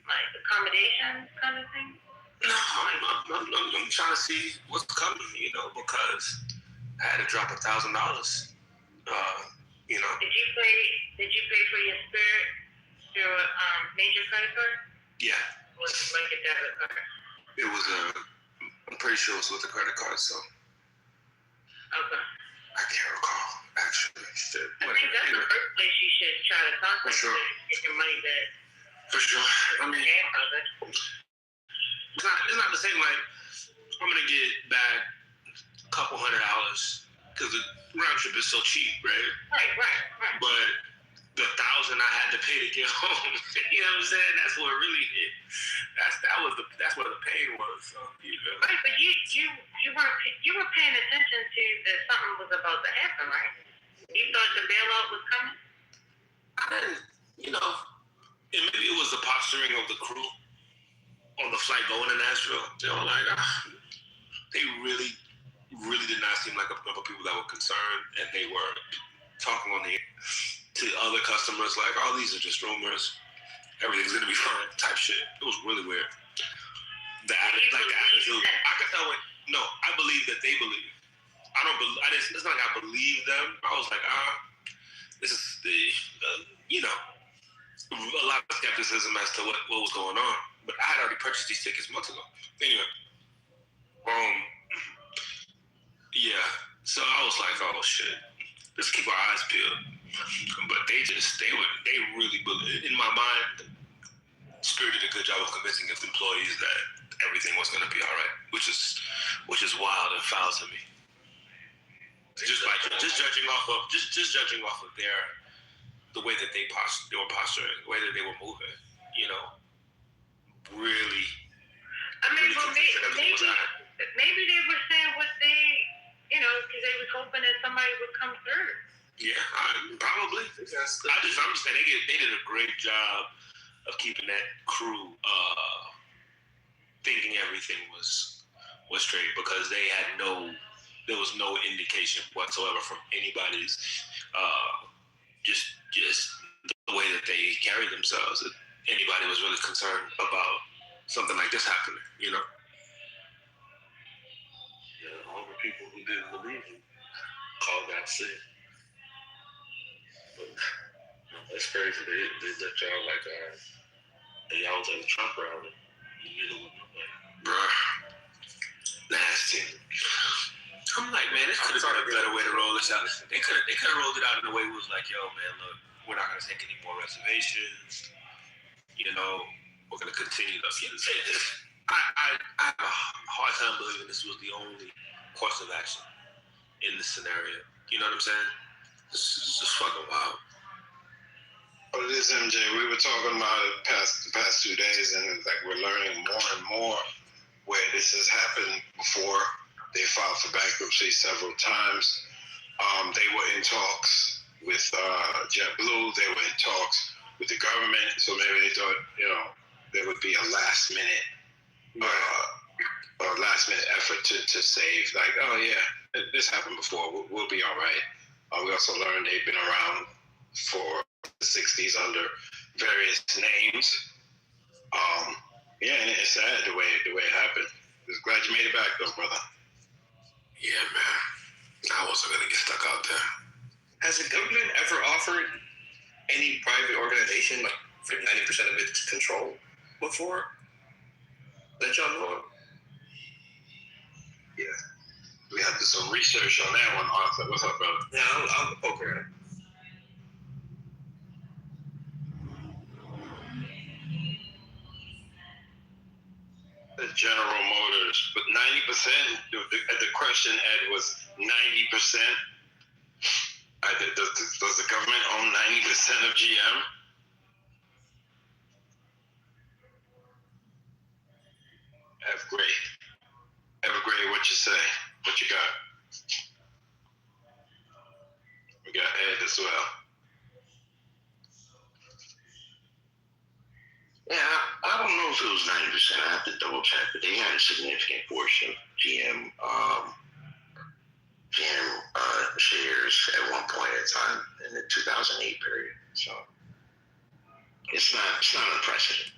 like accommodations kind of thing? No, I'm trying to see what's coming, you know, because I had to drop $1,000. You know. Did you pay for your Spirit through a major credit card? Yeah. Or was it like a debit card? It was I'm pretty sure it was with a credit card, so. Okay. I can't recall, actually. Shit. I think that's the first place you should try to contact. For sure. To get your money back. For sure. I mean, it's not the same, like, I'm going to get back a couple $100 because the round trip is so cheap, right? Right. But the $1,000 I had to pay to get home, you know what I'm saying? That's what really hit. That's where the pain was. So, you know. Right, but you were paying attention to that something was about to happen, right? You thought the bailout was coming? You know, and maybe it was the posturing of the crew on the flight going to Nashville. They were like, they really did not seem like a number of people that were concerned, and they were talking on the to other customers like, oh, these are just rumors. Everything's gonna be fine, type shit. It was really weird. The attitude. I could tell when. No, I believe that they believe. I don't believe. It's not like I believe them. I was like, this is the, you know, a lot of skepticism as to what was going on. But I had already purchased these tickets months ago. Anyway, yeah. So I was like, oh shit, let's keep our eyes peeled. But they really believe. In my mind, Spirit did a good job of convincing its employees that everything was going to be all right, which is wild and foul to me. Just judging off of the way that they were posturing, the way that they were moving, you know, really. I mean, maybe they were saying what they, you know, because they was hoping that somebody would come through. Yeah, probably. I'm just saying they did a great job of keeping that crew thinking everything was straight, because there was no indication whatsoever from anybody's just the way that they carried themselves that anybody was really concerned about something like this happening, you know? Yeah, all the people who didn't believe it called out sick. But that's crazy. They let y'all like y'all was at a Trump rally in the middle of nowhere. Bruh. Nasty. I'm like, man, this could have been a better way to roll this out. They could have rolled it out in a way it was like, yo, man, look, we're not gonna take any more reservations. You know, we're gonna continue to. I have a hard time believing this was the only course of action in this scenario. You know what I'm saying? This is just fucking wild. But it is, MJ. We were talking about it the past 2 days, and it's like we're learning more and more where this has happened before. They filed for bankruptcy several times. They were in talks with JetBlue. They were in talks with the government. So maybe they thought, you know, there would be a last minute effort to save. Like, oh yeah, this happened before. We'll be all right. We also learned they've been around for the 60s under various names. Yeah, and it's sad the way it happened. Just glad you made it back though, brother. Yeah, man. I wasn't gonna get stuck out there. Has the government ever offered any private organization like for 90% of its control before that y'all know of? Yeah. We have to do some research on that one, Arthur. What's up, brother? Yeah, I'll poke at it. The General Motors, but 90%. The question, Ed, was 90%. Does the government own 90% of GM? Evergrey, what you say? What you got? We got Ed as well. Yeah, I don't know if it was 90%. I have to double check, but they had a significant portion of GM shares at one point in time in the 2008 period. So it's not unprecedented.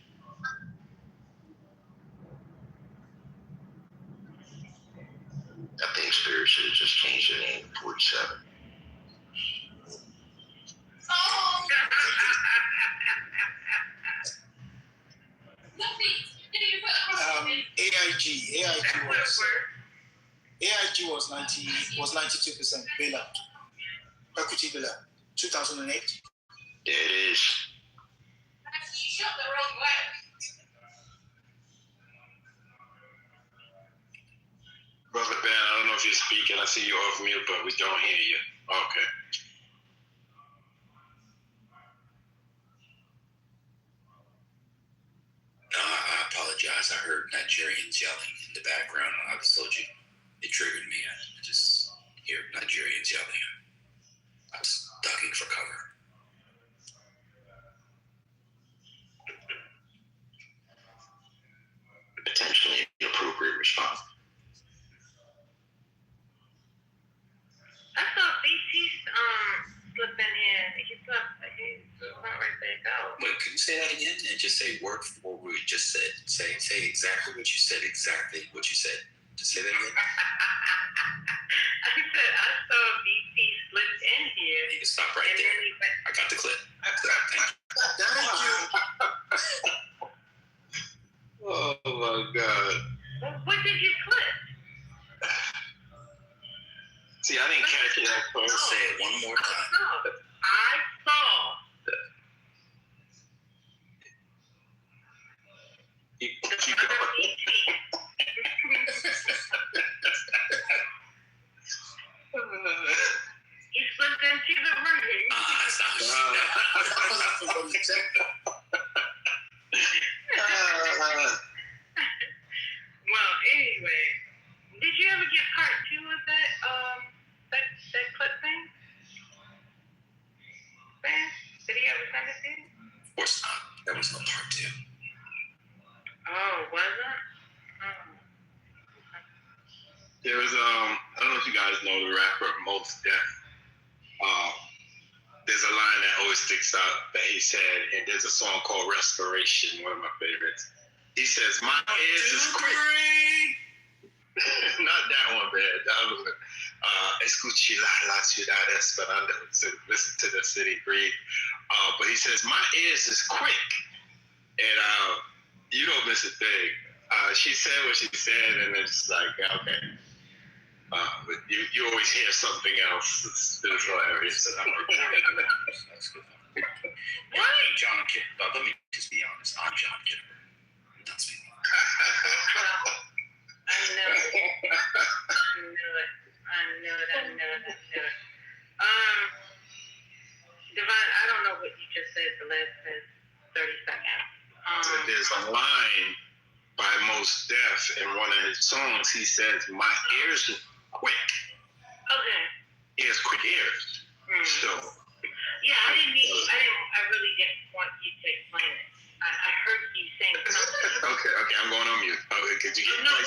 I think Spirit should have just changed their name to 47. AIG was 92% bailout, equity bailout, 2008. It is. Brother Ben, I don't know if you're speaking. I see you off mute, but we don't hear you. Okay. I apologize. I heard Nigerians yelling in the background. I just told you it triggered me. I just hear Nigerians yelling. I was ducking for cover. Potentially inappropriate response. I saw BT slip in here. He's not right there. Go. Wait, can you say that again and just say word for word what you just said? Say exactly what you said. Exactly what you said. Just say that again. I said I saw BT slip in here. You can stop right there. I got the clip. Thank you. Oh my God. What did you clip? See, I didn't catch it at first. Say it one more time. No, I saw. He slipped into the ring. Well, anyway, did you ever get part 2 of that that clip thing? Ben, did he ever send it to you? Of course not. There was no part 2. Oh, was it? There was I don't know if you guys know the rapper Mos Def. There's a line that always sticks out that he said, and there's a song called Restoration, one of my favorites. He says, "My ears is quick." Not that one, man. The other one. Escuche la ciudad esperando. So listen to the city breathe. But he says, "My ears is quick," and you don't miss a thing. She said what she said, and it's like, okay. But you always hear something else. It's hilarious. Right, John Kitover. Let me just be honest. I'm John Kitover. I'm done speaking. I knew it. Divine, I don't know what you just said the last 30 seconds. There's a line by Mos Def in one of his songs. He says, "My ears are quick." Okay. He has quick ears. So. Yeah, I really didn't want you to explain it. I heard you saying something. Okay, I'm going on mute. Could you get hold up.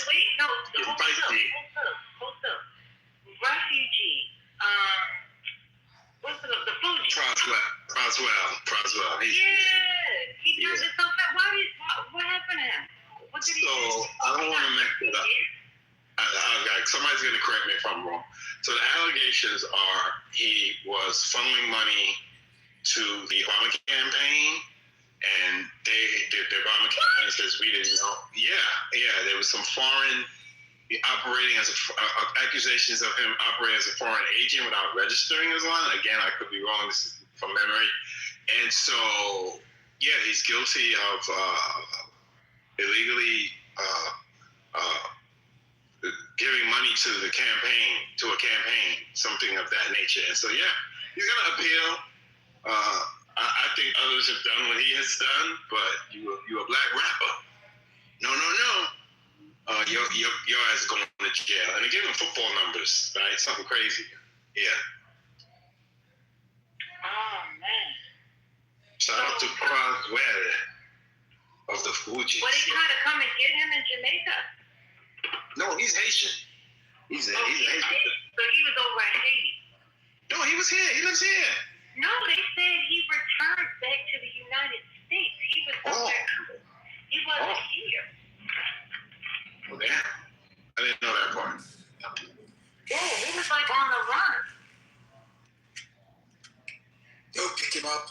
Refugee. What's the Fuji? Proswell. He turned himself out. What happened to him? What did he do? So I don't want to mess it up. Somebody's going to correct me if I'm wrong. So the allegations are he was funneling money to the Obama campaign and their Obama campaign says we didn't know. Yeah, there was some foreign operating as accusations of him operating as a foreign agent without registering as one. Again, I could be wrong. This is from memory. And so, yeah, he's guilty of illegally giving money to a campaign, something of that nature. And so, yeah, he's going to appeal. I think others have done what he has done, but you a black rapper. No. Your ass is going to jail. And they give him football numbers, right? Something crazy. Yeah. Oh, man. Shout out to Croswell of the Fugees. Well, they try to come and get him in Jamaica. No, he's Haitian. He's Haitian. So he was over at Haiti. No, he was here. He lives here. No, they said he returned back to the United States. He was somewhere else. He wasn't here. Oh, damn. I didn't know that part. Yeah, he was like on the run. They'll pick him up.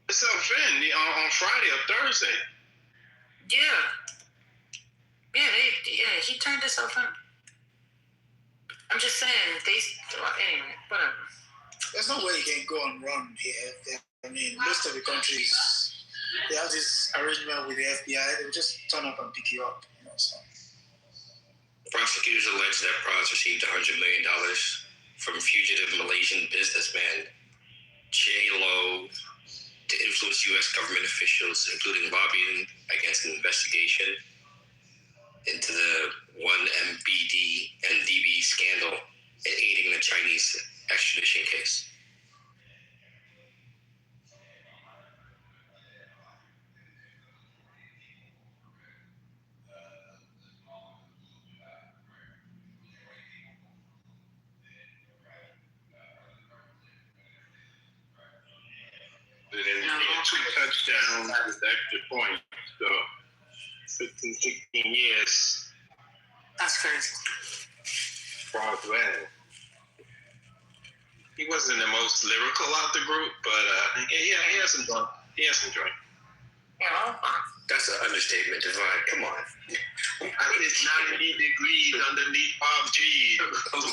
It's up Finn on Friday or Thursday. Yeah, he turned himself in. I'm just saying, anyway, whatever. There's no way you can go and run here. I mean, most of the countries, they have this arrangement with the FBI. They'll just turn up and pick you up. So. Prosecutors allege that Pras received $100 million from fugitive Malaysian businessman J-Lo to influence U.S. government officials, including lobbying against an investigation into the 1MDB scandal and aiding the Chinese extradition case. And 2 touchdowns with extra points. So 15, 16 years. That's crazy. Croswell. He wasn't the most lyrical out the group, but he has some joint. Yeah. That's an understatement, Divine. Come on. It's 90 degrees underneath palm trees. That's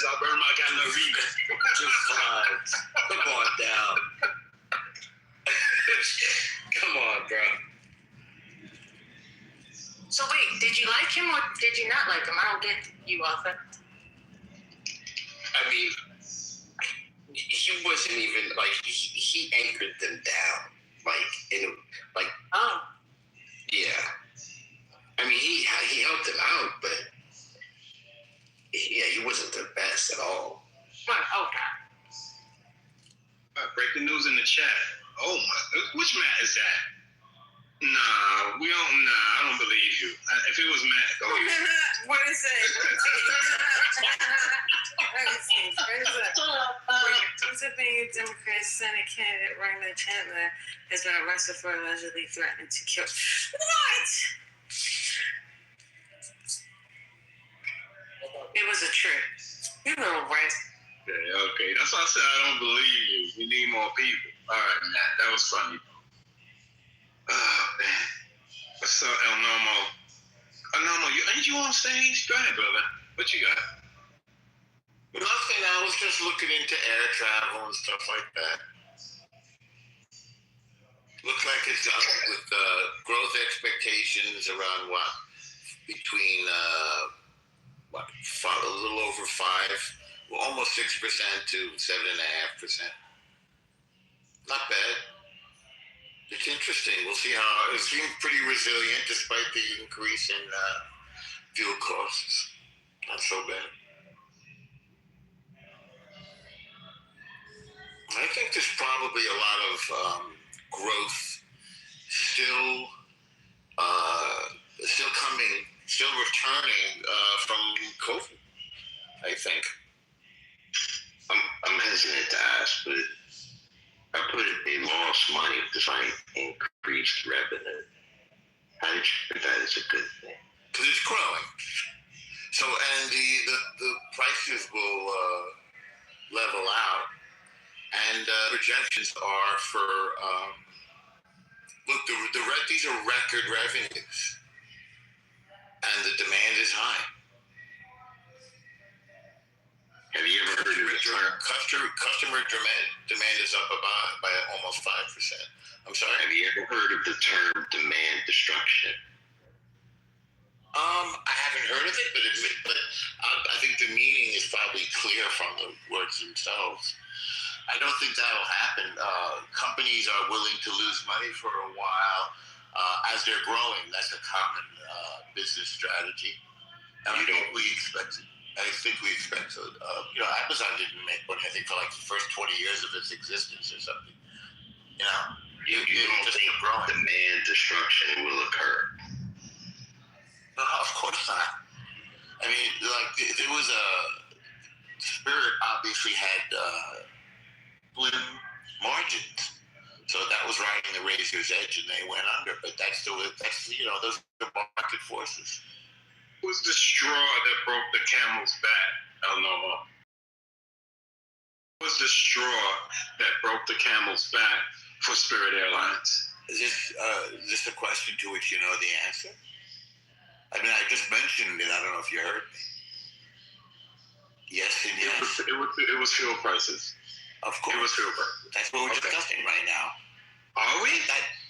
I burn my calories. Come on down. Come on, bro. So wait, did you like him or did you not like him? I don't get you, Arthur. I mean, he wasn't even like he anchored them down, yeah. I mean, he helped them out, but yeah, he wasn't the best at all. Well, okay. Breaking news in the chat. Oh my, which Matt is that? Nah, I don't believe you. If it was Matt, go ahead. What is it? Pennsylvania Democrat Senate candidate Raymond Chandler has been arrested for allegedly threatening to kill. What? It was a trick. You little rat. Yeah, okay. That's why I said I don't believe you. We need more people. All right, Matt. That was funny. Oh, man. What's up, El Nomo? El Nomo, ain't you on stage? Go ahead, brother. What you got? Nothing. I was just looking into air travel and stuff like that. Looks like it's up with growth expectations around between a little over 5, well, almost 6% to 7.5%. Not bad. It's interesting. We'll see how it seems pretty resilient despite the increase in fuel costs. Not so bad. I think there's probably a lot of growth still coming, still returning from COVID, I think. I'm hesitant to ask, but I put it in lost money despite increased revenue. How do you treat that as a good thing? Because it's growing. So, and the prices will level out. And projections projections are for, look, these are record revenues, and the demand is high. Have you ever heard of the term? Customer demand is up by almost 5%. I'm sorry? Have you ever heard of the term demand destruction? I haven't heard of it, but I think the meaning is probably clear from the words themselves. I don't think that'll happen. Companies are willing to lose money for a while as they're growing. That's a common business strategy. And I think we expect it. So. Amazon didn't make money, I think, for like the first 20 years of its existence or something. You don't think demand destruction will occur? No, of course not. I mean, like, there was Spirit obviously had slim margins. So that was riding the razor's edge and they went under. But that's those are market forces. Who's the straw that broke the camel's back, El Novo? What's the straw that broke the camel's back for Spirit Airlines? Is this a question to which you know the answer? I mean, I just mentioned it. I don't know if you heard me. Yes and yes. It was fuel prices. Of course. It was fuel prices. That's what we're discussing right now. Are we?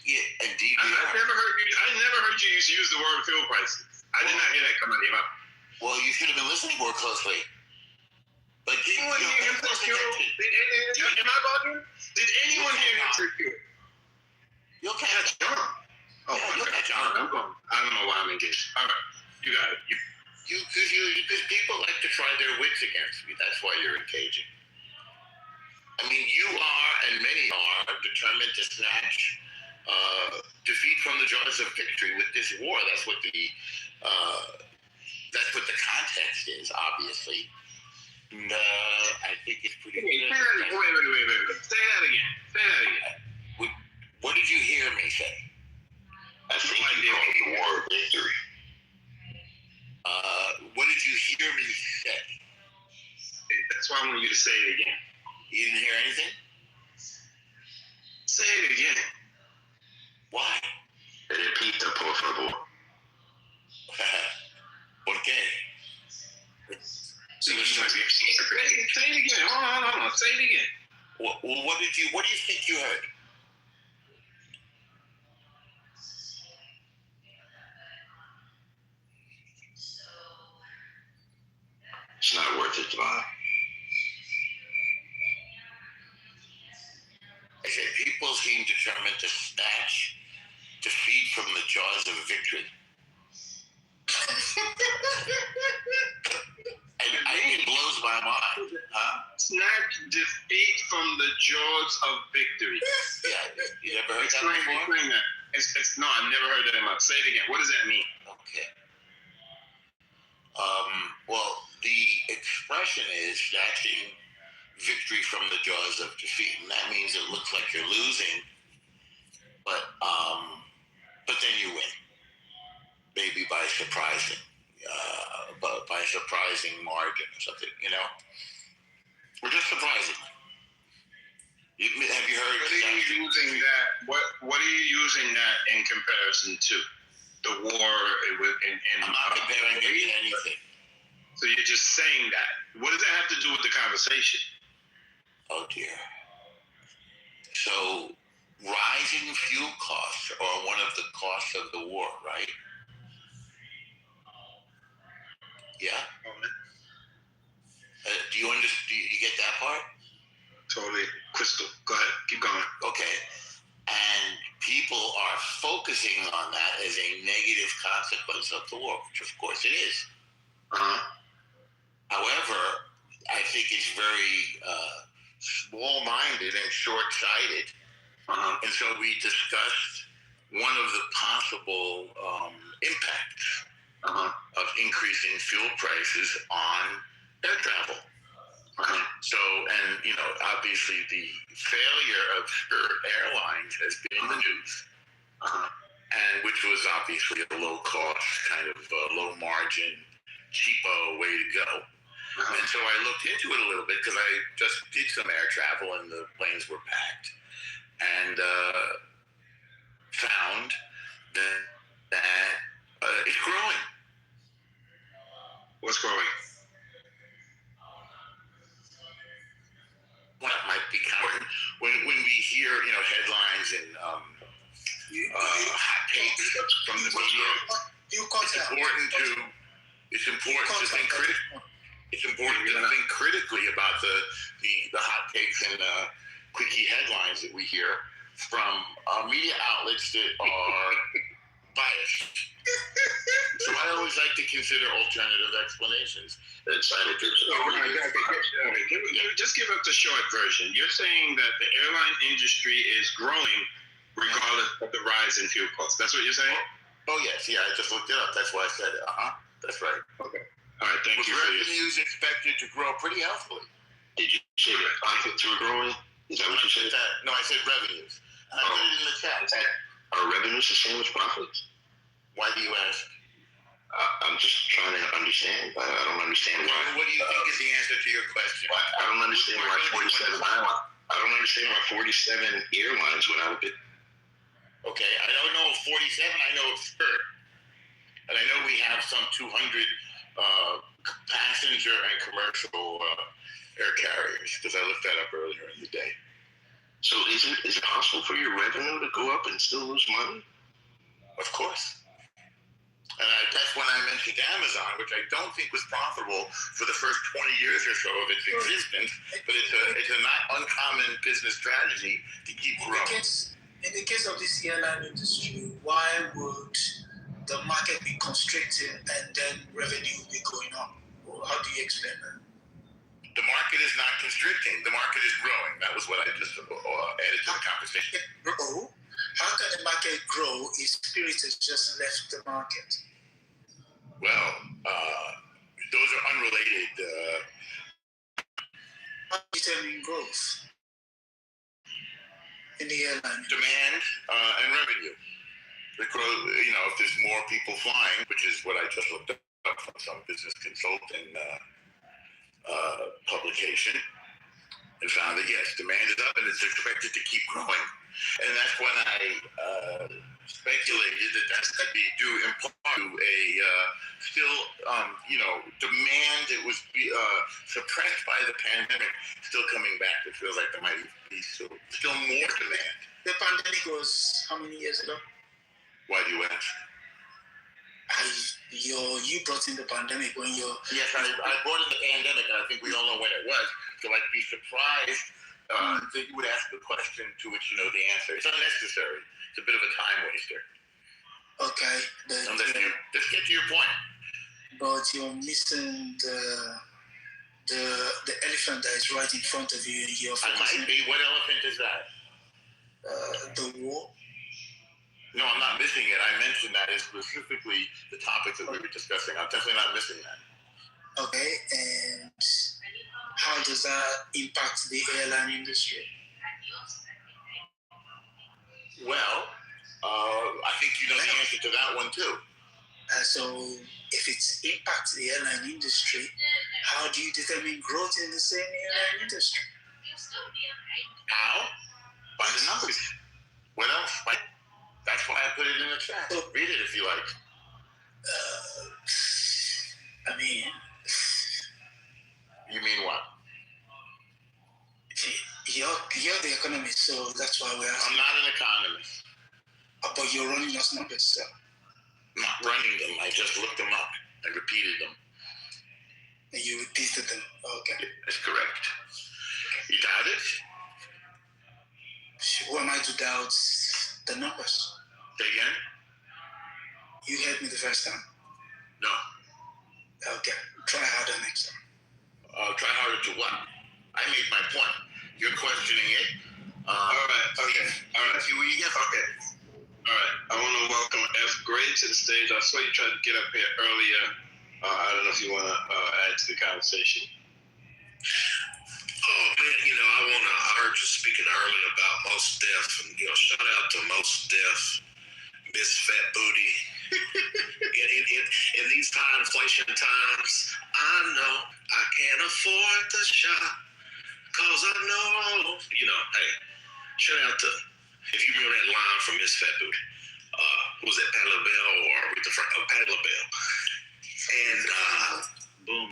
Yeah, indeed we are. I never heard you use the word fuel prices. I did not hear that come out of your mouth. Well, you should have been listening more closely. But Am I bugging? Did anyone hear him say fuel? You'll catch on. Oh, yeah, you'll catch on. I don't know why I'm engaged. All right, you got it. Because people like to try their wits against me. That's why you're engaging. I mean, you are, and many are, determined to snatch defeat from the jaws of victory with this war. That's what the context is, obviously. And, I think it's pretty. Wait. Say that again. What did you hear me say? I think you called the war of victory. What did you hear me say? That's why I want you to say it again. You didn't hear anything? Say it again. Why? Repita, por favor. ¿Por qué? Say it again. Hold on. Say it again. What do you think you heard? It's not worth it, Devon. I said people seem determined to snatch defeat from the jaws of victory. It blows my mind. Huh? Snatch defeat from the jaws of victory. Yeah, you never heard that before? Explain that. No, I've never heard that in my. Say it again. What does that mean? Okay. Well, the expression is snatching victory from the jaws of defeat, and that means it looks like you're losing, but then you win, maybe by surprising margin or something, or just surprising. Have you heard? What are you using that? What are you using that in comparison to? The war in I'm not comparing it to anything. So you're just saying that. What does that have to do with the conversation? Oh dear. So rising fuel costs are one of the costs of the war, right? Yeah. Do you understand? Do you get that part? Totally crystal. Go ahead. Keep going. Okay. And people are focusing on that as a negative consequence of the war, which of course it is. However, I think it's very small-minded and short-sighted. And so we discussed one of the possible impacts of increasing fuel prices on air travel. So, and obviously the failure of Spirit Airlines has been in the news, and which was obviously a low-cost, kind of low-margin, cheapo way to go. And so I looked into it a little bit because I just did some air travel and the planes were packed, and found that it's growing. What's growing? What might be counting when we hear headlines and hot takes from the media. It's important to think critically. It's important to think critically about the hot takes and quickie headlines that we hear from media outlets that are biased. So I always like to consider alternative explanations. Just give up the short version. You're saying that the airline industry is growing regardless of the rise in fuel costs. That's what you're saying? Oh, yes. Yeah, I just looked it up. That's why I said it. That's right. Okay. All right, thank you. Revenues expected to grow pretty healthily. Did you say that profits were growing? Is that what you said? No, I said revenues. I put it in the chat. Are revenues the same as profits? Why do you ask? I'm just trying to understand. I don't understand why. What do you think is the answer to your question? I don't understand why 47. I don't understand why 47 airlines went out of it. Okay, I don't know 47. I know Spirit, and I know we have some 200 passenger and commercial air carriers because I looked that up earlier in the day. So is it possible for your revenue to go up and still lose money? Of course. And that's when I mentioned Amazon, which I don't think was profitable for the first 20 years or so of its existence, but it's a not uncommon business strategy to keep growing. In the case of this airline industry, why would the market be constricted and then revenue be going up? How do you explain that? The market is not constricting. The market is growing. That was what I just added to the conversation. How can the market grow if Spirit has just left the market? Well, those are unrelated. How do you determine growth in the airline? Demand and revenue. The growth, if there's more people flying, which is what I just looked up from some business consulting publication, and found that yes, demand is up and it's expected to keep growing. And that's when I speculated that that's going to be due in part to a still, demand that was suppressed by the pandemic still coming back. It feels like there might be still more demand. The pandemic was how many years ago? Why do you ask? You brought in the pandemic when you... Yes, I brought in the pandemic, and I think we all know when it was. So I'd be surprised that you would ask the question to which you know the answer. It's unnecessary. It's a bit of a time waster. Okay. Let's get to your point. But you're missing the elephant that is right in front of you. I might be. What elephant is that? The war. No, I'm not missing it. I mentioned that as specifically the topic that we were discussing. I'm definitely not missing that. Okay, and how does that impact the airline industry? Well, I think you know the answer to that one too. So if it impacts the airline industry, how do you determine growth in the same airline industry? How? By the numbers. What else? That's why I put it in the chat. Read it if you like. You mean what? You're the economist, so that's why we're asking. I'm not an economist. But you're running those numbers, so. I'm not running them. I just looked them up and repeated them. And you repeated them. Okay. That's correct. You doubt it? Who am I to doubt the numbers? Say again? You heard me the first time. No. Okay. Try harder next time. Try harder to what? I made my point. You're questioning it. All right. Okay. All right. See what you get. Okay. All right. I want to welcome F. Gray to the stage. I saw you tried to get up here earlier. I don't know if you want to add to the conversation. Oh man, I heard you speaking earlier about Mos Def, and shout out to Mos Def, Miss Fat Booty, in these inflation times, I know I can't afford the shop, cause I know, hey, shout out to, if you remember that line from Miss Fat Booty, was it Patti LaBelle or Patti LaBelle? And, boom.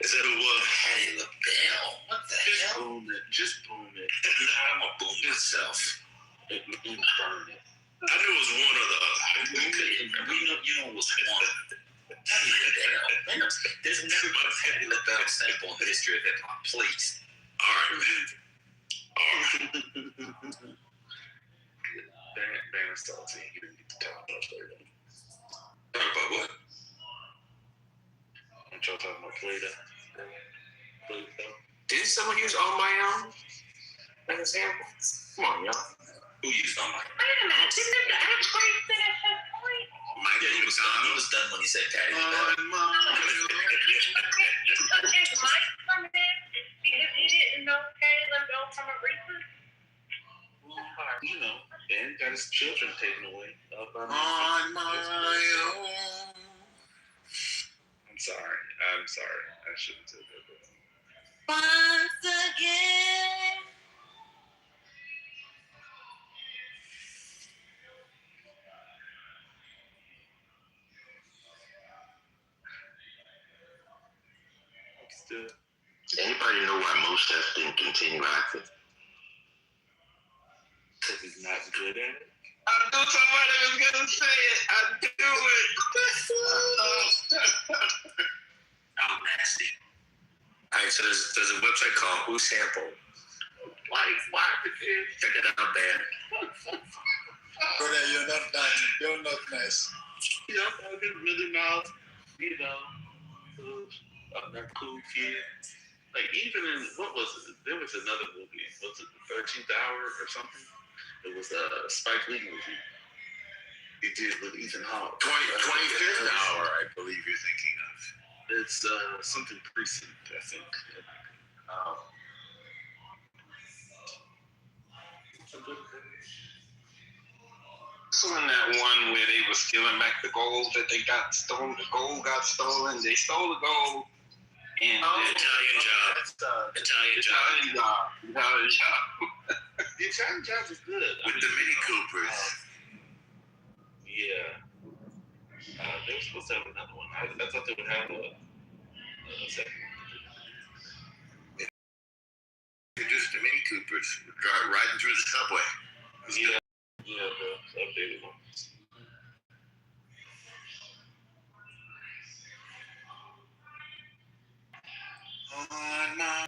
Is that who it was? Patti LaBelle. What the hell? Just boom it. I'm gonna boom myself. Burn it. I knew it was one of the other. You know it was one. Patti LaBelle. There's never been a Patti LaBelle sample in the history of hip hop. Please. All right, man. All right. Banner salty. You didn't get the top much later. Talk about what? I'm y'all talking about Play-Doh. Didn't someone use On My Own as a sample? Come on, y'all. Who used On My Own? Wait a minute. Didn't the actually finish his point? He was done when he said Patti LaBelle. So is Mike coming in because he didn't know Patti LaBelle from Aretha? Dan got his children taken away. On my own. I'm sorry. I shouldn't have said that. Once again. Anybody know why Mos Def didn't continue acting? Because he's not good at it. I knew somebody was gonna say it. I knew it. Oh, nasty. All right, so there's a website called Who Sampled. Why? Check it out there. Brother, you're not nice. You're not nice. I did really nice. I'm that cool kid. Like, even in, what was it? There was another movie. Was it The 13th Hour or something? It was a Spike Lee movie. He did with Ethan Hawke. 25th Hour, I believe you're thinking of. It's something Precinct, I think. So in that one where they were stealing back the gold that they got stolen, the gold got stolen. They stole the gold. And Italian Job. Italian Job. The Italian Job is good. With the Mini Coopers. Yeah. They were supposed to have another one. I thought they would have a second one. Introduced the Mini Coopers riding through the subway. Yeah, the updated one. On my...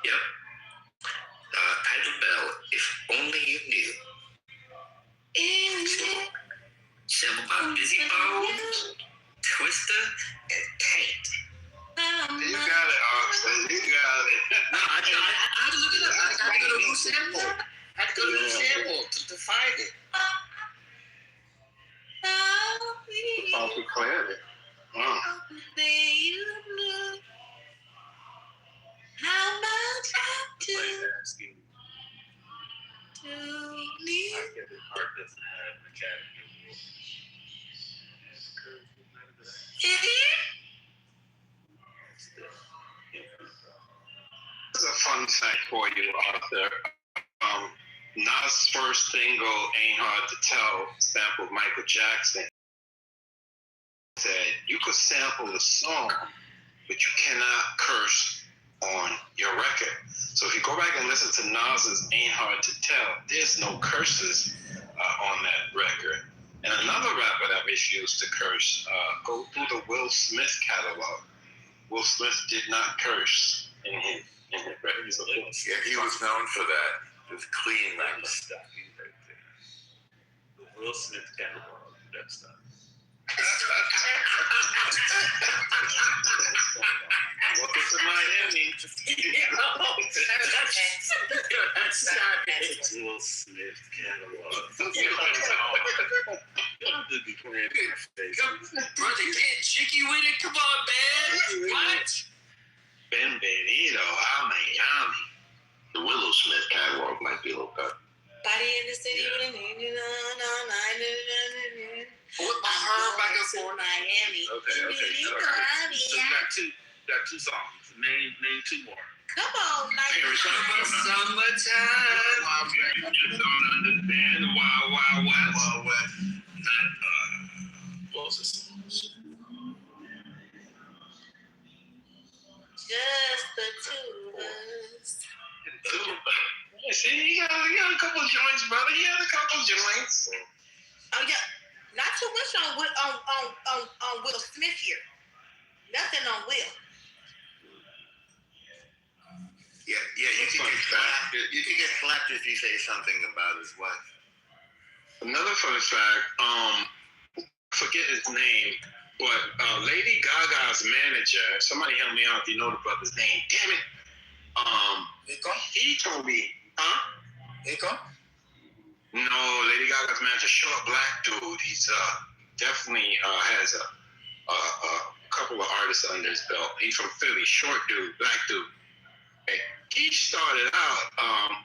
Yep. Patti LaBelle, If Only You Knew. Sampled by Busy Bones, Twister, and Taint. You got it, Austin. You got it. No, I had to look it up. I had to go to Who Sample. I had to go to Who Sample to find it. Awful clarity. How much I do need. I get it. Art doesn't have an Academy Award. This is a fun fact for you, Arthur. Nas' first single, Ain't Hard to Tell, sampled Michael Jackson. Said, you could sample the song, but you cannot curse on your record. So if you go back and listen to Nas's Ain't Hard to Tell, there's no curses on that record. And another rapper that refused to curse, go through the Will Smith catalog. Will Smith did not curse in his records. Yeah, he was known for that. It was clean language. Stop you right there. The Will Smith catalog, that stuff. Welcome to Miami. Will Smith catalog. Y'all did be playing in my face. Brother, get jiggy with it. Come on, man. What? Ben Okay. Body in the city. What my heart back and forth? Miami. Okay. All right. So you got two songs. Name two more. Come on, like Summertime. You just don't understand the Wild Wild West. Wild West. Not what was this? just the two of us. Yeah, see, you got a couple joints, brother. You had a couple joints. Oh yeah, not too much on Will Smith here. Nothing on Will. Yeah, you can get slapped. You can get slapped if you say something about his wife. Another fun fact, forget his name, but Lady Gaga's manager, somebody help me out if you know the brother's name. Damn it. He told me, Akon? No, Lady Gaga's manager, short black dude. He's definitely has a couple of artists under his belt. He's from Philly, short dude, black dude. Okay. He started out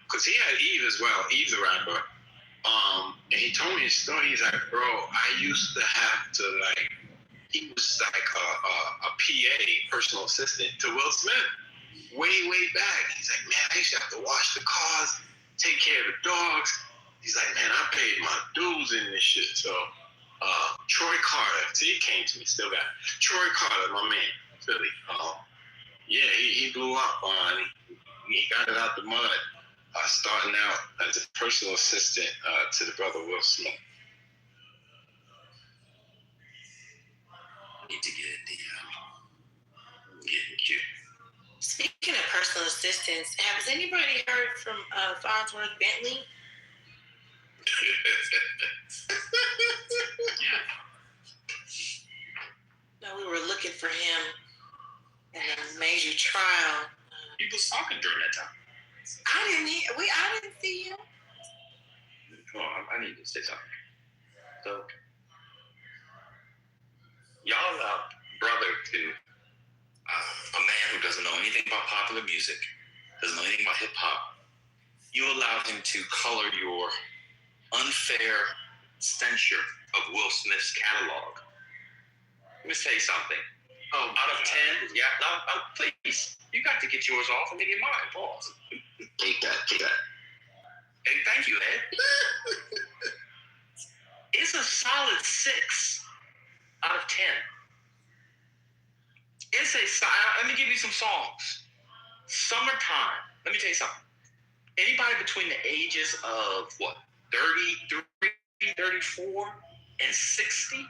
because he had Eve as well. Eve's a rapper. And he told me his story. He's like, bro, I used to have to he was like a PA, personal assistant to Will Smith, way back. He's like, man, I used to have to wash the cars, take care of the dogs. He's like, man, I paid my dues in this shit. So Troy Carter, see, he came to me, still got it. Troy Carter, my man, Philly. Yeah, he blew up on. He got it out the mud. Starting out as a personal assistant to the brother Will Smith. Need to get getting cute. Speaking of personal assistants, has anybody heard from Farnsworth Bentley? No, we were looking for him in a major trial. He was talking during that time. I didn't see him. Well, I need to say something. So, y'all allowed brother to a man who doesn't know anything about popular music, doesn't know anything about hip hop. You allowed him to color your unfair censure of Will Smith's catalog. Let me say something. Out of 10, yeah, no, please. You got to get yours off and then get mine. Pause. Take that. Hey, thank you, Ed. It's a solid 6 out of 10. Let me give you some songs. Summertime. Let me tell you something. Anybody between the ages of 33, 34, and 60,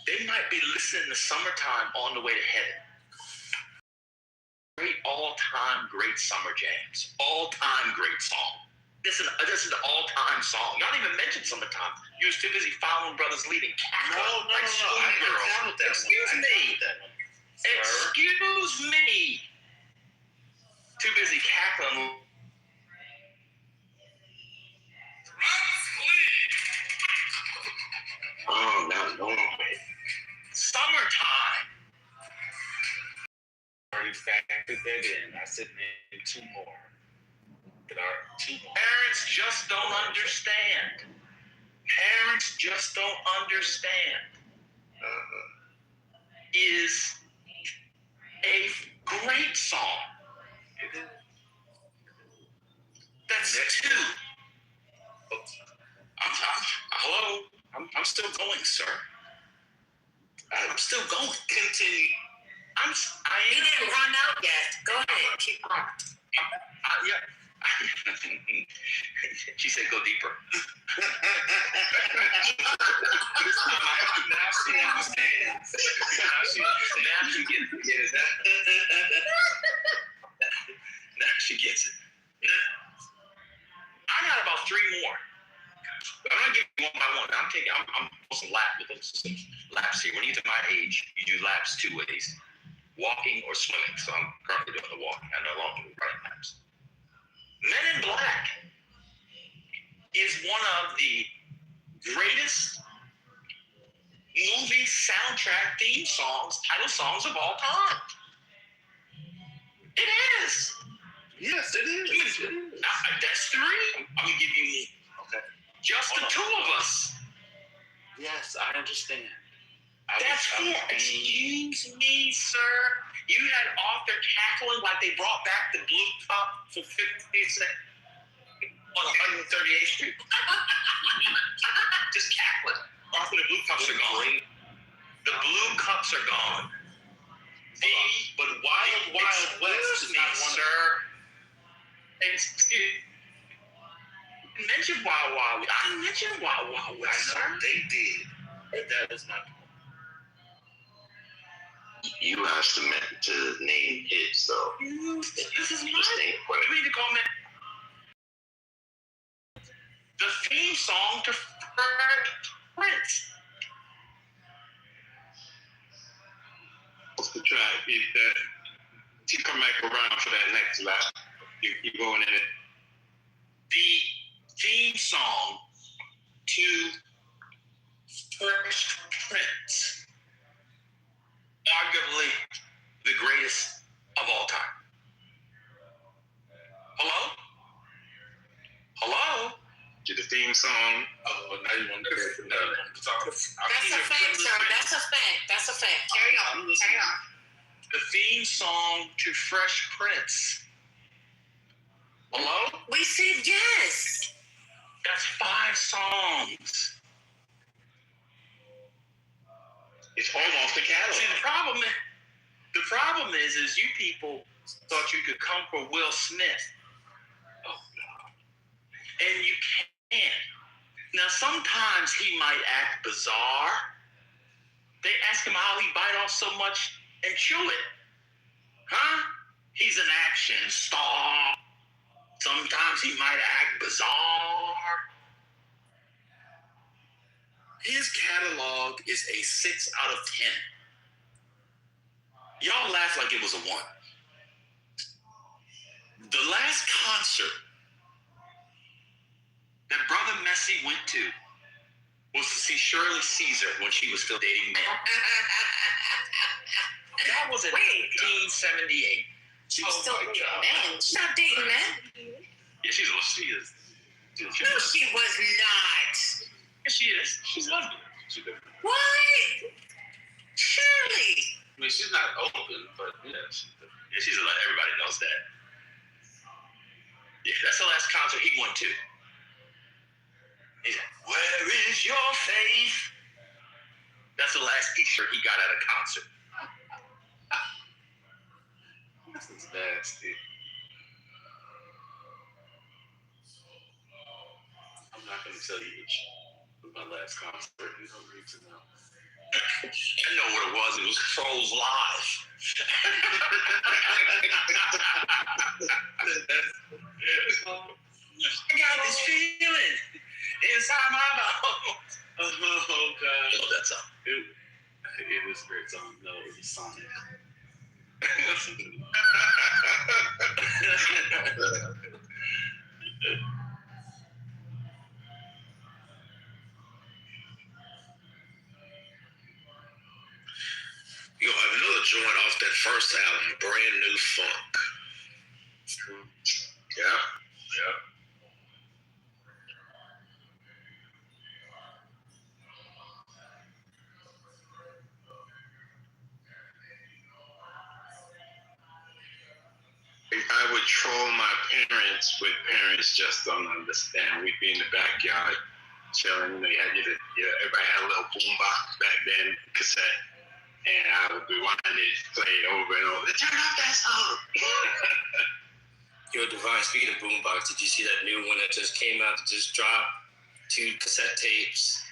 they might be listening to Summertime on the way to heaven. All-time great summer jams. All-time great song. This is an all-time song. Y'all didn't even mention Summertime. You was too busy following brothers leading cackle. No. Excuse me. Too busy cackling. Oh, no. Summertime. Already factored that in. I said name 2 more. There are 2 more. Parents just don't understand. Is a great song. That's 2. Hello? I'm still going, sir. I'm still going. Continue. He didn't run out yet. Go ahead, keep on. Yeah. She said, "Go deeper." Now she understands. Now she gets it. Now she gets it. I got about 3 more. I'm gonna give you one by one. I'm some laps here. When you get to my age, you do laps 2 ways: walking or swimming. So I'm currently doing the walking. I no longer do running laps. Men in Black is one of the greatest movie soundtrack theme songs, title songs of all time. It is. Yes, it is. That's us three. I'm gonna give you me. Okay. Just the two of us. Yes, I understand. That's cool. Excuse me, sir. You had Arthur cackling like they brought back the blue cup for 50 cents on 138th Street. Just cackling. Arthur, the blue cups are gone. The blue cups are gone. But Wild West is not one, sir. Excuse me. Mention Wild West. I mentioned Wild West, sir. They did. That is not. You asked them to name hits, though. This is my. We need to call it the theme song to Prince. What's the track? You come back around for that next lap. You going in it. The theme song to Fresh Prince, arguably the greatest of all time. Hello? Hello? To the theme song. Oh, now you want to That's a fact, sir. That's a fact. That's a fact. Carry on. Carry on. The theme song to Fresh Prince. Hello? We said yes. That's 5 songs. It's almost a catalog. See, the problem is you people thought you could come for Will Smith. Oh, God. And you can't. Now, sometimes he might act bizarre. They ask him how he bite off so much and chew it. Huh? He's an action star. Sometimes he might act bizarre. His catalog is a 6 out of 10. Y'all laugh like it was a 1. The last concert that Brother Messi went to was to see Shirley Caesar when she was still dating men. That was in 1978. She was still dating men. She's not dating men. Yeah, she is. No, she was not. Yeah, she is. She's lesbian. What? Shirley. I mean, she's not open, but yeah, she's like, everybody knows that. Yeah, that's the last concert he went to. He's like, where is your faith? That's the last t-shirt he got at a concert. This is nasty. I'm not going to tell you which was my last concert. You don't need to know. I know what it was. It was Trolls Live. I got this feeling inside my bones. Oh, God. Oh, that song. It was a great song. No, it was Sonic. Yo, another joint off that first album, Brand New Funk. Yeah. I would troll my parents with Parents Just Don't Understand. We'd be in the backyard chilling. They had everybody had a little boombox back then, cassette, and I would rewind it, play it over and over. Turn up that song. Yo, Divine, speaking of boombox, did you see that new one that just came out, that just dropped? 2 cassette tapes,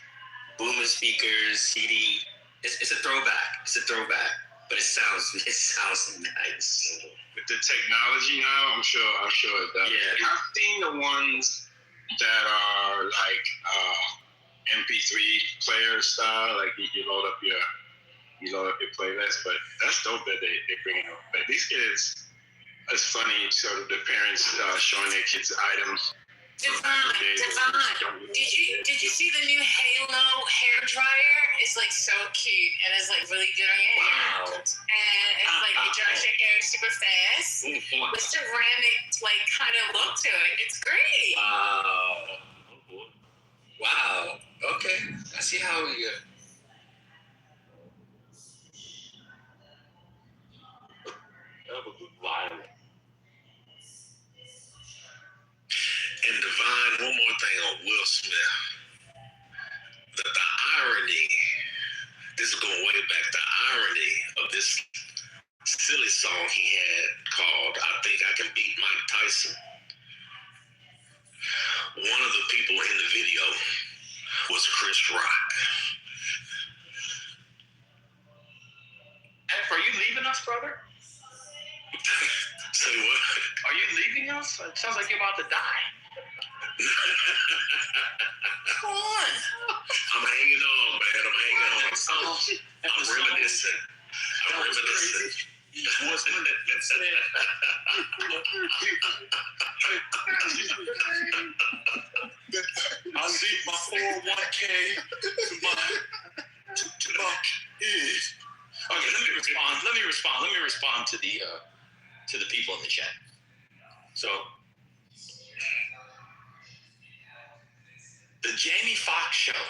booming speakers, CD. It's a throwback. But it sounds nice. With the technology now, I'm sure it does. Yeah. I've seen the ones that are like MP3 player style, like you load up your playlist. But that's dope that they bring it up. But these kids, it's funny. Sort of the parents showing their kids items Devon, did you see the new Halo hair dryer? It's like so cute and it's like really good on your hair. And it's like it dries your hair super fast with ceramic like kind of look to it. It's great. Wow. Okay. I see how we go. That was violent. And Divine, one more thing on Will Smith. The irony, this is going way back, the irony of this silly song he had called I Think I Can Beat Mike Tyson. One of the people in the video was Chris Rock. F, are you leaving us, brother? Say what? Are you leaving us? It sounds like you're about to die. Come on. I'm hanging on, man. I'm hanging on. I'm reminiscing. I leave my 401k to my kids. Okay, let me respond to the people in the chat. So the Jamie Foxx show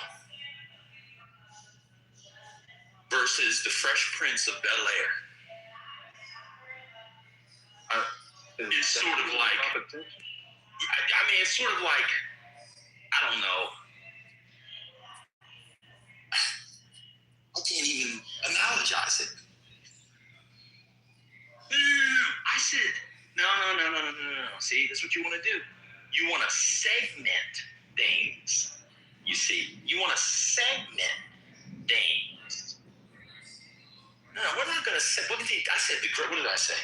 versus the Fresh Prince of Bel-Air. It's sort of like, I mean, it's sort of like, I don't know. I can't even analogize it. I said, no. See, that's what you want to do. You want to segment things. You see, you want to segment things. No, we're not going to say, what did I say?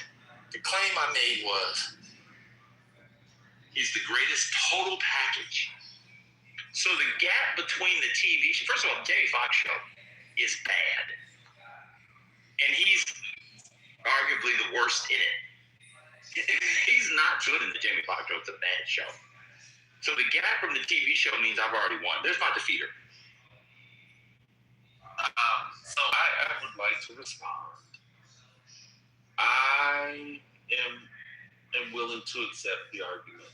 The claim I made was, he's the greatest total package. So the gap between the TV show, first of all, the Jamie Foxx show is bad. And he's arguably the worst in it. He's not good in the Jamie Foxx show. It's a bad show. So the gap from the TV show means I've already won. There's my defeater. So I would like to respond. I am willing to accept the argument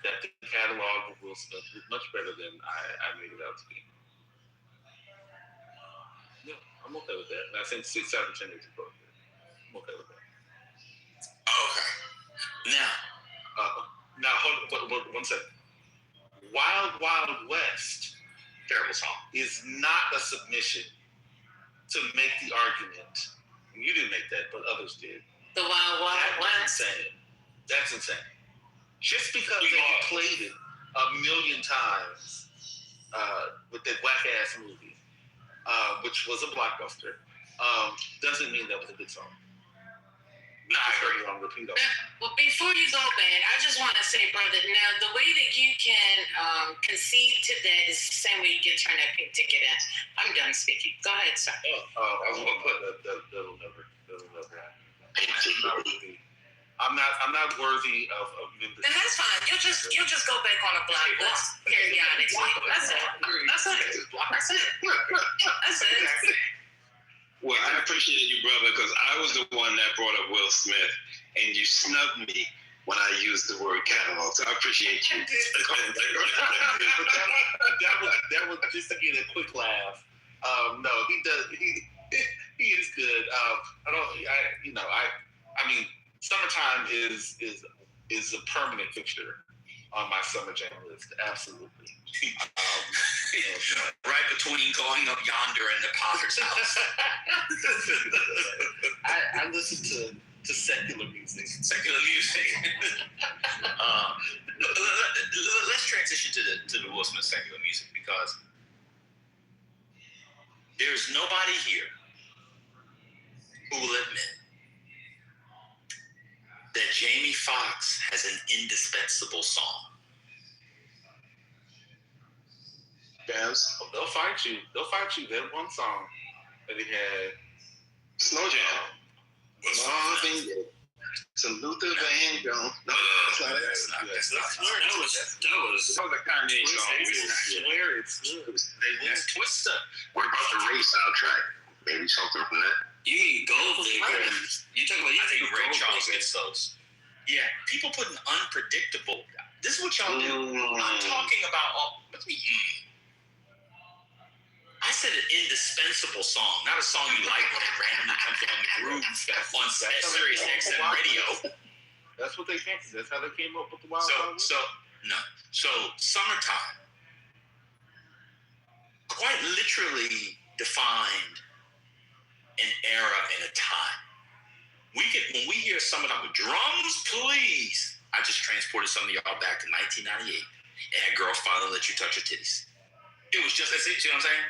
that the catalog of Will Smith is much better than I made it out to be. Yeah, I'm okay with that. And I think 6 out of 10 is appropriate. I'm okay with that. Okay. Now hold on, 1 second. Wild Wild West, terrible song, is not a submission to make the argument. You didn't make that, but others did. The Wild Wild West. That's insane. Just because they played it a million times with that whack ass movie, which was a blockbuster, doesn't mean that was a good song. No, I agree. Well, before you go, Ben, I just want to say, brother, now the way that you can concede to that is the same way you get turned that pink ticket in. I'm done speaking. Go ahead, sir. I was going to put that'll never happen. I'm not worthy of membership. And that's fine. You'll just go back on a black list periodically. That's it. Well, I appreciate you, brother, because I was the one that brought up Will Smith, and you snubbed me when I used the word catalog. So I appreciate you. that was just to get a quick laugh. No, he does. He is good. I mean, summertime is a permanent fixture on my summer jam list. Absolutely. Right between going up yonder and the Potter's house. I listen to secular music. Let's transition to the Will Smith secular music, because there's nobody here who will admit that Jamie Foxx has an indispensable song. They'll fight you. That one song that he had, Slow Jam. Salute the Van Gogh. No, that's not it. That was a Kanye song. That's Twister. What about the Ray soundtrack? Maybe something from that. You mean Gold Digger? You talking about? I think Ray Charles gets those. Yeah, people putting unpredictable. This is what y'all do. I'm talking about I said an indispensable song, not a song you like when it randomly comes on the groove on Sirius XM radio. That's what they came. That's how they came up with the Wild Wild West. So summertime quite literally defined an era and a time. When we hear summertime with drums, please. I just transported some of y'all back to 1998. And Girl Finally Let You Touch Your Titties. It was just, see what I'm saying?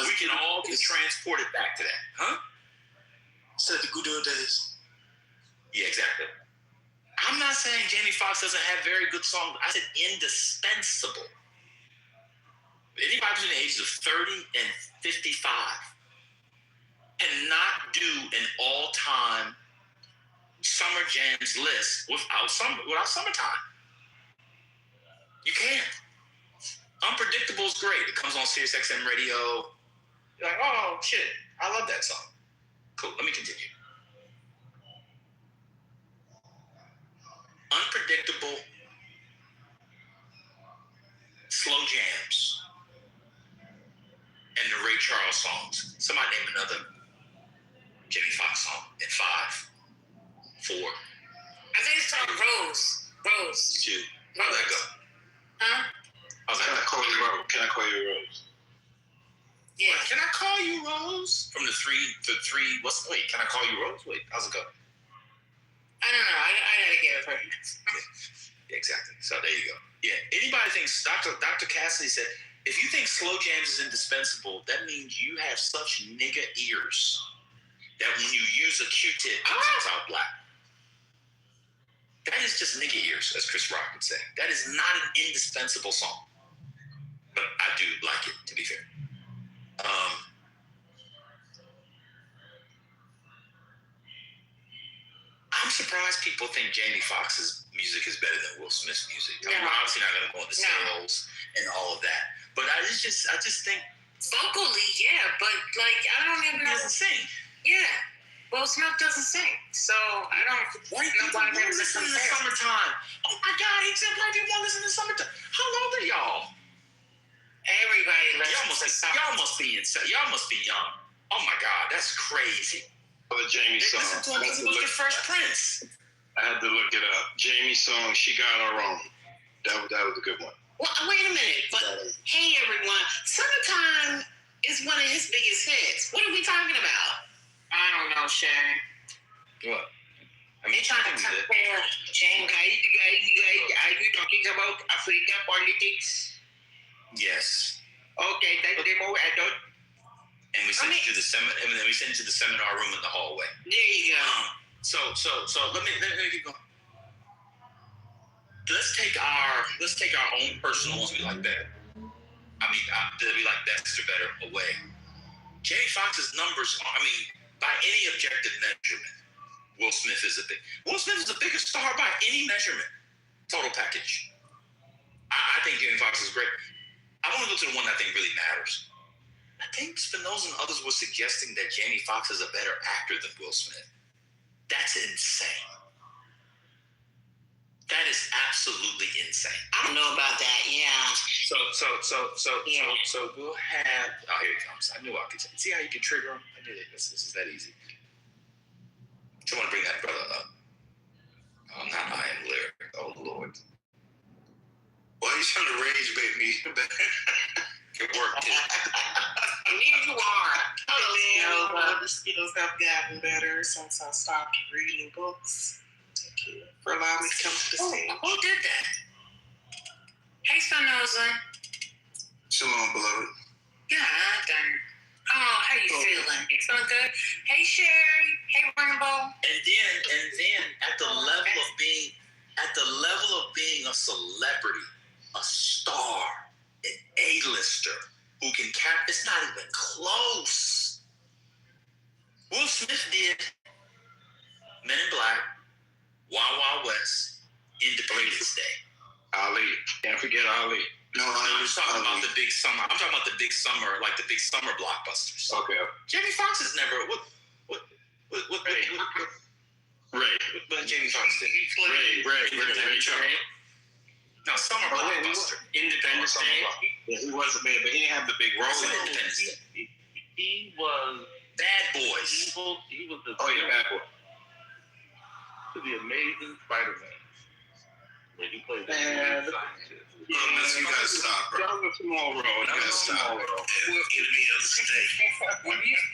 We can all get transported back to that. Huh? Said the good old days. Yeah, exactly. I'm not saying Jamie Foxx doesn't have very good songs. I said indispensable. Anybody between the ages of 30 and 55 cannot do an all-time summer jams list without summertime. You can't. Unpredictable is great. It comes on Sirius XM radio. You're like, oh shit, I love that song. Cool. Let me continue. Unpredictable, slow jams, and the Ray Charles songs. Somebody name another Jamie Foxx song in 5, 4. I think it's called Rose. 2. How'd that go? Huh? Can I call you Rose? Yeah. Can I call you Rose? From the three. Wait, can I call you Rose? Wait, how's it go? I don't know. I gotta get it for you. Yeah, exactly. So there you go. Yeah. Anybody thinks Dr. Cassidy said, if you think slow jams is indispensable, that means you have such nigga ears that when you use a Q-tip, it comes out black. That is just nigga ears, as Chris Rock would say. That is not an indispensable song. But I do like it, to be fair. I'm surprised people think Jamie Foxx's music is better than Will Smith's music. I mean, we're obviously not going to go into sales and all of that. But I just think... Vocally, yeah, but like, I don't even know. He doesn't sing. Yeah. Will Smith doesn't sing. So I don't know why they listen in the summertime. Oh my God, he said black people listen in the summertime. How old are y'all? Everybody listens to summertime. Y'all must be insane. Y'all must be young. Oh my God, that's crazy. The Jamie song. Listen to it because it was the Fresh Prince. I had to look it up. Jamie song, She Got Her Own. That was a good one. Well, wait a minute. But hey, everyone, Summertime is one of his biggest hits. What are we talking about? I don't know, Shay. What? They're trying to compare James. Are you talking about Africa politics? Yes. Okay, that's the more I don't. And we sent you to the seminar room in the hallway. There you go. So let me keep going. Let's take our own personal ones we like better. I mean, that we like best or better away. Jamie Foxx's numbers are, by any objective measurement, Will Smith is the biggest star by any measurement. Total package. I think Jamie Foxx is great. I want to go to the one I think really matters. I think Spinoza and others were suggesting that Jamie Foxx is a better actor than Will Smith. That's insane. That is absolutely insane. I don't know about that. Yeah. So we'll have. Oh, here it comes. I knew I could. See how you can trigger him? I did it. This is that easy. Someone bring that brother up. Oh, not I am lyric. Oh Lord. Why are you trying to rage bait me? It worked. You are. The skills have gotten better since I stopped reading books. Thank you for allowing me to come to the stage. Who did that? Hey, Spinoza. Shalom, beloved. God damn. Oh, how you feeling? You feeling good? Hey, Sherry. Hey, Rainbow. And then at the level of being a celebrity, a star, an A-lister who can it's not even close. Will Smith did Men in Black, Wild Wild West, Independence Day. Ali. Can't forget Ali. No, I'm talking about the big summer. I'm talking about the big summer, like the big summer blockbusters. Okay. Jamie Foxx has never. What Ray. What Jamie Foxx did? Ray. No, summer blockbuster. Independence Day. Yeah, he wasn't bad, but he didn't have the big role in Independence Day. He was Bad Boys. He was the Bad Boy. to the Amazing Spider-Man. When he played the scientist. You gotta stop, bro. That was a small role. You gotta stop. Enemy of the state. Enemy of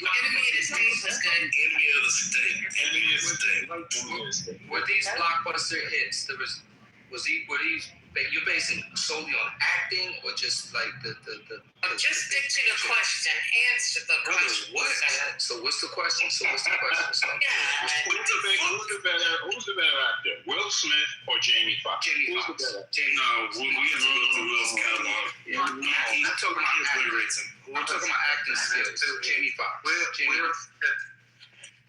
the state was good. Enemy of the state. Enemy of the state. Were these blockbuster hits? You're basing solely on acting, or just like the Just stick to the question. Answer the question. So what's the question? Who's the better actor? Will Smith or Jamie Foxx? Jamie Foxx. No, we have to go through Will's catalog. I'm talking about acting skills. Jamie Foxx.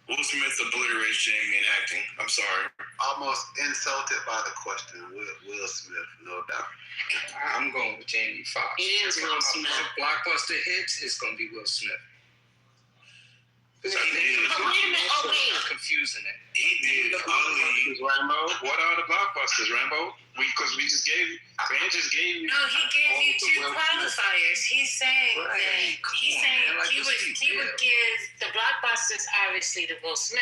Will Smith obliterates Jamie in acting. I'm sorry. Almost insulted by the question. Will Smith, no doubt. I'm going with Jamie Foxx. It is Will Smith. Blockbuster hits, it's going to be Will Smith. Wait a minute. Oh, wait. Confusing it. He did Ali. Rambo. What are the blockbusters, Rambo? Ben just gave you. No, he gave you two qualifiers. He's saying that he would give the blockbusters obviously to Will Smith,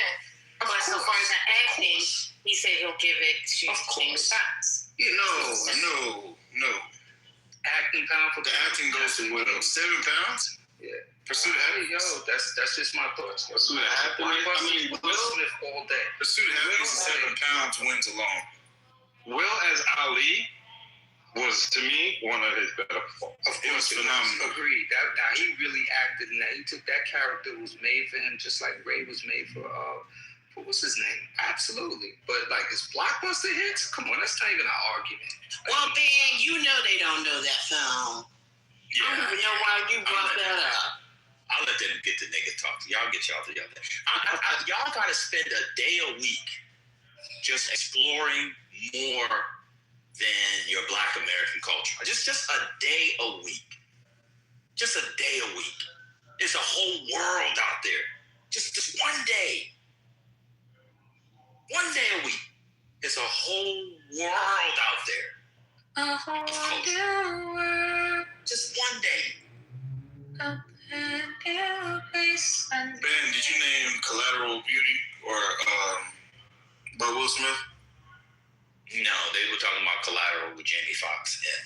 but so far as the acting, he said he'll give it to Jamie Foxx. No. Acting pound for the acting goes to Will. 7 pounds. Yeah. Pursuit of Happiness. Yo, that's just my thoughts. Pursuit of Happiness. Will Smith all day. Pursuit of Happiness, 7 pounds wins alone. Will as Ali was, to me, one of his better performances. It was phenomenal. Agreed. Now he really acted in that. He took that character that was made for him, just like Ray was made for what's his name? Absolutely. But like his blockbuster hits, come on, that's not even an argument. Well, Ben, you know they don't know that film. Yeah, I don't even know why you brought that up. I'll let them get the nigga talk. Y'all get y'all together. Y'all gotta spend a day a week just exploring more than your Black American culture. Just a day a week. Just a day a week. There's a whole world out there. Just one day. One day a week. There's a whole world out there. A whole new world. Just one day. Ben, did you name Collateral Beauty or by Will Smith? No, they were talking about Collateral with Jamie Foxx and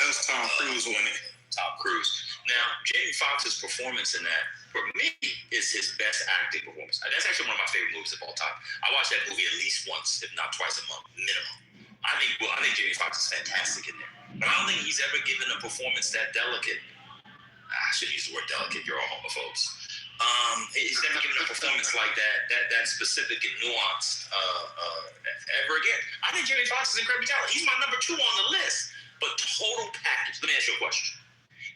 that was Tom Cruise winning. Tom Cruise. Now, Jamie Foxx's performance in that, for me, is his best acting performance. That's actually one of my favorite movies of all time. I watch that movie at least once, if not twice a month, minimum. I think Jamie Foxx is fantastic in there. But I don't think he's ever given a performance that delicate. I should use the word delicate. You're all homophobes. He's never given a performance like that specific and nuanced ever again. I think Jamie Foxx is incredibly talented. He's my number 2 on the list. But total package. Let me ask you a question.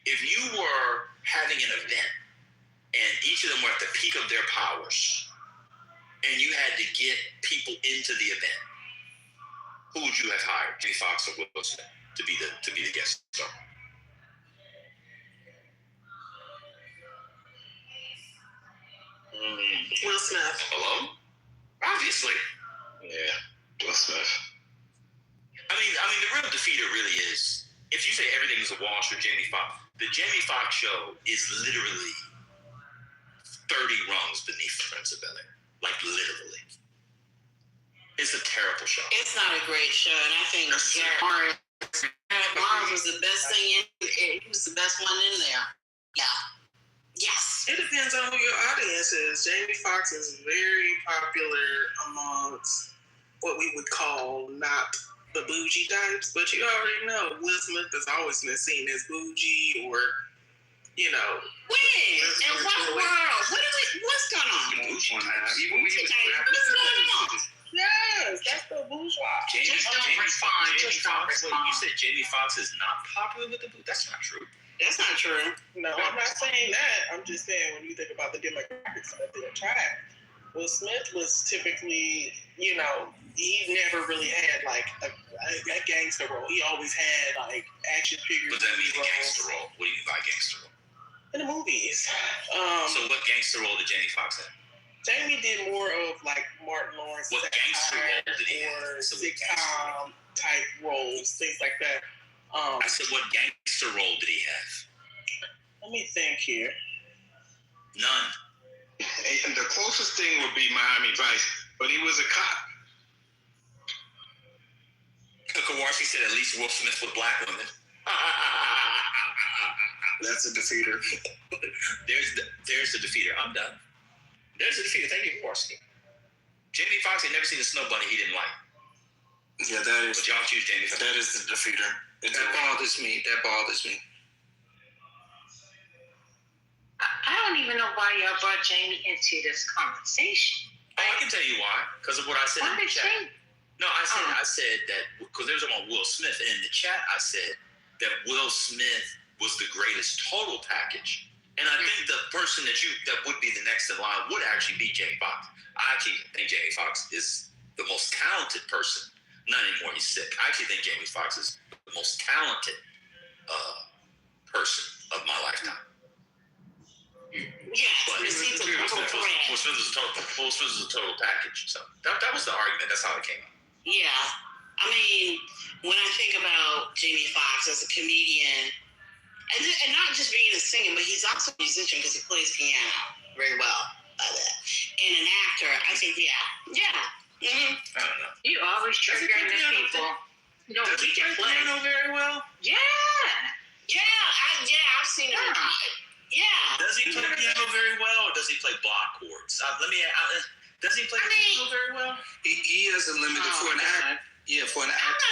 If you were having an event and each of them were at the peak of their powers, and you had to get people into the event, who would you have hired, Jamie Foxx or Will Smith, to be the guest star? Will Smith. Hello? Obviously. Yeah, Will Smith. I mean, the real defeater really is, if you say everything's a wash with Jamie Foxx, the Jamie Foxx show is literally 30 rungs beneath Prince of Bel-Air. Like, literally. It's a terrible show. It's not a great show, and I think Garrett Morris was the best thing he was the best one in there. Yeah. Yes. It depends on who your audience is. Jamie Foxx is very popular amongst what we would call not the bougie types, but you already know Will Smith has always been seen as bougie or, you know. When? In what world? What's going on? What's going on? Yes, that's the bourgeois. Just don't respond. You said Jamie Foxx is not popular with the bougie? That's not true. That's not true. No, I'm not saying that. I'm just saying when you think about the demographics that they attract. Will Smith was typically, he never really had like a gangster role. He always had like action figures. What does that mean, a gangster role? What do you mean by gangster role? In the movies. So what gangster role did Jamie Foxx have? Jamie did more of like Martin Lawrence. What gangster role did he have? Or sitcom type roles, things like that. I said, what gangster role did he have? Let me think here. None. And the closest thing would be Miami Vice, but he was a cop. Kawarski said at least Will Smith with black women. That's a defeater. There's the defeater. I'm done. There's the defeater. Thank you, Kawarski. Jamie Foxx had never seen a snow bunny he didn't like. Yeah, that is. But y'all choose Jamie Foxx. That is the defeater. That bothers me. I don't even know why y'all brought Jamie into this conversation. Oh, I can tell you why. Because of what I said in the chat. No, I said that because there was on Will Smith, and in the chat I said that Will Smith was the greatest total package. And I think the person that would be the next in line would actually be Jamie Foxx. I actually think Jamie Foxx is the most talented person. Not anymore, he's sick. I actually think Jamie Foxx is the most talented person of my lifetime. Yes, but Will Smith is a total package. So that was the argument. That's how it came out. Yeah. I mean, when I think about Jamie Foxx as a comedian, and not just being a singer, but he's also a musician because he plays piano very well. And an actor, I think, yeah. Mm-hmm. I don't know. You always triggering the people. Does he play piano very well? Yeah. I've seen him. Yeah. Does he play piano very well, or does he play block chords? Does he play piano very well? He has a limited for an actor. Yeah, for an actor.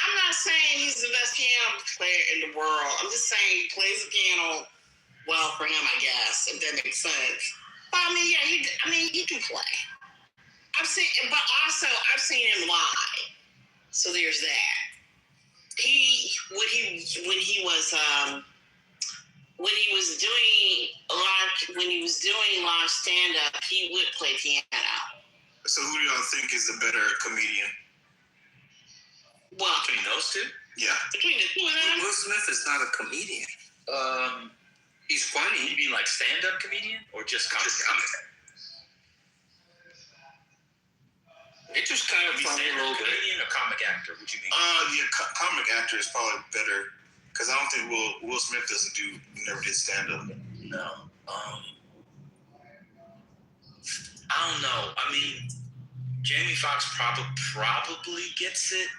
I'm not saying he's the best piano player in the world. I'm just saying he plays the piano well for him, I guess, if that makes sense. But I mean, he can play. I've seen him live. So there's that. When he was doing live stand-up, he would play piano. So who do y'all think is the better comedian? Well, between those two? Yeah. Between the two of them? Will Smith is not a comedian. He's funny. You mean like stand-up comedian or just comic? It just kind of funny a little bit. Comedian or comic actor? What you mean? Comic actor is probably better because I don't think Will Smith never did stand-up. No. I don't know. I mean, Jamie Foxx probably gets it.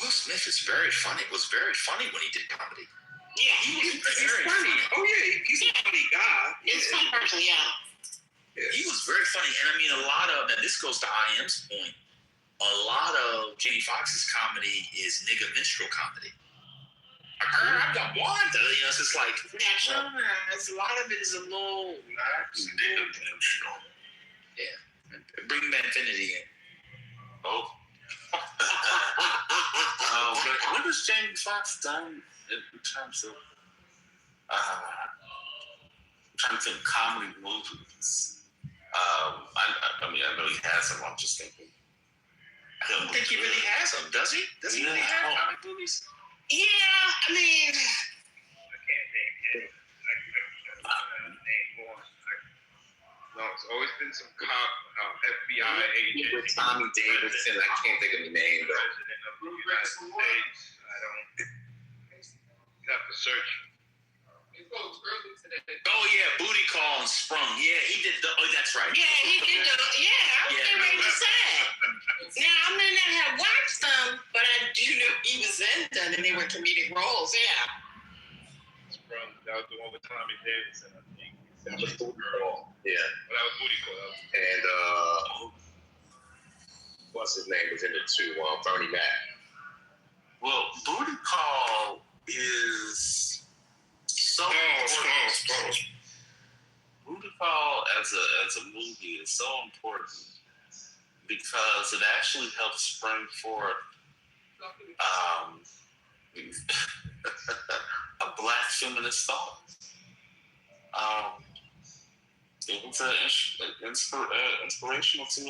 Will Smith was very funny when he did comedy. Yeah, he's funny. Oh yeah, he's a funny guy. He's a funny person, yeah. He was very funny, and I mean and this goes to IM's point, a lot of Jamie Foxx's comedy is nigga minstrel comedy. I got Wanda, it's just like, a lot of it is a little nigga minstrel. Yeah, bring that infinity in. Oh. But what has Jamie Foxx done in terms of comedy movies? I mean, I know he has them. I'm just thinking. I don't think he really has them, does he? Does he really have comic movies? Yeah, I mean. I can't name any. I name one. No, it's always been some cop, FBI agent. With Tommy Davidson, I can't think of the name, but. President of the United States. I don't. You have to search. Oh yeah, Booty Call and Sprung. Yeah, he did. That's right. Yeah, he did. I was getting ready to say. Now I may not have watched them, but I do know he was in them, and they were comedic roles. Yeah. Sprung. That was the one with Tommy Davidson, I think. That was Booty Call. Yeah. Well, that was Booty Call. And what's his name was in it too? Bernie Mac. Well, Booty Call is so important. Booty Call as a movie is so important because it actually helps spring forth a black feminist thought. it was inspirational to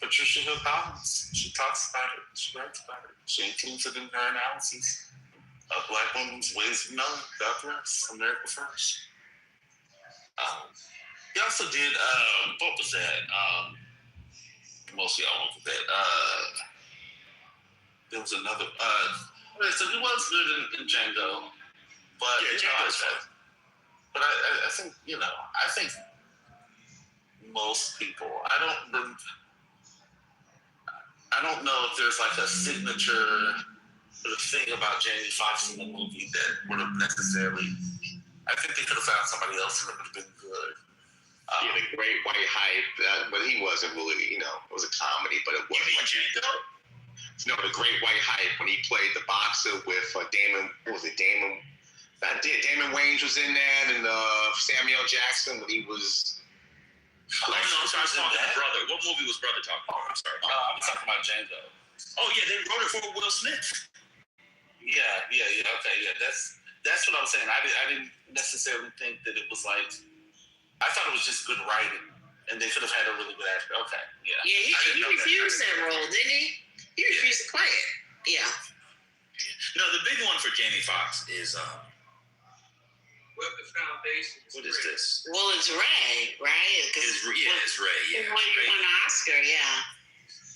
Patricia Hill Collins. She talks about it. She writes about it. She includes it in her analysis of Black women's ways of knowing. God bless America First. He also did, what was that? Most of y'all won't forget. There was another, so he was good in Django, but But I think, I think most people, I don't know if there's like a signature thing about Jamie Foxx in the movie that would have necessarily, I think they could have found somebody else that would have been good. The Great White Hype, but he wasn't really, it was a comedy, but it wasn't like Django. No, The Great White Hype, when he played the boxer with Damon, what was it, Damon Wayans was in that, and Samuel Jackson when he was. I'm sorry, Brother. What movie was Brother talking about? I'm sorry. I'm talking about Django. Oh yeah, they wrote it for Will Smith. Yeah. Okay, yeah. That's what I was saying. I didn't necessarily think that it was like. I thought it was just good writing, and they could have had a really good actor. Okay, yeah. Yeah, he refused that role, didn't he? He refused to play it. Yeah. No, the big one for Jamie Foxx is What the foundation? What is this? Well, it's Ray, right? It's Ray. Yeah, He won an Oscar. Yeah.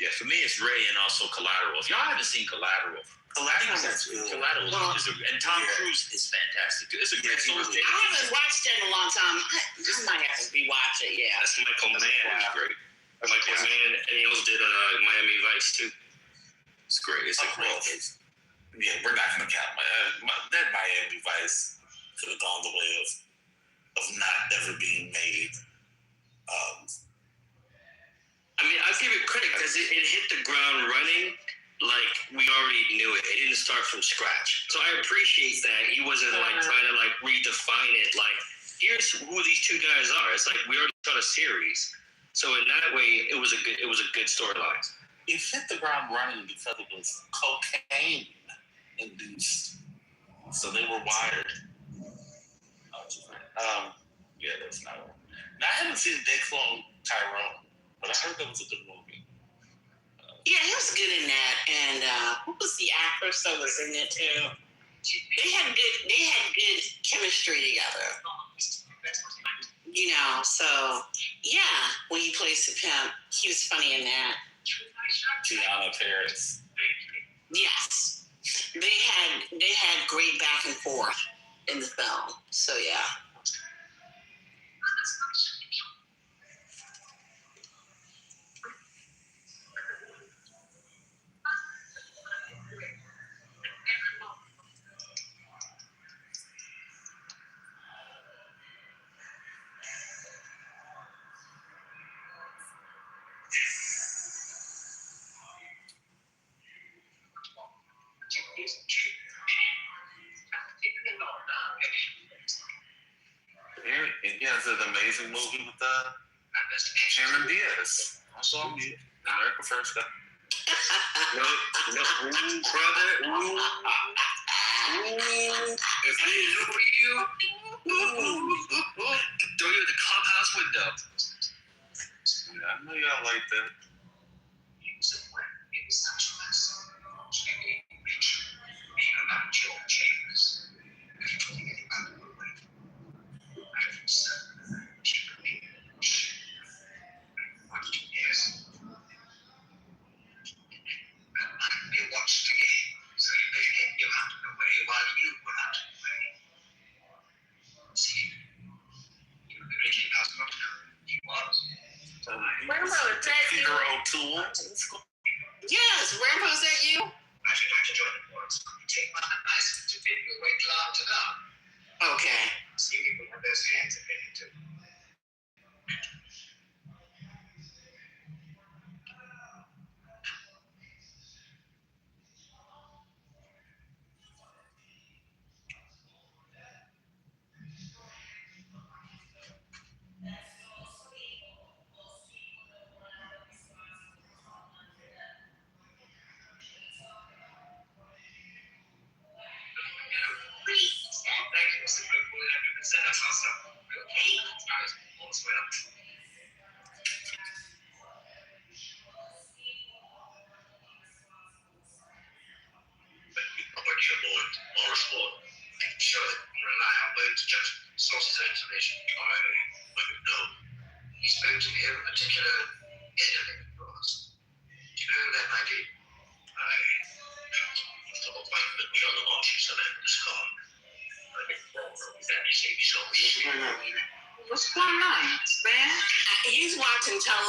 Yeah, for me, it's Ray and also Collateral. If y'all haven't seen Collateral is and Tom Cruise is fantastic. It's a great story. I haven't watched it in a long time. I might have to rewatch it. Yeah. That's Michael Mann. It's great. Michael Mann, and he also did Miami Vice too. It's great. It's a great case. Yeah, we're not gonna count that Miami Vice could have gone the way of not ever being made. I mean, I give it credit because it hit the ground running like we already knew it. It didn't start from scratch. So I appreciate that he wasn't like trying to like redefine it. Like, here's who these two guys are. It's like we already shot a series. So in that way, it was a good storyline. It hit the ground running because it was cocaine induced. So they were wired. Yeah, that's not right. Now, I haven't seen They Clone Tyrone, but I heard that was a good movie. Yeah, he was good in that. And who was the actress that was in it too? They had good chemistry together. So yeah, when he plays the pimp, he was funny in that. Tiana Paris. Yes, they had great back and forth in the film. So yeah. He has an amazing movie with Cameron Diaz. Also, America First guy. Brother. If I knew you, throw you in the clubhouse window. Yeah, I know y'all like that. Yes, Rambo, is that you? Okay.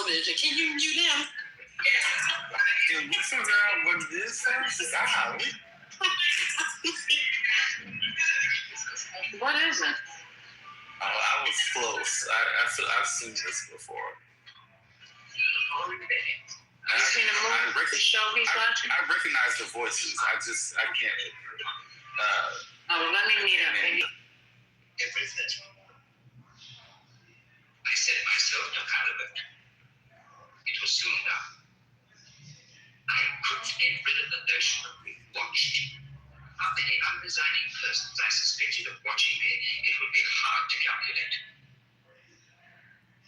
television. Can you mute him? Can we figure out what it is first? Golly. What is it? Oh, I was close. I've seen this before. You seen the movie? The show he's watching? I recognize the voices. I can't. Let me meet up, baby. I set myself no kind of it. It was soon enough. I couldn't get rid of the notion of being watched. How many unresigning persons I suspected of watching me, it would be hard to calculate.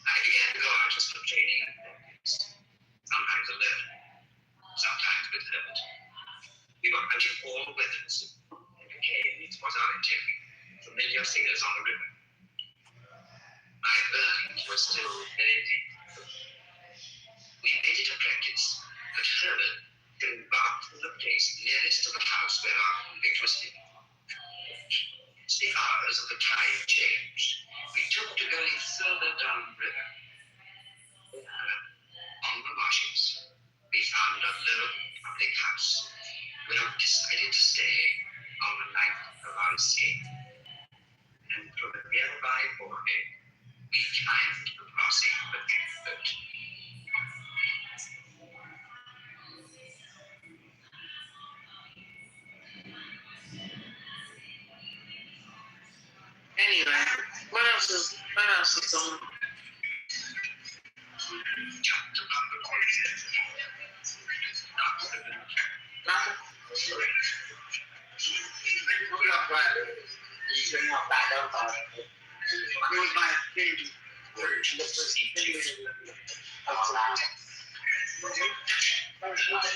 I began to go out just for training, sometimes alone, sometimes with Herbert. We were hunting all the weathers, and became, it was our intent, familiar figures on the river. My burnings were still very deep. We made it a practice, but Herbert embarked from the place nearest to the house where our convict was living. As the hours of the tide changed, we took to going further down the river. On the marshes, we found a low public house where we decided to stay on the night of our escape. And through the nearby forehead, we timed the crossing of the boat. Anyway, what else is on?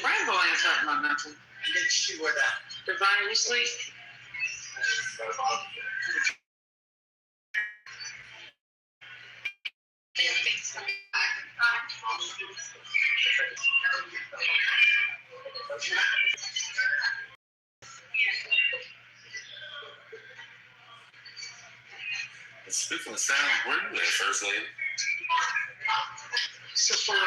Rambo ain't talking about nothing. Divine, you sleep? Speaking of sound, where you at, First Lady? Support.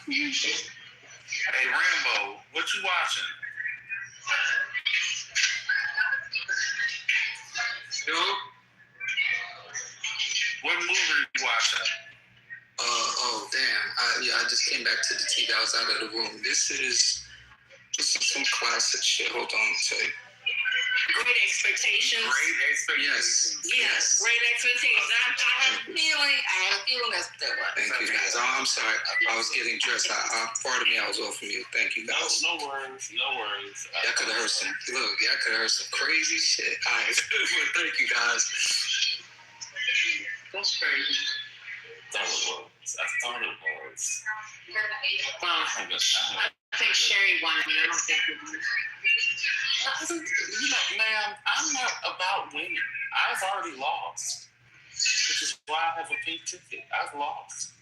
Hey, Rambo, what you watching? Yo? What movie are you watching? Oh, damn. I just came back to the TV. I was out of the room. This is some classic shit. Hold on, I'll tell you. Great Expectations. Yes, Great Expectations. I had a feeling that's what that was. Thank you, guys. I'm sorry. I was getting dressed. Pardon me, I was off mute. Thank you, guys. No worries. Y'all could have heard some crazy shit. All right. Thank you, guys. That's crazy. I thought it was. I think Sherry won. I don't think you won. Ma'am, I'm not about winning. I've already lost, which is why I have a pink ticket. I've lost.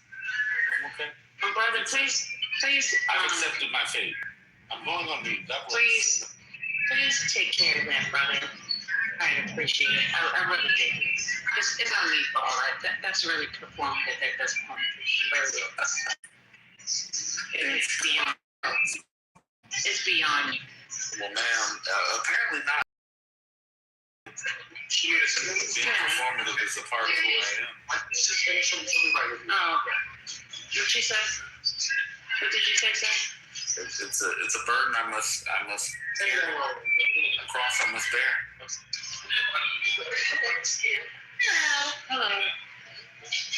I'm okay. My brother, please. I've accepted my fate. I'm going on mute. Please take care of that, brother. I appreciate it. I really do. It's on me for all that. That's really performative at this point. Very well. It's beyond you. Well, ma'am, apparently not. Being performative is a part of who I am. Oh, what she say? What did you say, sir? It's a burden I must carry. A cross I must bear. Hello.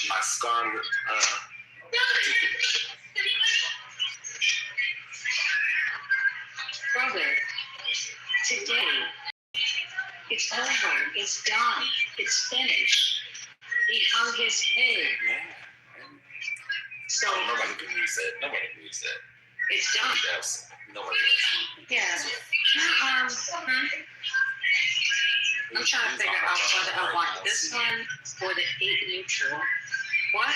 My scarlet brother, today, it's over. It's done. It's finished. He hung his head. So nobody can use that. It's done. Yes. Nobody else. Yeah. I'm trying to figure out whether I want this one or the 8 neutral. What?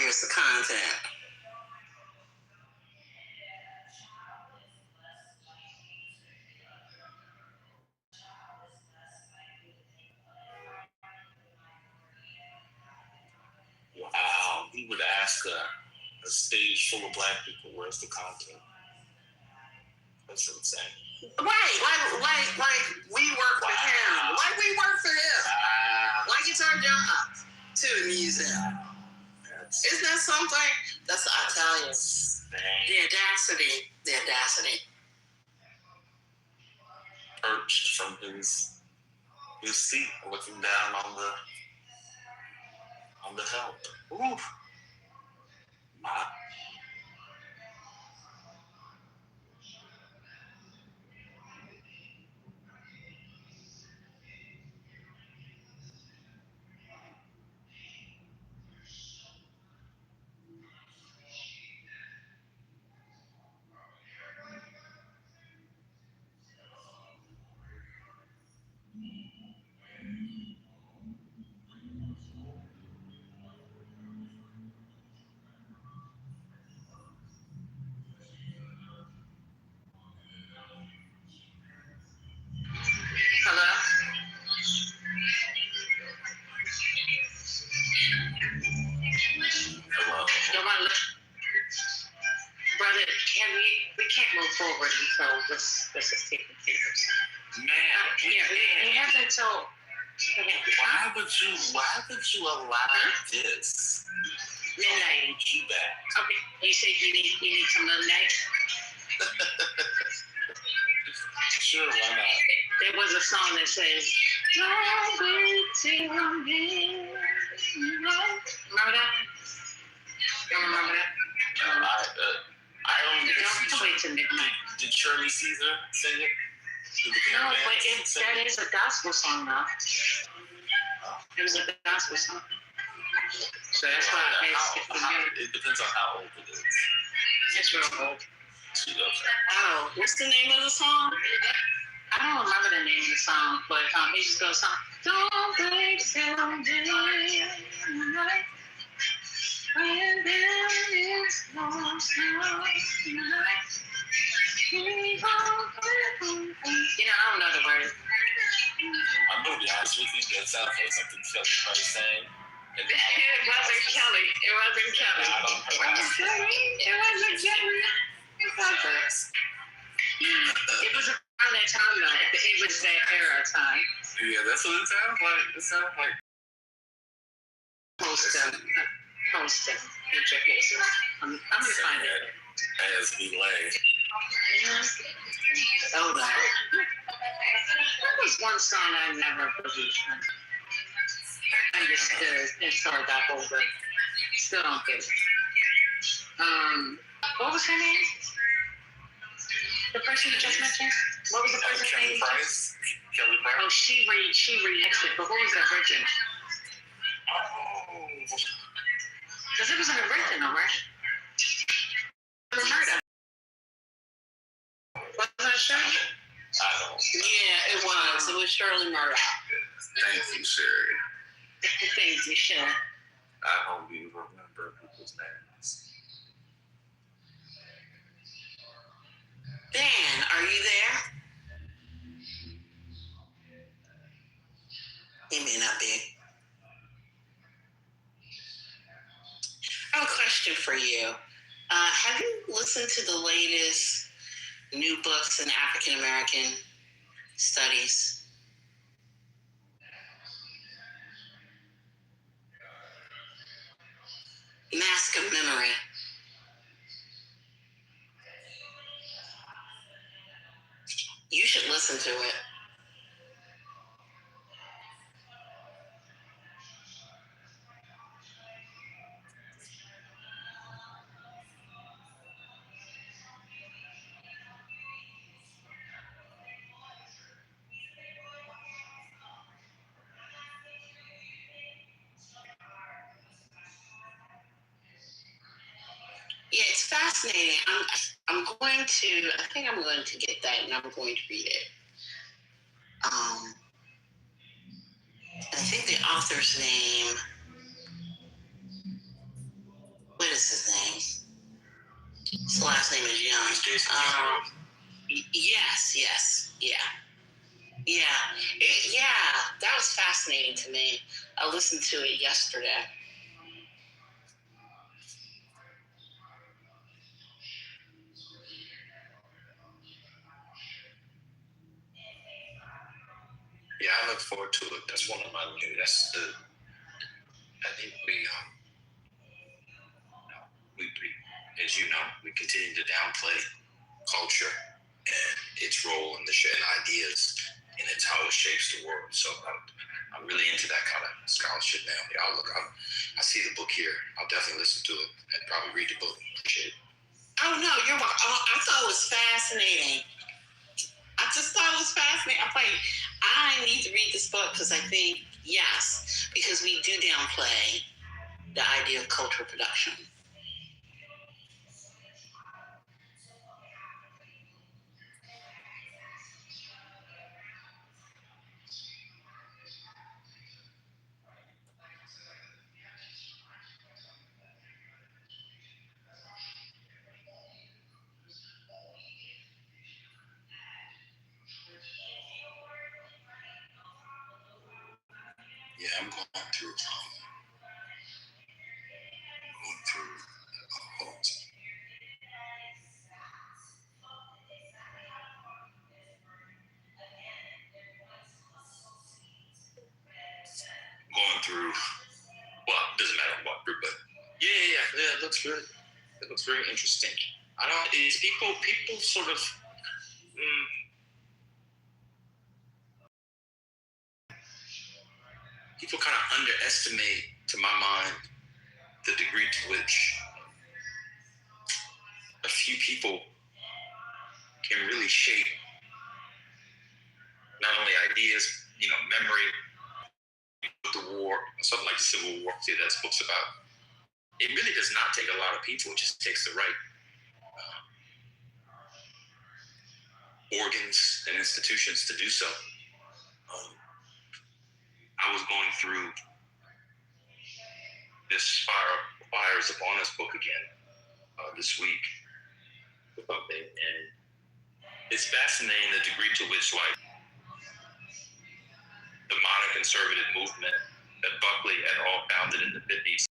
Here's the content. Wow, he would ask a stage full of black people, where's the content? That's insane. Right, like we work for him. Like we work for him. Like it's our job to the museum. Isn't that something? That's the Italian. The audacity. Perched from his seat, looking down on the help. Ooh. Wow. Hello? You want to, brother, we can't move forward until this is taken care of. Man, we have until. Why would you allow this? Midnight. You back. Okay, you say you need some midnight? Sure, why not? There was a song that says, "Don't wait till I'm here." Remember that? You don't remember that? I only don't wait till midnight. Did Shirley Caesar sing it? No, but that is a gospel song now. It was a gospel song. So that's why I asked if it depends on how old it is. It's real old. Oh, what's the name of the song? I don't remember the name of the song, but it just goes on. Don't wait till midnight when there is no sunlight. You know, I don't know the words. I'm gonna be honest with you, that sounds like something Kelly probably sang. It wasn't Kelly. It wasn't Kelly. I don't know. It wasn't Kelly. It was around that time though. It was that era time. Yeah, that's what it sounds like. It sounds like Post education. I'm gonna find it. As we lay. Oh, no. That was one song I never understood until I got older. Still don't get it. What was her name? The person you just mentioned? What was the person's name? Kelly Price. Oh, she remixed it, but what was the original? Oh. Because it was an original, right? Murder. Wasn't that Shirley? Yeah, it was. It was Shirley Murdoch. Thank you, Sherry. Thank you, Sherry. I hope you remember people's names. Dan, are you there? He may not be. I have a question for you. Have you listened to the latest new books in African American studies? Mask of Memory. You should listen to it. Yeah, it's fascinating. I think I'm going to get that and I'm going to read it. I think the author's name Yes, yeah. That was fascinating to me. I listened to it yesterday. Yeah, I look forward to it. That's one of my I think we, as you know, we continue to downplay culture and its role in the sharing ideas, and it's how it shapes the world. So I'm really into that kind of scholarship now. Yeah, I see the book here. I'll definitely listen to it and probably read the book. Appreciate it. Oh no, you're welcome. I thought it was fascinating. I just thought it was fascinating. I'm like, I need to read this book because I think, yes, because we do downplay the idea of cultural production. Yeah, I'm going through poems. Going through, well, it doesn't matter what group, but yeah, it looks good. It looks very interesting. People sort of, people kind of underestimate, to my mind, the degree to which a few people can really shape not only ideas, memory, the war, something like the Civil War that book's about. It really does not take a lot of people. It just takes the right organs and institutions to do so. I was going through this Fires Upon Us book again this week or something, and it's fascinating the degree to which, like, the modern conservative movement that Buckley et al. Founded in the 50s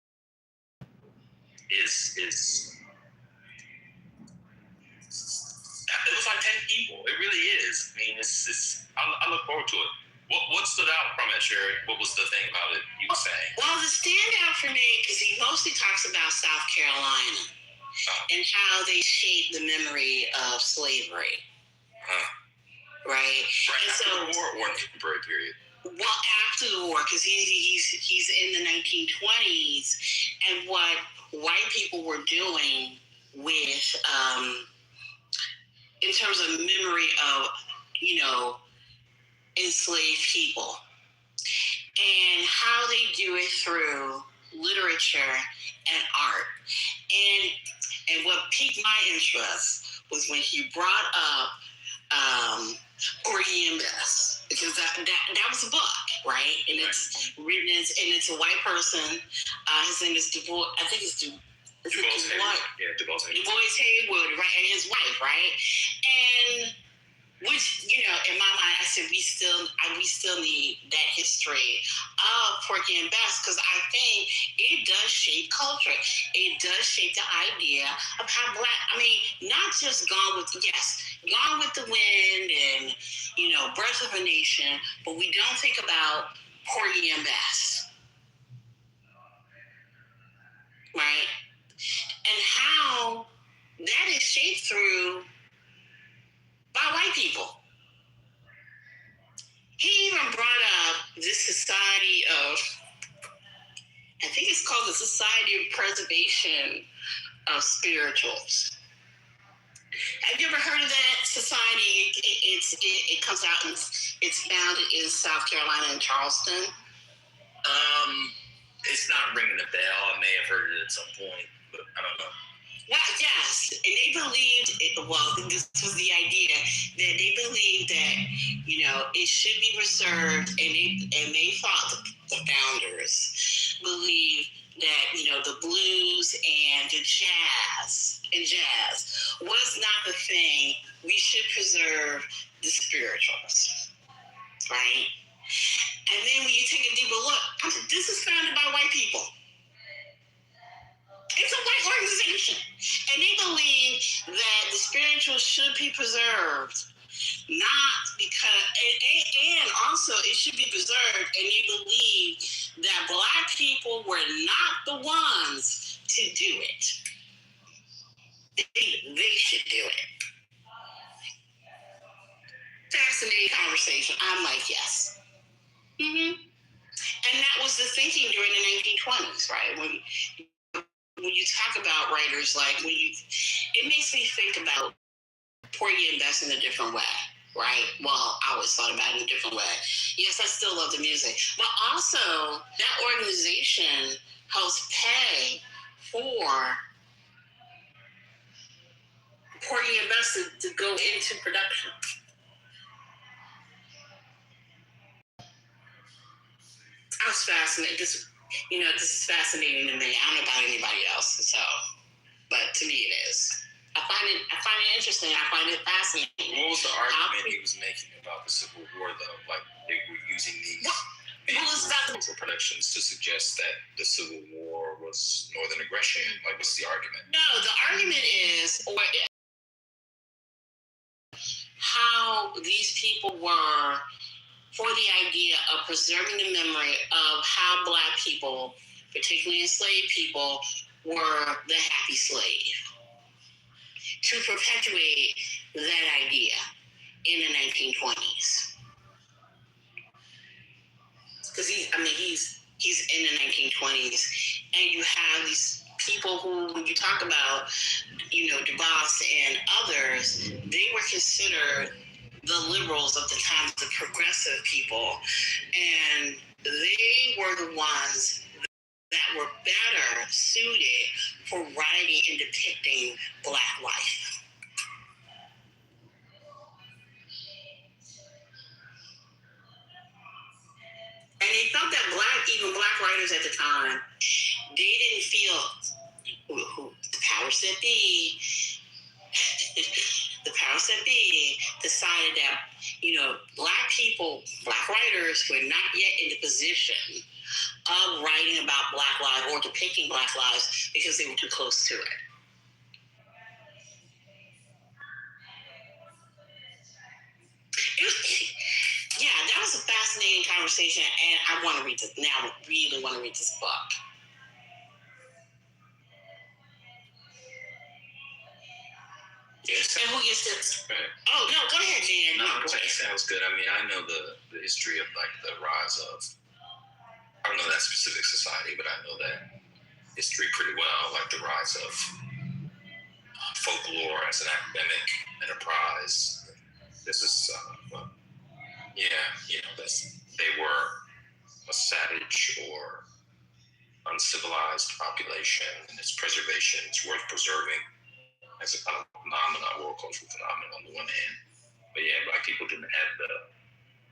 is it was like 10 people. It really is. I mean, I look forward to it. What stood out from it, Sherry? What was the thing about it you were saying? Well, the standout for me, because he mostly talks about South Carolina and how they shaped the memory of slavery. Right? After the war or contemporary period? Well, after the war, because he's in the 1920s, and what white people were doing with, in terms of memory of, enslaved people, and how they do it through literature and art. And what piqued my interest was when he brought up Porgy and Bess, because that was a book, right? And it's written and it's a white person. His name is DuBois. I think it's DuBois Haywood, right? And his wife, right? And which, in my mind, I said we still need that history of Porgy and Bess, because I think it does shape culture. It does shape the idea of how not just Gone with the Wind and, Birth of a Nation, but we don't think about Porgy and Bess, right? And how that is shaped through by white people. He even brought up this society of, I think it's called the Society of Preservation of Spirituals. Have you ever heard of that society? It comes out and it's founded in South Carolina in Charleston. It's not ringing a bell. I may have heard it at some point, but I don't know. Well, yes, and they believed, this was the idea, that they believed that, it should be reserved, and they thought the founders believed that, the blues and the jazz was not the thing. We should preserve the spirituals, right? And then when you take a deeper look, this is founded by white people. It's a white organization. And they believe that the spirituals should be preserved. Not because, and also it should be preserved, and they believe that Black people were not the ones to do it. They should do it. Fascinating conversation. I'm like, yes. Mm-hmm. And that was the thinking during the 1920s, right? When you talk about writers, it makes me think about Porgy and Bess in a different way, right? Well, I always thought about it in a different way. Yes, I still love the music, but also that organization helps pay for Porgy and Bess to go into production. I was fascinated. This is fascinating to me. I don't know about anybody else, but to me it is. I find it interesting. I find it fascinating. What was the argument he was making about the Civil War, though? Like, they were using these productions to suggest that the Civil War was Northern aggression? Like, what's the argument? No, the argument is how these people were for the idea of preserving the memory of how Black people, particularly enslaved people, were the happy slave. To perpetuate that idea in the 1920s. Because he's in the 1920s, and you have these people who, when you talk about, DeVos and others, they were considered the liberals of the time, the progressive people, and they were the ones that were better suited for writing and depicting Black life. And they felt that even Black writers at the time, they didn't feel the powers that be. The powers that be decided that, Black writers were not yet in the position of writing about Black lives or depicting Black lives because they were too close to it. That was a fascinating conversation, and I want to read this now. I really want to read this book. Yes. And who gets this? Oh, no, go ahead, Dan. No, it sounds good. I mean, I know the history of, the rise of, I don't know that specific society, but I know that history pretty well, like the rise of folklore as an academic enterprise. This is, they were a savage or uncivilized population, and its preservation is worth preserving as a kind of phenomenon, world cultural phenomenon on the one hand. But Black people didn't have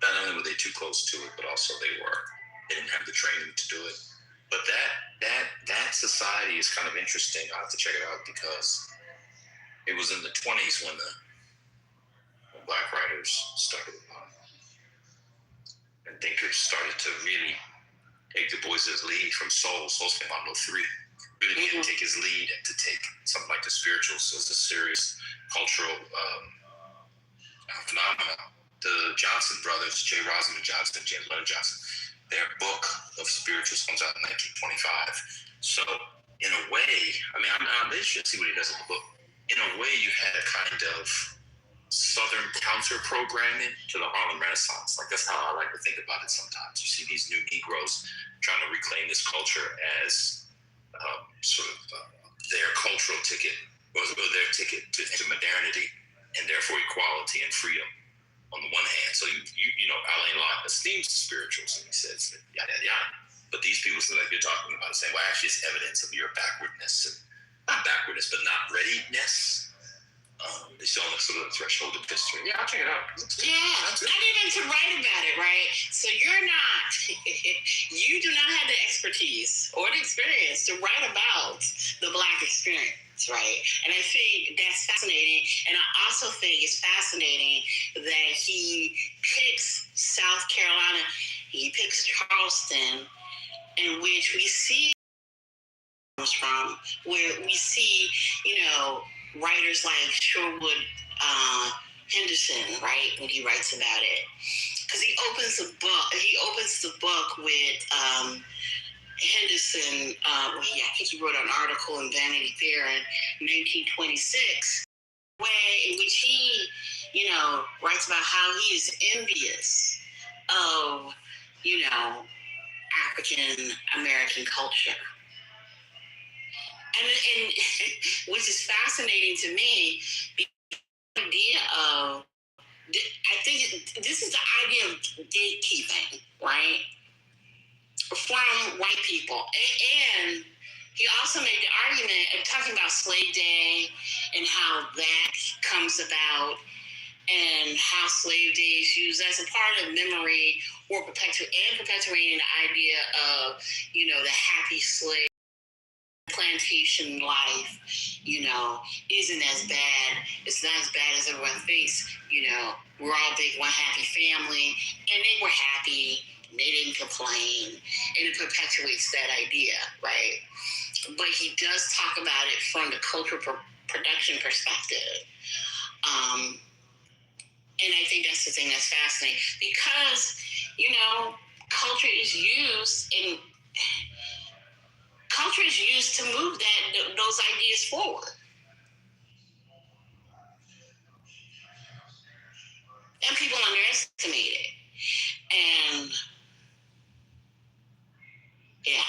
not only were they too close to it, but also they didn't have the training to do it. But that society is kind of interesting. I'll have to check it out because it was in the 20s when Black writers started and thinkers started to really take Du Bois's lead from Soul. Soul came out in 03. Really began to take his lead and to take something like the spirituals as a serious cultural phenomenon. The Johnson brothers, J. Rosamond Johnson, James Leonard Johnson, their book of spirituals comes out in 1925. So in a way, I'm interested to see what he does in the book. In a way, you had a kind of Southern counter-programming to the Harlem Renaissance. Like, that's how I like to think about it sometimes. You see these new Negroes trying to reclaim this culture as their cultural ticket, or their ticket to modernity, and therefore equality and freedom on the one hand. So, Alain Locke esteems spirituals, and he says, yada, yada, yada. But these people, like you're talking about, saying, well, actually, it's evidence of your backwardness, and not backwardness, but not readiness. It's on the sort of threshold of history. Yeah, I'll check it out. Yeah, not even to write about it, right? So you're not, you do not have the expertise or the experience to write about the Black experience, right? And I think that's fascinating. And I also think it's fascinating that he picks South Carolina, he picks Charleston, in which we see from, where we see, writers like Sherwood Henderson, right, when he writes about it, because he opens the book with Henderson. I think he wrote an article in Vanity Fair in 1926, way in which he, writes about how he is envious of, African American culture. And which is fascinating to me, the idea of, I think this is the idea of gatekeeping, right, from white people. And he also made the argument of talking about Slave Day and how that comes about, and how Slave Day is used as a part of memory or perpetuating the idea of, the happy slave plantation life, isn't as bad. It's not as bad as everyone thinks. We're all big, one happy family, and they were happy. They didn't complain, and it perpetuates that idea, right? But he does talk about it from the cultural production perspective. And I think that's the thing that's fascinating, because, culture is used to move those ideas forward. And people underestimate it. And yeah.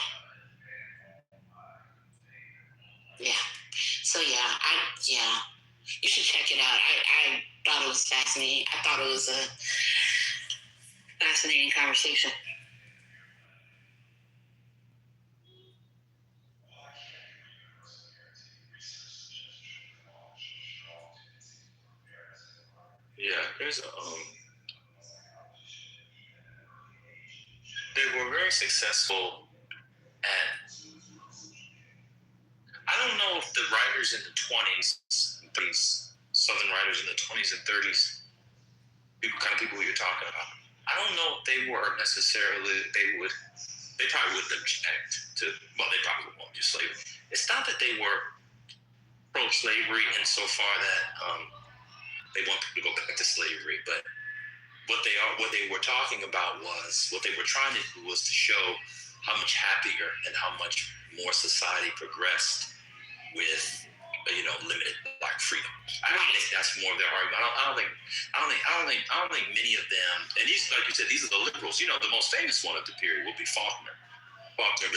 So you should check it out. I thought it was fascinating. I thought it was a fascinating conversation. Yeah, they were very successful at, I don't know if the writers in the 20s, 30s, Southern writers in the 20s and 30s, people you're talking about, I don't know if they were necessarily, they probably wouldn't object to, they probably won't do slavery. It's not that they were pro-slavery insofar that they want people to go back to slavery, but what they were talking about was, what they were trying to do was to show how much happier and how much more society progressed with, limited Black freedom. I think that's more of their argument. I don't think many of them, and these, like you said, these are the liberals. The most famous one of the period would be Faulkner. Faulkner,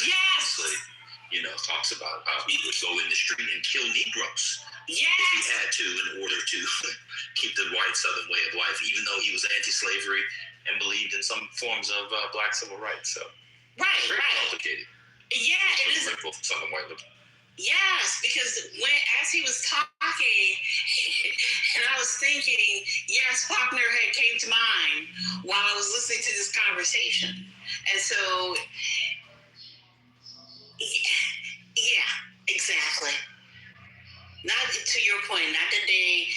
talks about how he would go in the street and kill Negroes. Yes. If he had to, in order to keep the white Southern way of life, even though he was anti-slavery and believed in some forms of Black civil rights. So, very complicated. Yeah, it is. Southern white liberal. Yes, because as he was talking, and I was thinking, yes, Faulkner had came to mind while I was listening to this conversation, and so, yeah, exactly. Not to your point, not that they,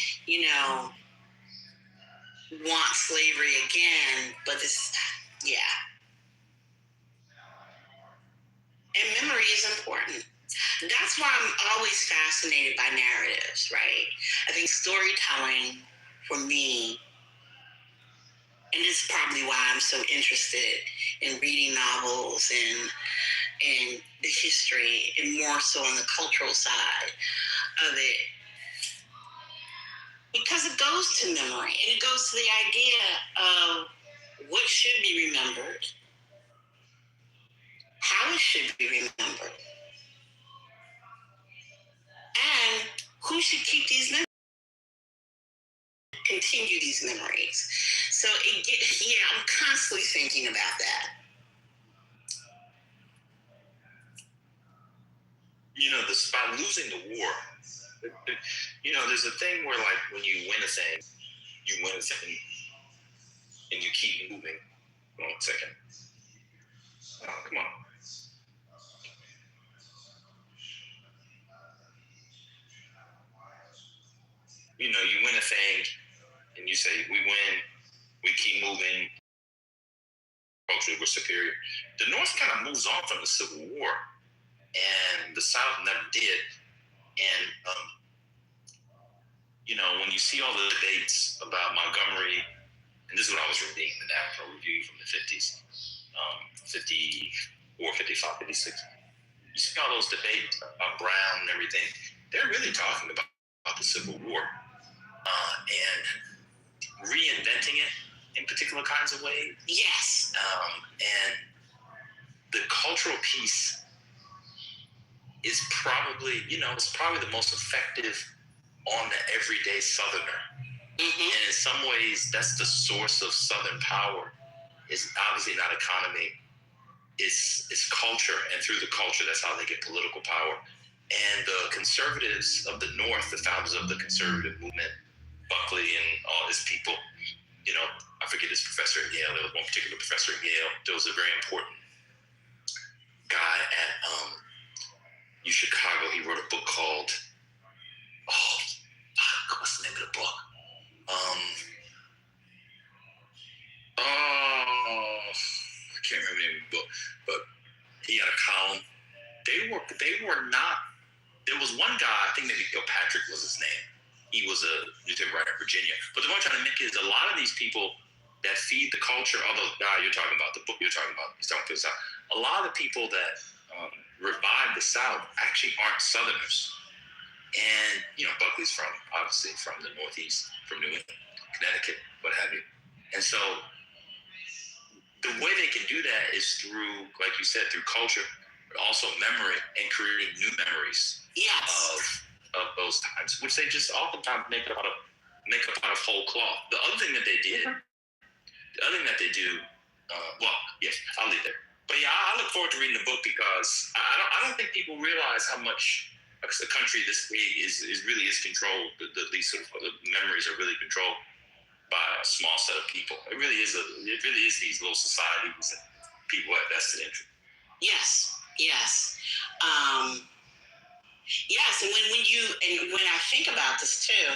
want slavery again, but this, yeah. And memory is important. That's why I'm always fascinated by narratives, right? I think storytelling, for me, and this is probably why I'm so interested in reading novels and the history, and more so on the cultural side of it, because it goes to memory, and it goes to the idea of what should be remembered, how it should be remembered, and who should keep these memories, continue these memories. So I'm constantly thinking about that. By losing the war, You know, there's a thing where, like, when you win a thing, and you keep moving. Hold on 1 second. Oh, come on. You know, you win a thing, and you say, we win, we keep moving, culturally, we're superior. The North kind of moves on from the Civil War, and the South never did. And, you know, when you see all the debates about Montgomery, and this is what I was reading in the National Review from the 50s, 54, 55, 56. You see all those debates about Brown and everything. They're really talking about the Civil War and reinventing it in particular kinds of ways. Yes. And the cultural piece is probably, you know, it's probably the most effective on the everyday Southerner. Mm-hmm. And in some ways, that's the source of Southern power. It's obviously not economy. It's culture, and through the culture, that's how they get political power. And the conservatives of the North, the founders of the conservative movement, Buckley and all his people, you know, I forget his professor at Yale. There was one particular professor at Yale. There was a very important guy at U Chicago. He wrote a book called, what's the name of the book? I can't remember the name of the book, but he had a column. They were not. There was one guy, I think maybe Patrick was his name. He was a newspaper writer in Virginia. But the point I'm trying to make is a lot of these people that feed the culture, although the guy you're talking about, the book you're talking about, he's talking to the South. A lot of the people that revive the South actually aren't Southerners. And, you know, Buckley's obviously from the Northeast, from New England, Connecticut, what have you. And so the way they can do that is through, like you said, through culture, but also memory and creating new memories. Yes. Of those times, which they just oftentimes make up out of whole cloth. The other thing that they do, well, yes, I'll leave there. But yeah, I look forward to reading the book because I don't think people realize how much a country this big is really controlled. These sort of memories are really controlled by a small set of people. It really is these little societies and people have vested interest. Yes. Yes, and when I think about this too,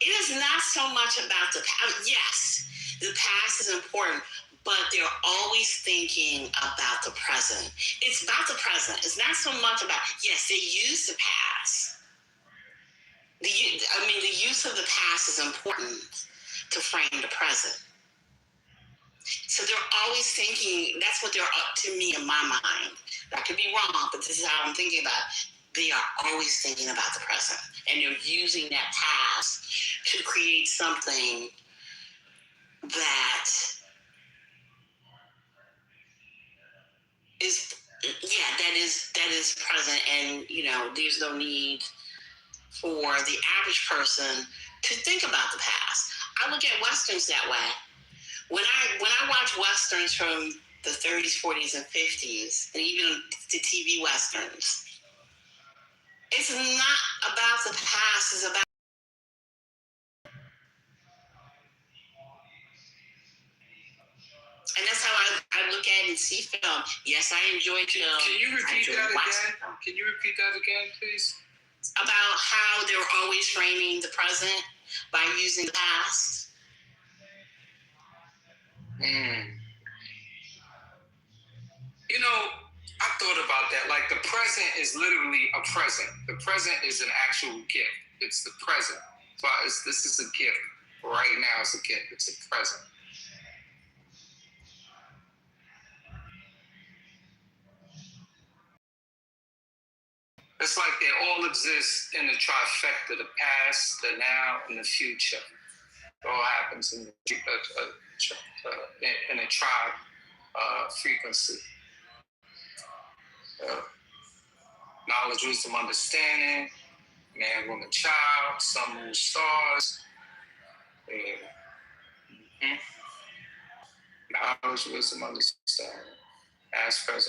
it is not so much about the past. Yes, the past is important, but they're always thinking about the present. It's about the present. It's not so much about, yes, they use the past. The use of the past is important to frame the present. So they're always thinking, that's what they're up to me in my mind. I could be wrong, but this is how I'm thinking about it. They are always thinking about the present, and they're using that past to create something that is present. And you know, there's no need for the average person to think about the past. I look at Westerns that way. When I watch Westerns from the 30s, 40s, and 50s, and even the TV Westerns, it's not about the past, it's about... And that's how I look at and see film. Yes, I enjoy film. Can you repeat that again? Can you repeat that again, please? About how they're always framing the present by using the past. You know, I thought about that. Like, the present is literally a present. The present is an actual gift. It's the present. But this is a gift. Right now, it's a gift. It's a present. It's like they all exist in the trifecta: the past, the now, and the future. It all happens in a tribe frequency. Knowledge, wisdom, understanding, man, woman, child, sun, moon, stars. Knowledge, wisdom, understanding. Past, present.